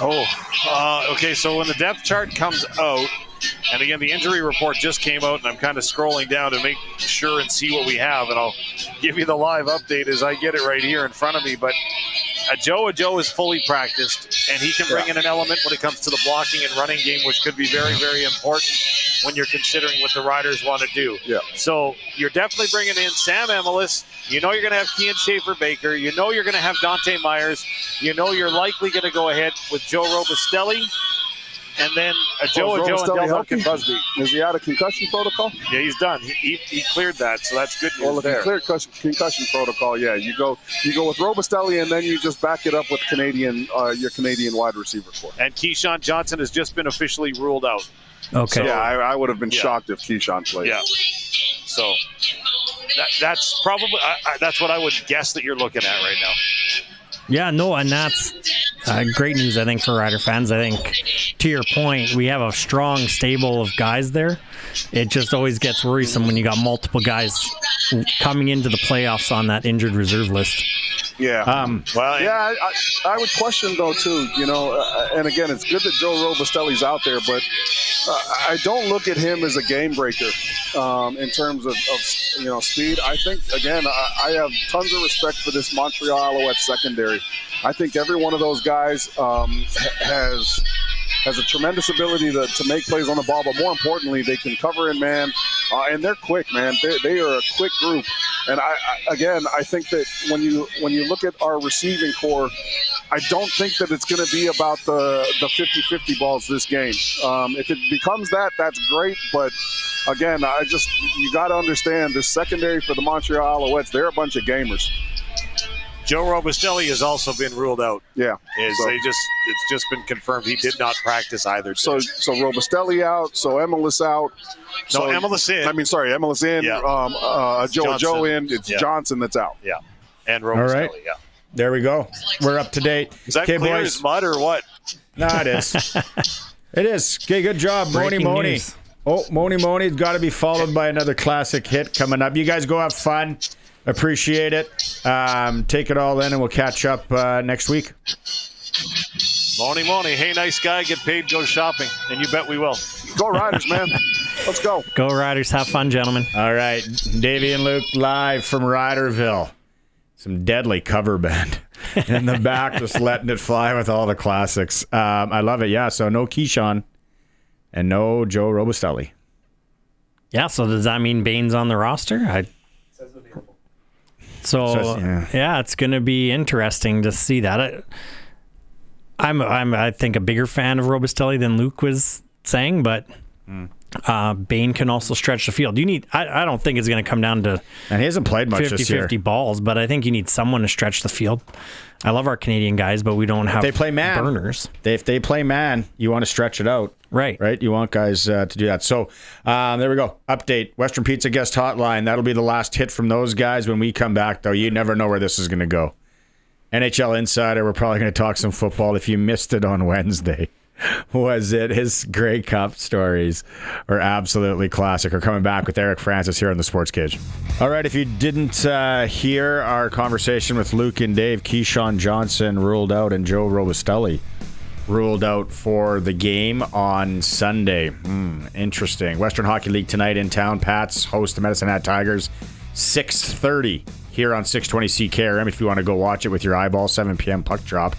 Okay, so when the depth chart comes out, and again, the injury report just came out, and I'm kind of scrolling down to make sure and see what we have, and I'll give you the live update as I get it right here in front of me. But Joe is fully practiced, and he can bring in an element when it comes to the blocking and running game, which could be very, very important when you're considering what the Riders want to do. Yeah. So you're definitely bringing in Sam Emilus. You know you're going to have Kean Schaefer-Baker. You know you're going to have Dante Myers. You know you're likely going to go ahead with Joe Robistelli. And then Joe and Del Busby. Is he out of concussion protocol? Yeah, he's done. He cleared that, so that's good news. Well, if he cleared concussion protocol, you go with Robistelli, and then you just back it up with your Canadian wide receiver corps. And Keyshawn Johnson has just been officially ruled out. Okay. So, yeah, I would have been shocked if Keyshawn played. Yeah. So that's probably that's what I would guess that you're looking at right now. Yeah, no, and that's great news, I think, for Rider fans. I think, to your point, we have a strong stable of guys there. It just always gets worrisome when you got multiple guys coming into the playoffs on that injured reserve list. Yeah. I would question, though, too, and again, it's good that Joe Robistelli's out there, but I don't look at him as a game breaker in terms of speed. I think, again, I have tons of respect for this Montreal Alouettes secondary. I think every one of those guys has a tremendous ability to make plays on the ball, but more importantly, they can cover in man, and they're quick, man. They are a quick group. And I think that when you look at our receiving core, I don't think that it's going to be about the 50-50 balls this game. If it becomes that, that's great. But again, you got to understand this secondary for the Montreal Alouettes, they're a bunch of gamers. Joe Robistelli has also been ruled out. Yeah. It's just been confirmed he did not practice either. So Robistelli out, so Emilus out. No, Emilus in. Emilus in. Yeah. Joe in. It's Johnson that's out. Yeah. And Robistelli, all right. yeah. There we go. We're up to date. Is that clear boys. as mud or what? No, it is. It is. Okay, good job, Moni. News. Oh, Moni's got to be followed by another classic hit coming up. You guys go have fun. Appreciate it. Take it all in, and we'll catch up next week. Moni. Hey, nice guy. Get paid, go shopping. And you bet we will. Go Riders, man. Let's go. Go Riders. Have fun, gentlemen. All right. Davey and Luke live from RiderVille. Some deadly cover band in the back, just letting it fly with all the classics. I love it. Yeah, so no Keyshawn and no Joe Robistelli. Yeah, so does that mean Bain's on the roster? It's going to be interesting to see that. I'm I think a bigger fan of Robistelli than Luke was saying, but Bain can also stretch the field. I don't think it's going to come down to and he hasn't played much 50-50 balls, but I think you need someone to stretch the field. I love our Canadian guys, but we don't have they play man. Burners. If they play man, you want to stretch it out. Right. You want guys to do that. So there we go. Update. Western Pizza Guest Hotline. That'll be the last hit from those guys when we come back, though. You never know where this is going to go. NHL Insider, we're probably going to talk some football. If you missed it on Wednesday, his Grey Cup stories are absolutely classic. We're coming back with Eric Francis here on the Sports Cage. All right, if you didn't hear our conversation with Luke and Dave, Keyshawn Johnson ruled out and Joe Robistelli ruled out for the game on Sunday. Interesting. Western Hockey League tonight in town. Pats host the Medicine Hat Tigers, 6:30 here on 620 CKRM if you want to go watch it with your eyeball, 7 p.m. puck drop.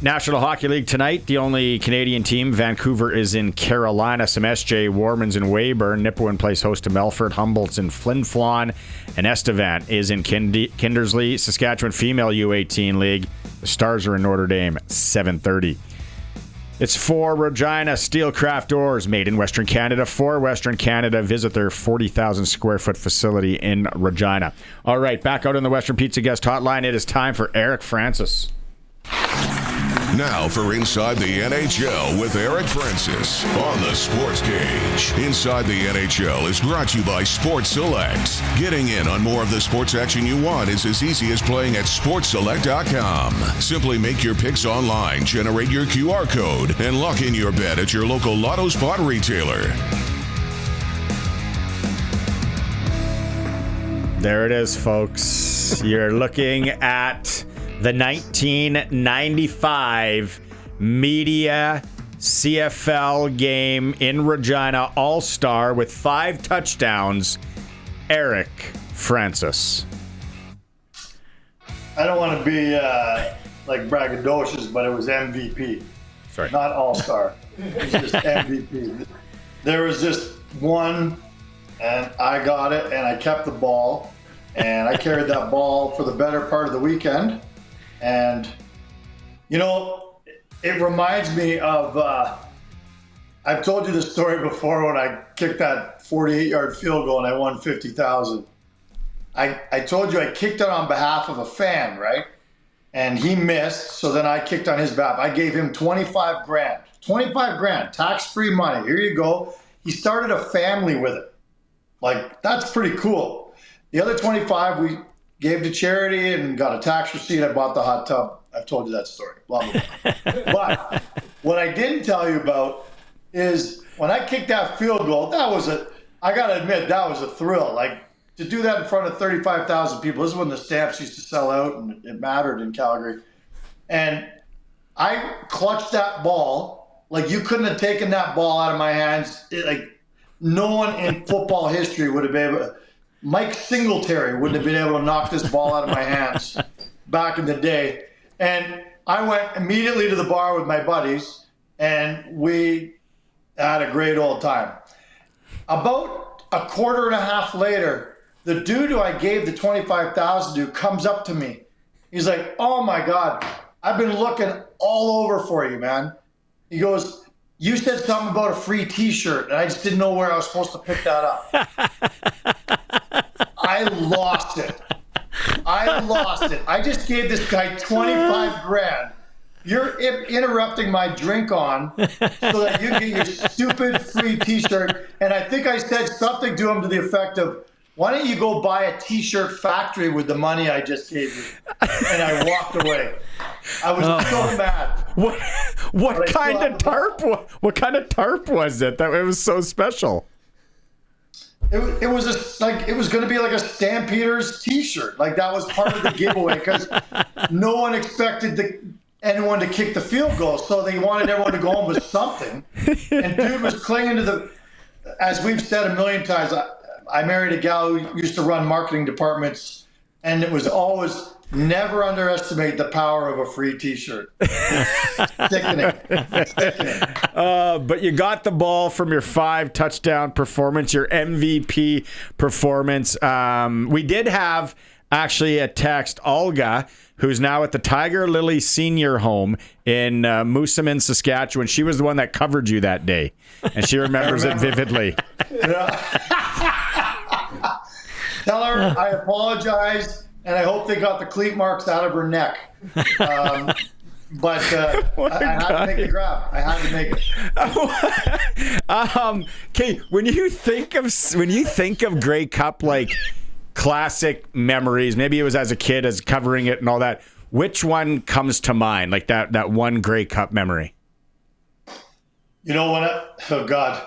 National Hockey League tonight, the only Canadian team. Vancouver is in Carolina. Some SJ, Warman's in Weyburn. Nipawin plays host to Melfort. Humboldt's in Flin Flon. And Estevan is in Kindersley. Saskatchewan Female U18 League. The Stars are in Notre Dame, 7:30. It's for Regina Steelcraft Doors, made in Western Canada for Western Canada. Visit their 40,000 square foot facility in Regina. All right, back out on the Western Pizza Guest Hotline. It is time for Eric Francis. Now for Inside the NHL with Eric Francis on the SportsCage. Inside the NHL is brought to you by Sports Select. Getting in on more of the sports action you want is as easy as playing at sportselect.com. Simply make your picks online, generate your QR code, and lock in your bet at your local Lotto Spot retailer. There it is, folks. You're looking at the 1995 Media CFL game in Regina All-Star with 5 touchdowns. Eric Francis. I don't want to be like braggadocious, but it was MVP. Sorry. Not All-Star. It was just MVP. There was just one, and I got it, and I kept the ball, and I carried that ball for the better part of the weekend. And, you know, it reminds me of, I've told you this story before when I kicked that 48-yard field goal and I won $50,000. I told you I kicked it on behalf of a fan, right? And he missed, so then I kicked on his behalf. I gave him $25 grand. $25 grand, tax-free money. Here you go. He started a family with it. Like, that's pretty cool. The other 25 we gave to charity and got a tax receipt. I bought the hot tub. I've told you that story. Blah, blah, blah. But what I didn't tell you about is when I kicked that field goal, I got to admit, that was a thrill. Like, to do that in front of 35,000 people. This is when the Stamps used to sell out and it mattered in Calgary. And I clutched that ball. Like, you couldn't have taken that ball out of my hands. No one in football history would have been able to. Mike Singletary wouldn't have been able to knock this ball out of my hands back in the day. And I went immediately to the bar with my buddies, and we had a great old time. About a quarter and a half later, the dude who I gave the $25,000 to comes up to me. He's like, "Oh my God, I've been looking all over for you, man." He goes, "You said something about a free t-shirt, and I just didn't know where I was supposed to pick that up." I lost it. I just gave this guy 25 grand. You're interrupting my drink on so that you get your stupid free t-shirt. And I think I said something to him to the effect of, "Why don't you go buy a t-shirt factory with the money I just gave you?" And I walked away. I was so mad. What kind of tarp was it that it was so special? It was it was going to be like a Stampeders t-shirt. Like, that was part of the giveaway because no one expected anyone to kick the field goal, so they wanted everyone to go home with something. And dude was clinging to as we've said a million times, I married a gal who used to run marketing departments, and it was always never underestimate the power of a free t-shirt. Sickening. But you got the ball from your 5 touchdown performance, your MVP performance. We did have actually a text, Olga, who's now at the Tiger Lily Senior Home in Moosomin, Saskatchewan. She was the one that covered you that day, and she remembers it vividly. Tell her I apologize. And I hope they got the cleat marks out of her neck. But I had to make the grab. I had to make it. Okay, when you think of Grey Cup, like classic memories, maybe it was as a kid, as covering it and all that, which one comes to mind? Like that one Grey Cup memory? You know, oh God.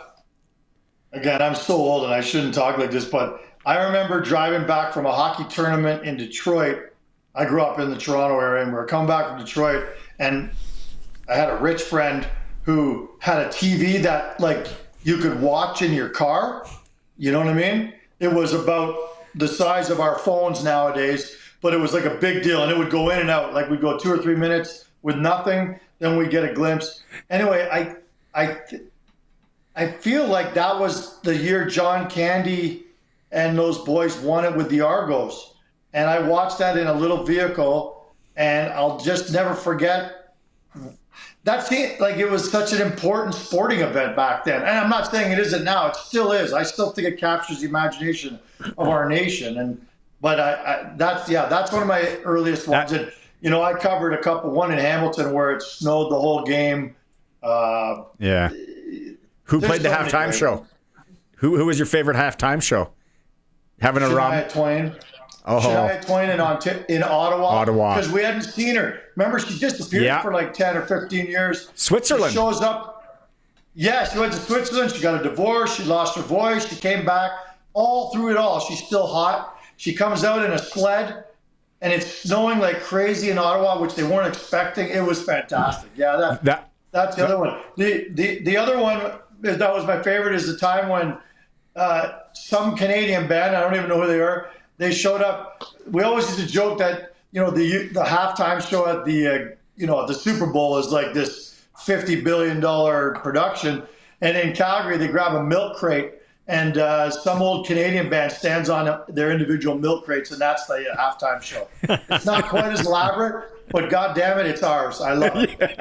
Again, I'm so old and I shouldn't talk like this, but I remember driving back from a hockey tournament in Detroit. I grew up in the Toronto area, and we were coming back from Detroit, and I had a rich friend who had a TV that like you could watch in your car. You know what I mean? It was about the size of our phones nowadays, but it was like a big deal, and it would go in and out. Like we'd go 2 or 3 minutes with nothing, then we'd get a glimpse. Anyway, I feel like that was the year John Candy and those boys won it with the Argos. And I watched that in a little vehicle, and I'll just never forget. That's it. Like, it was such an important sporting event back then. And I'm not saying it isn't now. It still is. I still think it captures the imagination of our nation. But that's one of my earliest ones. And, you know, I covered one in Hamilton where it snowed the whole game. Yeah. Who played the halftime show? Who was your favorite halftime show? Having a rum? Shania Twain. Oh. Shania Twain in Ottawa. Because we hadn't seen her. Remember, she disappeared for like 10 or 15 years. Switzerland. She shows up. Yeah, she went to Switzerland. She got a divorce. She lost her voice. She came back. All through it all, she's still hot. She comes out in a sled, and it's snowing like crazy in Ottawa, which they weren't expecting. It was fantastic. Yeah, that's the other one. The other one that was my favorite is the time when some Canadian band, I don't even know who they are, they showed up. We always used to joke that, you know, the halftime show at the Super Bowl is like this $50 billion production. And in Calgary, they grab a milk crate, and some old Canadian band stands on their individual milk crates, and that's the halftime show. It's not quite as elaborate, but God damn it, it's ours. I love it.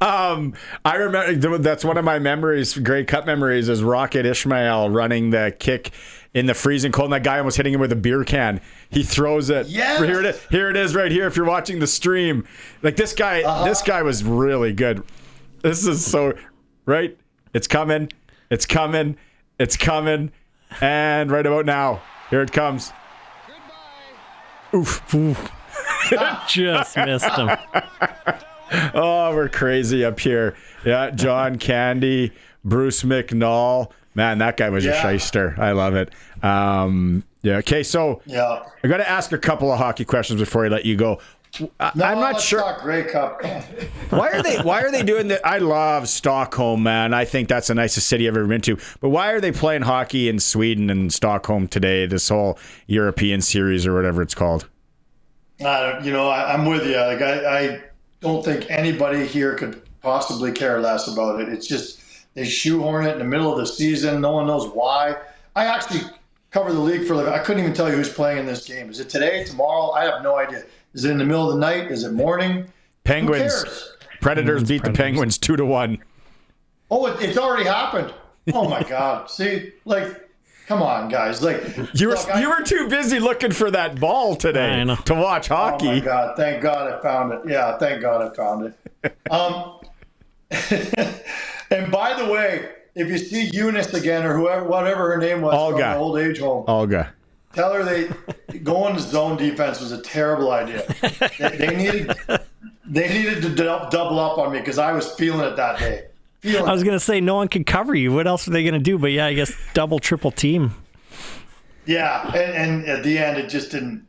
I remember that's one of my memories, Grey Cup memories, is Rocket Ishmael running the kick in the freezing cold, and that guy almost hitting him with a beer can. He throws it. Yes. Here it is right here if you're watching the stream. Like this guy was really good. This is so right. It's coming. It's coming. It's coming. And right about now, here it comes. Oof. Just missed him. Oh, we're crazy up here. Yeah, John Candy, Bruce McNall. Man, that guy was a shyster. I love it. Okay, so I got to ask a couple of hockey questions before I let you go. I'm not sure. Talk Grey Cup. Why are they doing that? I love Stockholm, man. I think that's the nicest city I've ever been to. But why are they playing hockey in Sweden and Stockholm today? This whole European series or whatever it's called. I'm with you. Like I don't think anybody here could possibly care less about it. It's just they shoehorn it in the middle of the season. No one knows why. I actually cover the league for a living. I couldn't even tell you who's playing in this game. Is it today, tomorrow? I have no idea. Is it in the middle of the night? Is it morning? Penguins. Who cares? Predators beat the Penguins 2-1. Oh, it's already happened. Oh my God. See, like, come on, guys. Like you were too busy looking for that ball today to watch hockey. Oh my God! Thank God I found it. Yeah, thank God I found it. And by the way, if you see Eunice again or whatever her name was from the old age home, Olga, tell her they going to zone defense was a terrible idea. They needed to double up on me because I was feeling it that day. I was going to say no one could cover you. What else are they going to do? But yeah, I guess double, triple team. Yeah, and at the end it just didn't.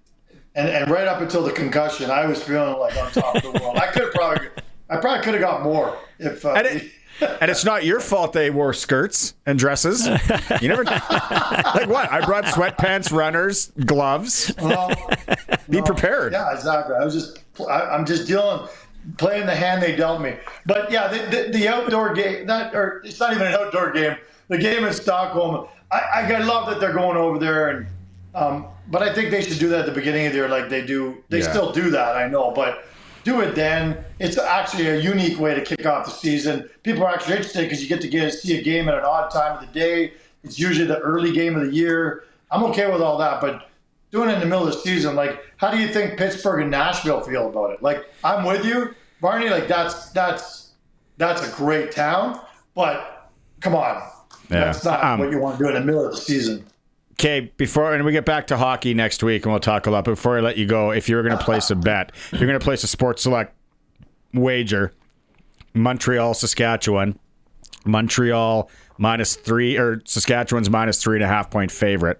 And right up until the concussion, I was feeling like on top of the world. I probably could have got more if. And it's not your fault they wore skirts and dresses. You never like what? I brought sweatpants, runners, gloves. Be prepared. Yeah, exactly. I'm just playing the hand they dealt me. But yeah, the outdoor game, it's not even an outdoor game. The game in Stockholm, I love that they're going over there, and but I think they should do that at the beginning of the year, like they do. They still do that, I know, but do it then. It's actually a unique way to kick off the season. People are actually interested because you get to see a game at an odd time of the day. It's usually the early game of the year. I'm okay with all that, but doing it in the middle of the season, like, how do you think Pittsburgh and Nashville feel about it? Like, I'm with you, Barney. Like, that's a great town, but come on, that's not what you want to do in the middle of the season. Okay, and we get back to hockey next week, and we'll talk a lot. But before I let you go, if you're going to place a bet, you're going to place a Sports Select wager, Montreal, Saskatchewan. Montreal -3, or Saskatchewan's -3.5 point favorite.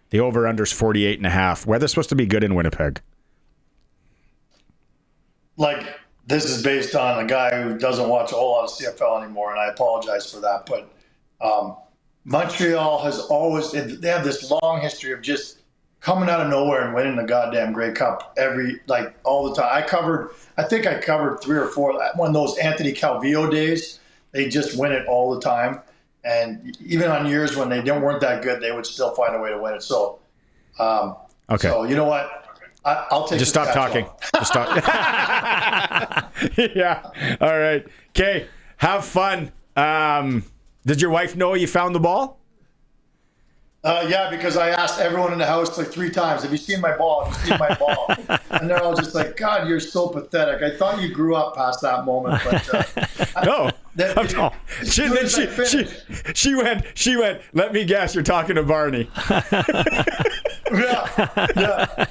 The over/under's 48.5. Weather's supposed to be good in Winnipeg. Like this is based on a guy who doesn't watch a whole lot of CFL anymore, and I apologize for that. But Montreal has always, they have this long history of just coming out of nowhere and winning the goddamn Grey Cup all the time. I think I covered 3 or 4, one of those Anthony Calvillo days. They just win it all the time. And even on years when they weren't that good, they would still find a way to win it. So, okay. So you know what? I'll take. Just stop talking. Just stop. Yeah. All right. Okay. Have fun. Did your wife know you found the ball? Yeah, because I asked everyone in the house like 3 times, have you seen my ball? Have you seen my ball? And they're all just like, God, you're so pathetic. I thought you grew up past that moment. But no. She went, let me guess, you're talking to Barney. Yeah.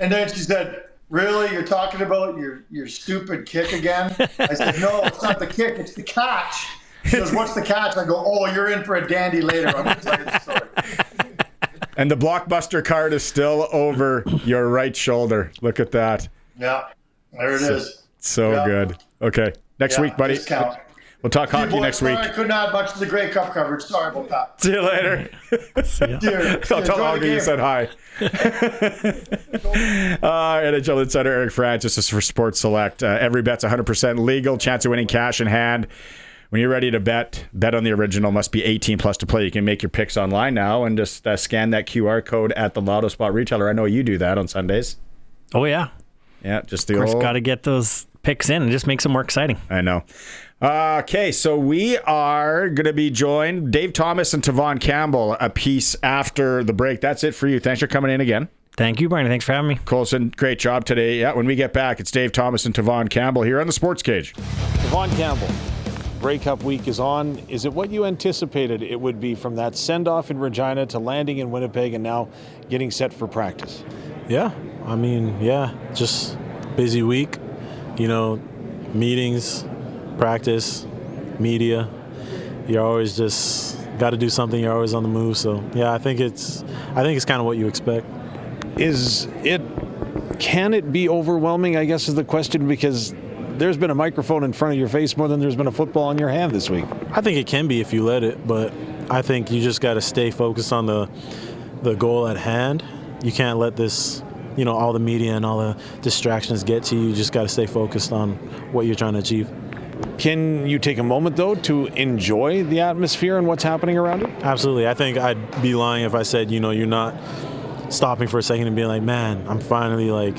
And then she said, really? You're talking about your stupid kick again? I said, no, it's not the kick, it's the catch. She goes, what's the catch? I go, oh, you're in for a dandy later. I'm going to tell you the story. And the Blockbuster card is still over your right shoulder. Look at that. Yeah, there it is. So good. Okay. Next week, buddy. Discount. We'll talk hockey next week. I couldn't add much to the Grey Cup coverage. Sorry about that. See you later. I'll tell Augie you said hi. NHL insider Eric Francis is for Sports Select. Every bet's 100% legal. Chance of winning cash in hand. When you're ready to bet on the original. Must be 18 plus to play. You can make your picks online now and just scan that QR code at the Lotto Spot retailer. I know you do that on Sundays. Oh, yeah. Yeah, just the of course, old... got to get those picks in. It just makes them more exciting. I know. Okay, so we are going to be joined, Dave Thomas and Tavon Campbell, a piece after the break. That's it for you. Thanks for coming in again. Thank you, Barney. Thanks for having me. Colson, great job today. Yeah, when we get back, it's Dave Thomas and Tavon Campbell here on the Sports Cage. Tavon Campbell. Grey Cup week is on. Is it what you anticipated it would be from that send-off in Regina to landing in Winnipeg and now getting set for practice? Yeah. I mean, yeah, just busy week. You know, meetings, practice, media. You're always just got to do something. You're always on the move. So, yeah, I think it's kind of what you expect. Can it be overwhelming, I guess is the question, because there's been a microphone in front of your face more than there's been a football in your hand this week. I think it can be if you let it, but I think you just got to stay focused on the goal at hand. You can't let this, all the media and all the distractions get to you. You just got to stay focused on what you're trying to achieve. Can you take a moment, though, to enjoy the atmosphere and what's happening around it? Absolutely. I think I'd be lying if I said, you're not stopping for a second and being like, man, I'm finally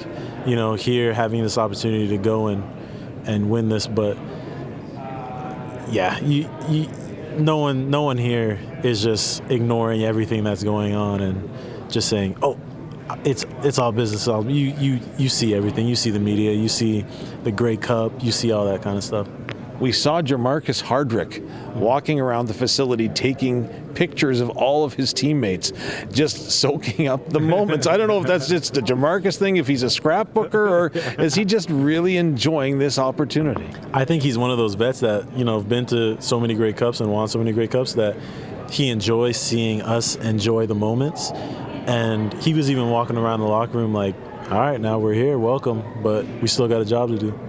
here having this opportunity to go and win this. But yeah, no one here is just ignoring everything that's going on and just saying, oh, it's all business. You see everything. You see the media. You see the Grey Cup. You see all that kind of stuff. We saw Jamarcus Hardrick walking around the facility taking pictures of all of his teammates, just soaking up the moments. I don't know if that's just a Jamarcus thing, if he's a scrapbooker, or is he just really enjoying this opportunity? I think he's one of those vets that, have been to so many Grey Cups and won so many Grey Cups that he enjoys seeing us enjoy the moments. And he was even walking around the locker room like, all right, now we're here, welcome, but we still got a job to do.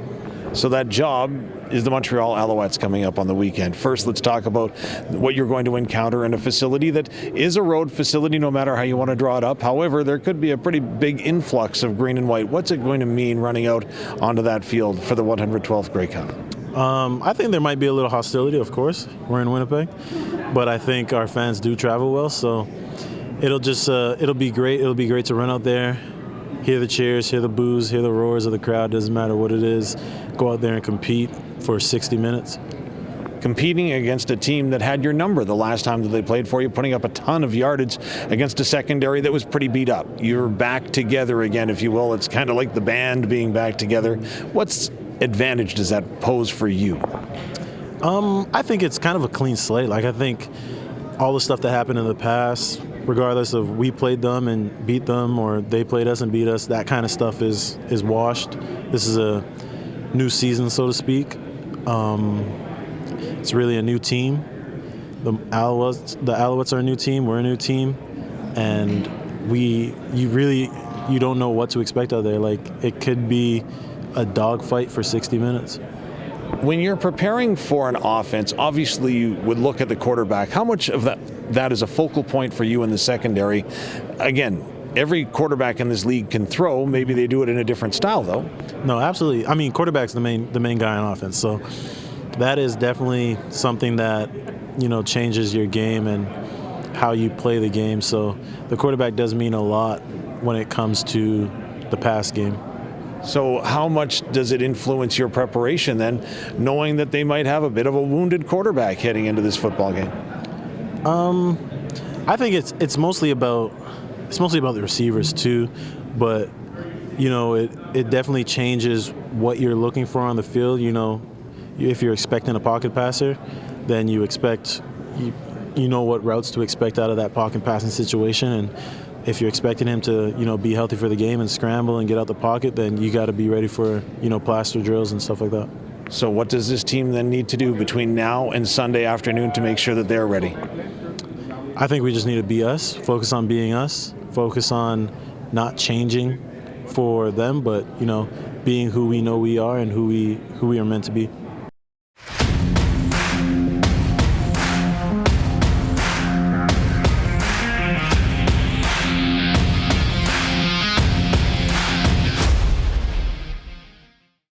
So that job is the Montreal Alouettes coming up on the weekend. First, let's talk about what you're going to encounter in a facility that is a road facility, no matter how you want to draw it up. However, there could be a pretty big influx of green and white. What's it going to mean running out onto that field for the 112th Grey Cup? I think there might be a little hostility, of course. We're in Winnipeg. But I think our fans do travel well, so it'll be great. It'll be great to run out there, hear the cheers, hear the boos, hear the roars of the crowd. Doesn't matter what it is. Go out there and compete for 60 minutes. Competing against a team that had your number the last time that they played for you, putting up a ton of yardage against a secondary that was pretty beat up. You're back together again, if you will. It's kind of like the band being back together. What's advantage does that pose for you? I think it's kind of a clean slate. I think all the stuff that happened in the past, regardless of we played them and beat them or they played us and beat us, that kind of stuff is washed. This is a new season, so to speak. It's really a new team. The Alouettes are a new team. We're a new team, and you don't know what to expect out there. It could be a dogfight for 60 minutes. When you're preparing for an offense, obviously you would look at the quarterback. How much of that is a focal point for you in the secondary? Again, every quarterback in this league can throw. Maybe they do it in a different style, though. No, absolutely. I mean, quarterback's the main guy on offense. So that is definitely something that, changes your game and how you play the game. So the quarterback does mean a lot when it comes to the pass game. So how much does it influence your preparation then, knowing that they might have a bit of a wounded quarterback heading into this football game? I think it's mostly about the receivers too, but it definitely changes what you're looking for on the field. If you're expecting a pocket passer, then you expect you know what routes to expect out of that pocket passing situation, and if you're expecting him to, be healthy for the game and scramble and get out the pocket, then you got to be ready for, plaster drills and stuff like that. So what does this team then need to do between now and Sunday afternoon to make sure that they're ready? I think we just need to be us, focus on being us, focus on not changing for them, but, being who we know we are and who we are meant to be.